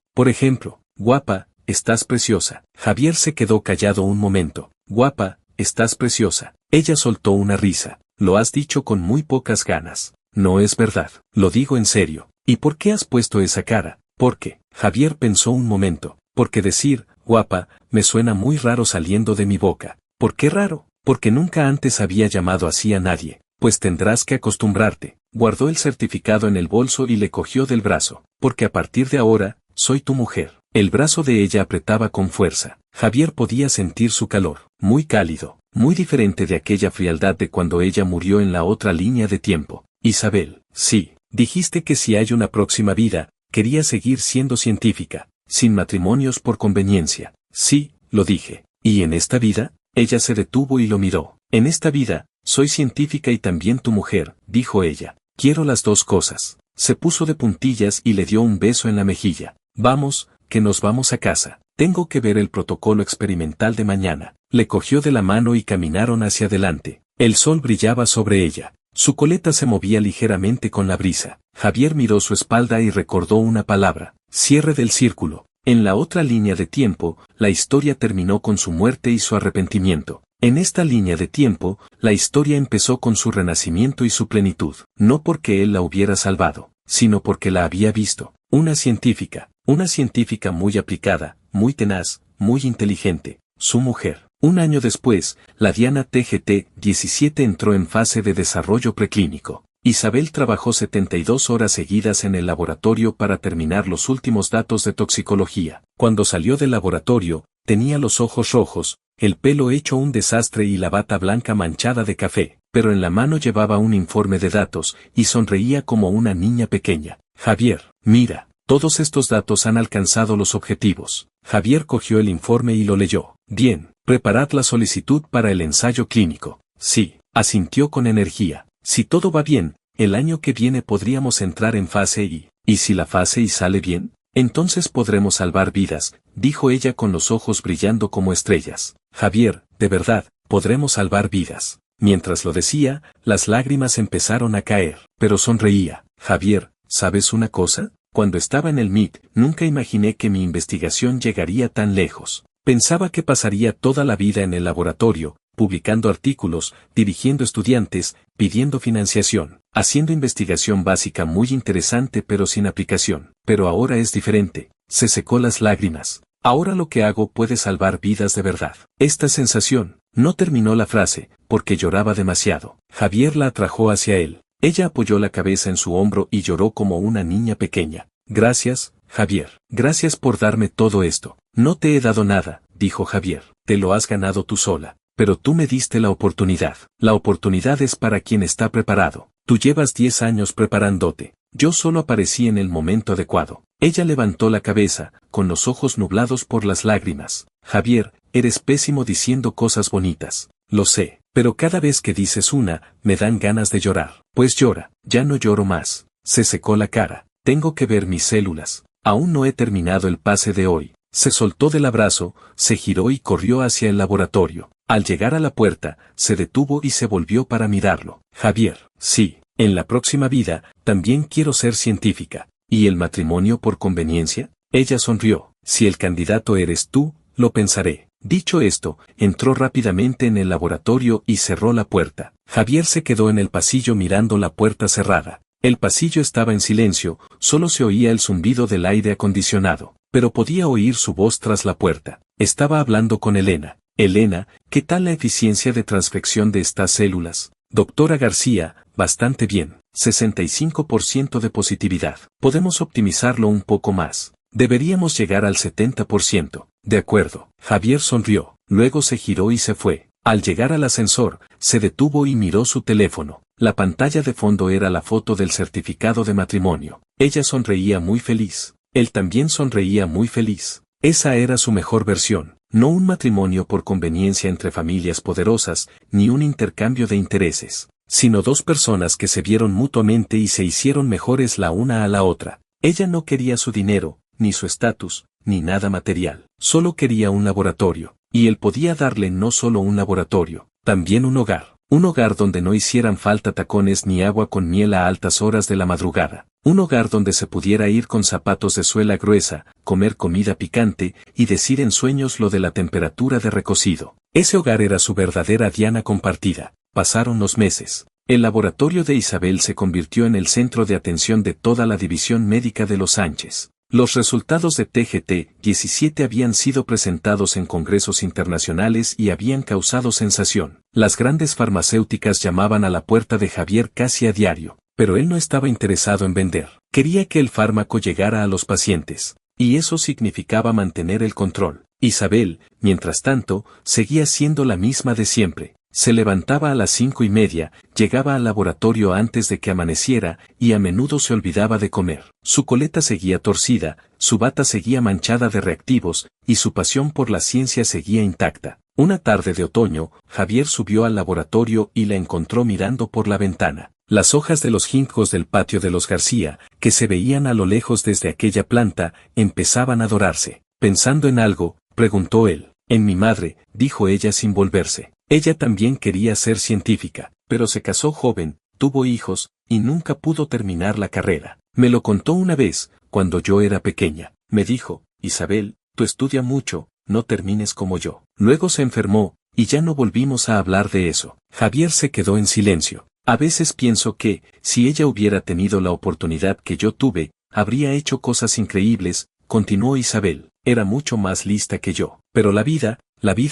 guapa, estás preciosa. Javier se quedó callado un momento. Guapa, estás preciosa. Ella soltó una risa. Lo has dicho con muy pocas ganas. no es verdad, lo digo en serio. ¿Y por qué has puesto esa cara? Porque, Javier pensó un momento, porque decir, guapa, me suena muy raro saliendo de mi boca. ¿Por qué raro? Porque nunca antes había llamado así a nadie. Pues tendrás que acostumbrarte. Guardó el certificado en el bolso y le cogió del brazo. Porque a partir de ahora, soy tu mujer. El brazo de ella apretaba con fuerza. Javier podía sentir su calor, muy cálido, muy diferente de aquella frialdad de cuando ella murió en la otra línea de tiempo. Isabel, sí, dijiste que si hay una próxima vida, quería seguir siendo científica, sin matrimonios por conveniencia. Sí, lo dije. ¿Y en esta vida? Ella se detuvo y lo miró. En esta vida, soy científica y también tu mujer, dijo ella. Quiero las dos cosas. Se puso de puntillas y le dio un beso en la mejilla. Vamos, que nos vamos a casa. Tengo que ver el protocolo experimental de mañana. Le cogió de la mano y caminaron hacia adelante. El sol brillaba sobre ella. Su coleta se movía ligeramente con la brisa. Javier miró su espalda y recordó una palabra. Cierre del círculo. En la otra línea de tiempo, la historia terminó con su muerte y su arrepentimiento. En esta línea de tiempo, la historia empezó con su renacimiento y su plenitud. No porque él la hubiera salvado, sino porque la había visto. Una científica muy aplicada, muy tenaz, muy inteligente. Su mujer. Un año después, la Diana TGT-17 entró en fase de desarrollo preclínico. Isabel trabajó 72 horas seguidas en el laboratorio para terminar los últimos datos de toxicología. Cuando salió del laboratorio, tenía los ojos rojos, el pelo hecho un desastre y la bata blanca manchada de café, pero en la mano llevaba un informe de datos y sonreía como una niña pequeña. Javier, mira, todos estos datos han alcanzado los objetivos. Javier cogió el informe y lo leyó. Bien, preparad la solicitud para el ensayo clínico. Sí, asintió con energía. Si todo va bien, el año que viene podríamos entrar en fase I. ¿Y si la fase I sale bien? Entonces podremos salvar vidas, dijo ella con los ojos brillando como estrellas. Javier, de verdad, podremos salvar vidas. Mientras lo decía, las lágrimas empezaron a caer, pero sonreía. Javier, ¿sabes una cosa? Cuando estaba en el MIT, nunca imaginé que mi investigación llegaría tan lejos. Pensaba que pasaría toda la vida en el laboratorio, publicando artículos, dirigiendo estudiantes, pidiendo financiación, haciendo investigación básica muy interesante pero sin aplicación. Pero ahora es diferente. Se secó las lágrimas. Ahora lo que hago puede salvar vidas de verdad. Esta sensación, no terminó la frase, porque lloraba demasiado. Javier la atrajo hacia él. Ella apoyó la cabeza en su hombro y lloró como una niña pequeña. Gracias, Javier. Gracias por darme todo esto. No te he dado nada, dijo Javier. Te lo has ganado tú sola. Pero tú me diste la oportunidad. La oportunidad es para quien está preparado. Tú llevas 10 años preparándote. Yo solo aparecí en el momento adecuado. Ella levantó la cabeza, con los ojos nublados por las lágrimas. Javier, eres pésimo diciendo cosas bonitas. Lo sé, pero cada vez que dices una, me dan ganas de llorar. Pues llora. Ya no lloro más. Se secó la cara. Tengo que ver mis células. Aún no he terminado el pase de hoy. Se soltó del abrazo, se giró y corrió hacia el laboratorio. Al llegar a la puerta, se detuvo y se volvió para mirarlo. Javier, sí, en la próxima vida, también quiero ser científica. ¿Y el matrimonio por conveniencia? Ella sonrió. Si el candidato eres tú, lo pensaré. Dicho esto, entró rápidamente en el laboratorio y cerró la puerta. Javier se quedó en el pasillo mirando la puerta cerrada. El pasillo estaba en silencio, solo se oía el zumbido del aire acondicionado, pero podía oír su voz tras la puerta. Estaba hablando con Elena. Elena, ¿qué tal la eficiencia de transfección de estas células? Doctora García, bastante bien, 65% de positividad. Podemos optimizarlo un poco más. Deberíamos llegar al 70%. De acuerdo. Javier sonrió, luego se giró y se fue. Al llegar al ascensor, se detuvo y miró su teléfono. La pantalla de fondo era la foto del certificado de matrimonio. Ella sonreía muy feliz. Él también sonreía muy feliz. Esa era su mejor versión. No un matrimonio por conveniencia entre familias poderosas, ni un intercambio de intereses, sino dos personas que se vieron mutuamente y se hicieron mejores la una a la otra. Ella no quería su dinero, ni su estatus, ni nada material. Solo quería un laboratorio, y él podía darle no solo un laboratorio, también un hogar. Un hogar donde no hicieran falta tacones ni agua con miel a altas horas de la madrugada. Un hogar donde se pudiera ir con zapatos de suela gruesa, comer comida picante y decir en sueños lo de la temperatura de recocido. Ese hogar era su verdadera Diana compartida. Pasaron los meses. El laboratorio de Isabel se convirtió en el centro de atención de toda la división médica de los Sánchez. Los resultados de TGT-17 habían sido presentados en congresos internacionales y habían causado sensación. Las grandes farmacéuticas llamaban a la puerta de Javier casi a diario, pero él no estaba interesado en vender. Quería que el fármaco llegara a los pacientes, y eso significaba mantener el control. Isabel, mientras tanto, seguía siendo la misma de siempre. Se levantaba a las 5:30, llegaba al laboratorio antes de que amaneciera y a menudo se olvidaba de comer. Su coleta seguía torcida, su bata seguía manchada de reactivos y su pasión por la ciencia seguía intacta. Una tarde de otoño, Javier subió al laboratorio y la encontró mirando por la ventana. Las hojas de los ginkgos del patio de los García, que se veían a lo lejos desde aquella planta, empezaban a dorarse. Pensando en algo, preguntó él. En mi madre, dijo ella sin volverse. Ella también quería ser científica, pero se casó joven, tuvo hijos, y nunca pudo terminar la carrera. Me lo contó una vez, cuando yo era pequeña. Me dijo, Isabel, tú estudia mucho, no termines como yo. Luego se enfermó, y ya no volvimos a hablar de eso. Javier se quedó en silencio. A veces pienso que, si ella hubiera tenido la oportunidad que yo tuve, habría hecho cosas increíbles, continuó Isabel. Era mucho más lista que yo. Pero la vida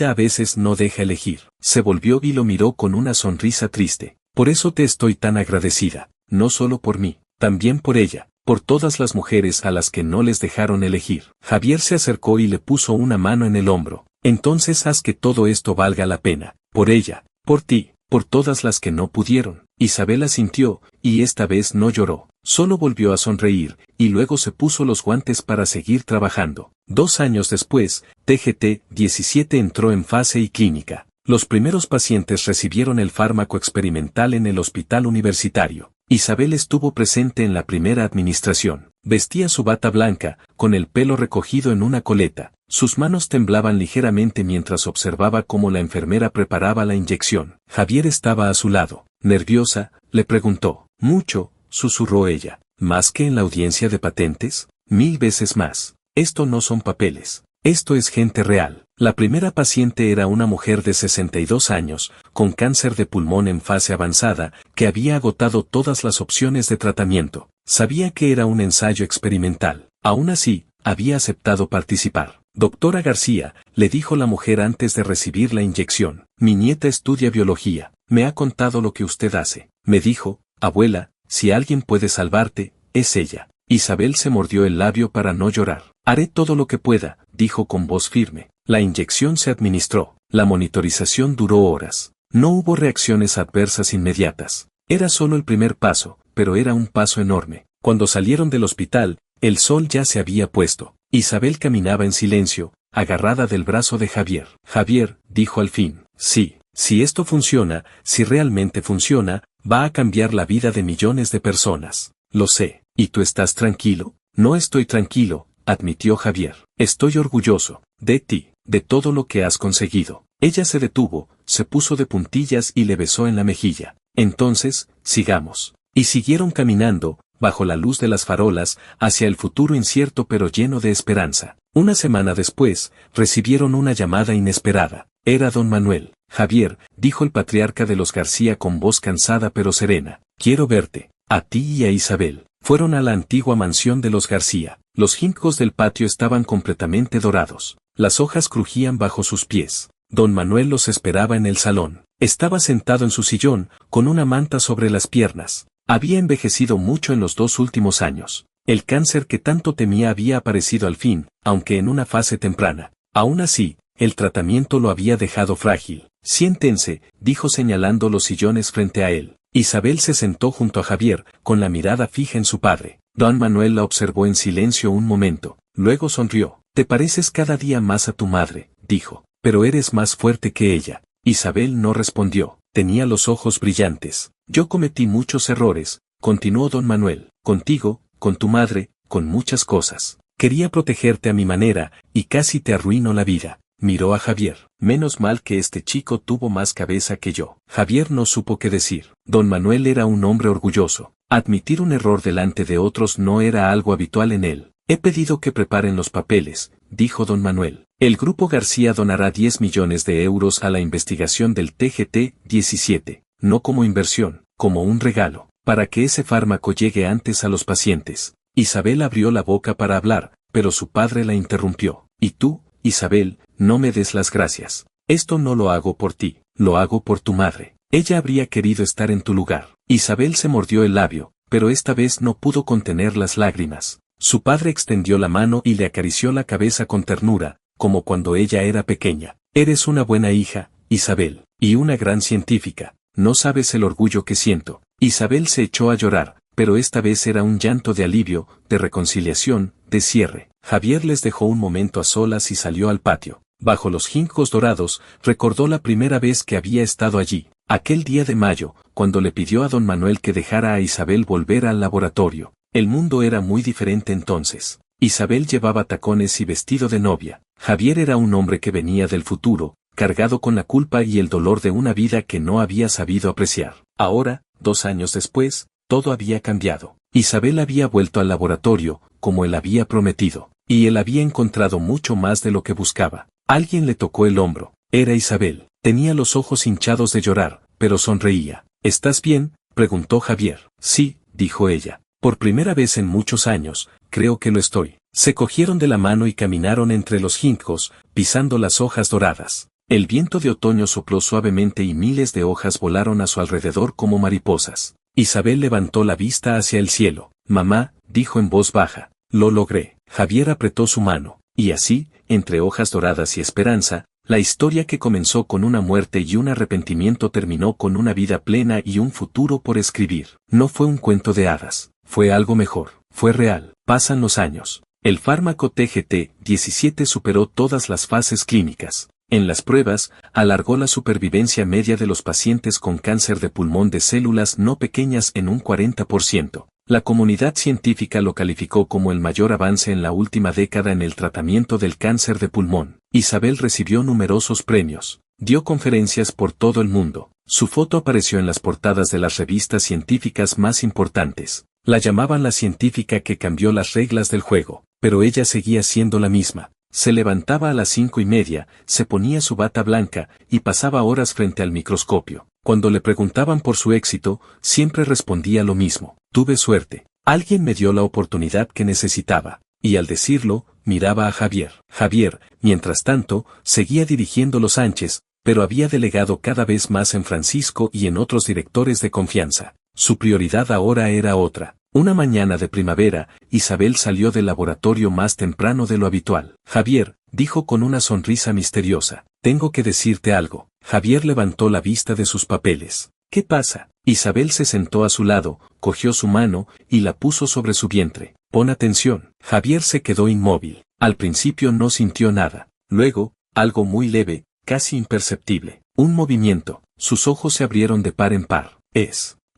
a veces no deja elegir. Se volvió y lo miró con una sonrisa triste. Por eso te estoy tan agradecida, no solo por mí, también por ella, por todas las mujeres a las que no les dejaron elegir. Javier se acercó y le puso una mano en el hombro. Entonces haz que todo esto valga la pena, por ella, por ti, por todas las que no pudieron. Isabel asintió, y esta vez no lloró, solo volvió a sonreír, y luego se puso los guantes para seguir trabajando. 2 años después, TGT-17 entró en fase y clínica. Los primeros pacientes recibieron el fármaco experimental en el hospital universitario. Isabel estuvo presente en la primera administración. Vestía su bata blanca, con el pelo recogido en una coleta. Sus manos temblaban ligeramente mientras observaba cómo la enfermera preparaba la inyección. Javier estaba a su lado. Nerviosa, le preguntó. Mucho, susurró ella. ¿Más que en la audiencia de patentes? 1000 veces más. Esto no son papeles. Esto es gente real. La primera paciente era una mujer de 62 años, con cáncer de pulmón en fase avanzada, que había agotado todas las opciones de tratamiento. Sabía que era un ensayo experimental. Aún así, había aceptado participar. Doctora García, le dijo la mujer antes de recibir la inyección. Mi nieta estudia biología. Me ha contado lo que usted hace. Me dijo, abuela, si alguien puede salvarte, es ella. Isabel se mordió el labio para no llorar. Haré todo lo que pueda, dijo con voz firme. La inyección se administró. La monitorización duró horas. No hubo reacciones adversas inmediatas. Era solo el primer paso, pero era un paso enorme. Cuando salieron del hospital, el sol ya se había puesto. Isabel caminaba en silencio, agarrada del brazo de Javier. Javier, dijo al fin, sí, si esto funciona, si realmente funciona, va a cambiar la vida de millones de personas. Lo sé. ¿Y tú estás tranquilo? No estoy tranquilo, admitió Javier. Estoy orgulloso de ti, de todo lo que has conseguido. Ella se detuvo, se puso de puntillas y le besó en la mejilla. Entonces, sigamos. Y siguieron caminando, bajo la luz de las farolas, hacia el futuro incierto pero lleno de esperanza. Una semana después, recibieron una llamada inesperada. Era don Manuel. Javier, dijo el patriarca de los García con voz cansada pero serena. Quiero verte, a ti y a Isabel. Fueron a la antigua mansión de los García. Los ginkgos del patio estaban completamente dorados. Las hojas crujían bajo sus pies. Don Manuel los esperaba en el salón. Estaba sentado en su sillón, con una manta sobre las piernas. Había envejecido mucho en los 2 últimos años. El cáncer que tanto temía había aparecido al fin, aunque en una fase temprana. Aún así, el tratamiento lo había dejado frágil. Siéntense, dijo señalando los sillones frente a él. Isabel se sentó junto a Javier, con la mirada fija en su padre. Don Manuel la observó en silencio un momento. Luego sonrió. Te pareces cada día más a tu madre, dijo. Pero eres más fuerte que ella. Isabel no respondió. Tenía los ojos brillantes. Yo cometí muchos errores, continuó don Manuel. Contigo, con tu madre, con muchas cosas. Quería protegerte a mi manera, y casi te arruino la vida. Miró a Javier. Menos mal que este chico tuvo más cabeza que yo. Javier no supo qué decir. Don Manuel era un hombre orgulloso. Admitir un error delante de otros no era algo habitual en él. He pedido que preparen los papeles, dijo don Manuel. El grupo García donará 10 millones de euros a la investigación del TGT-17, no como inversión, como un regalo, para que ese fármaco llegue antes a los pacientes. Isabel abrió la boca para hablar, pero su padre la interrumpió. Y tú, Isabel, no me des las gracias. Esto no lo hago por ti, lo hago por tu madre. Ella habría querido estar en tu lugar. Isabel se mordió el labio, pero esta vez no pudo contener las lágrimas. Su padre extendió la mano y le acarició la cabeza con ternura, como cuando ella era pequeña. Eres una buena hija, Isabel, y una gran científica. No sabes el orgullo que siento. Isabel se echó a llorar, pero esta vez era un llanto de alivio, de reconciliación, de cierre. Javier les dejó un momento a solas y salió al patio. Bajo los ginkgos dorados, recordó la primera vez que había estado allí, aquel día de mayo, cuando le pidió a don Manuel que dejara a Isabel volver al laboratorio. El mundo era muy diferente entonces. Isabel llevaba tacones y vestido de novia. Javier era un hombre que venía del futuro, cargado con la culpa y el dolor de una vida que no había sabido apreciar. Ahora, 2 años después, todo había cambiado. Isabel había vuelto al laboratorio, como él había prometido, y él había encontrado mucho más de lo que buscaba. Alguien le tocó el hombro. Era Isabel. Tenía los ojos hinchados de llorar, pero sonreía. ¿Estás bien?, preguntó Javier. Sí, dijo ella. Por primera vez en muchos años, creo que lo estoy. Se cogieron de la mano y caminaron entre los ginkgos, pisando las hojas doradas. El viento de otoño sopló suavemente y miles de hojas volaron a su alrededor como mariposas. Isabel levantó la vista hacia el cielo. Mamá, dijo en voz baja, lo logré. Javier apretó su mano, y así, entre hojas doradas y esperanza, la historia que comenzó con una muerte y un arrepentimiento terminó con una vida plena y un futuro por escribir. No fue un cuento de hadas, fue algo mejor, fue real. Pasan los años. El fármaco TGT-17 superó todas las fases clínicas. En las pruebas, alargó la supervivencia media de los pacientes con cáncer de pulmón de células no pequeñas en un 40%. La comunidad científica lo calificó como el mayor avance en la última década en el tratamiento del cáncer de pulmón. Isabel recibió numerosos premios. Dio conferencias por todo el mundo. Su foto apareció en las portadas de las revistas científicas más importantes. La llamaban la científica que cambió las reglas del juego, pero ella seguía siendo la misma. Se levantaba a las 5:30, se ponía su bata blanca y pasaba horas frente al microscopio. Cuando le preguntaban por su éxito, siempre respondía lo mismo. Tuve suerte. Alguien me dio la oportunidad que necesitaba. Y al decirlo, miraba a Javier. Javier, mientras tanto, seguía dirigiendo los Sánchez, pero había delegado cada vez más en Francisco y en otros directores de confianza. Su prioridad ahora era otra. Una mañana de primavera, Isabel salió del laboratorio más temprano de lo habitual. Javier, dijo con una sonrisa misteriosa, tengo que decirte algo. Javier levantó la vista de sus papeles. ¿Qué pasa? Isabel se sentó a su lado, cogió su mano y la puso sobre su vientre. Pon atención. Javier se quedó inmóvil. Al principio no sintió nada. Luego, algo muy leve, casi imperceptible. Un movimiento. Sus ojos se abrieron de par en par.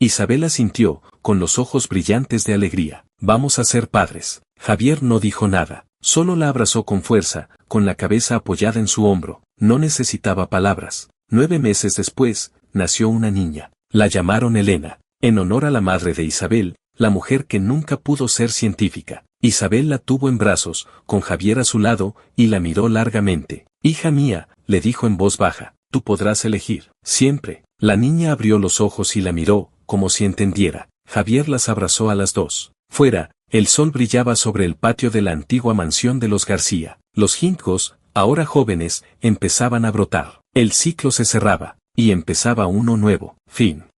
Isabel asintió, con los ojos brillantes de alegría. Vamos a ser padres. Javier no dijo nada, solo la abrazó con fuerza, con la cabeza apoyada en su hombro. No necesitaba palabras. 9 meses después, nació una niña. La llamaron Elena, en honor a la madre de Isabel, la mujer que nunca pudo ser científica. Isabel la tuvo en brazos, con Javier a su lado, y la miró largamente. Hija mía, le dijo en voz baja, tú podrás elegir, siempre. La niña abrió los ojos y la miró, como si entendiera. Javier las abrazó a las dos. Fuera, el sol brillaba sobre el patio de la antigua mansión de los García. Los ginkgos, ahora jóvenes, empezaban a brotar. El ciclo se cerraba, y empezaba uno nuevo. Fin.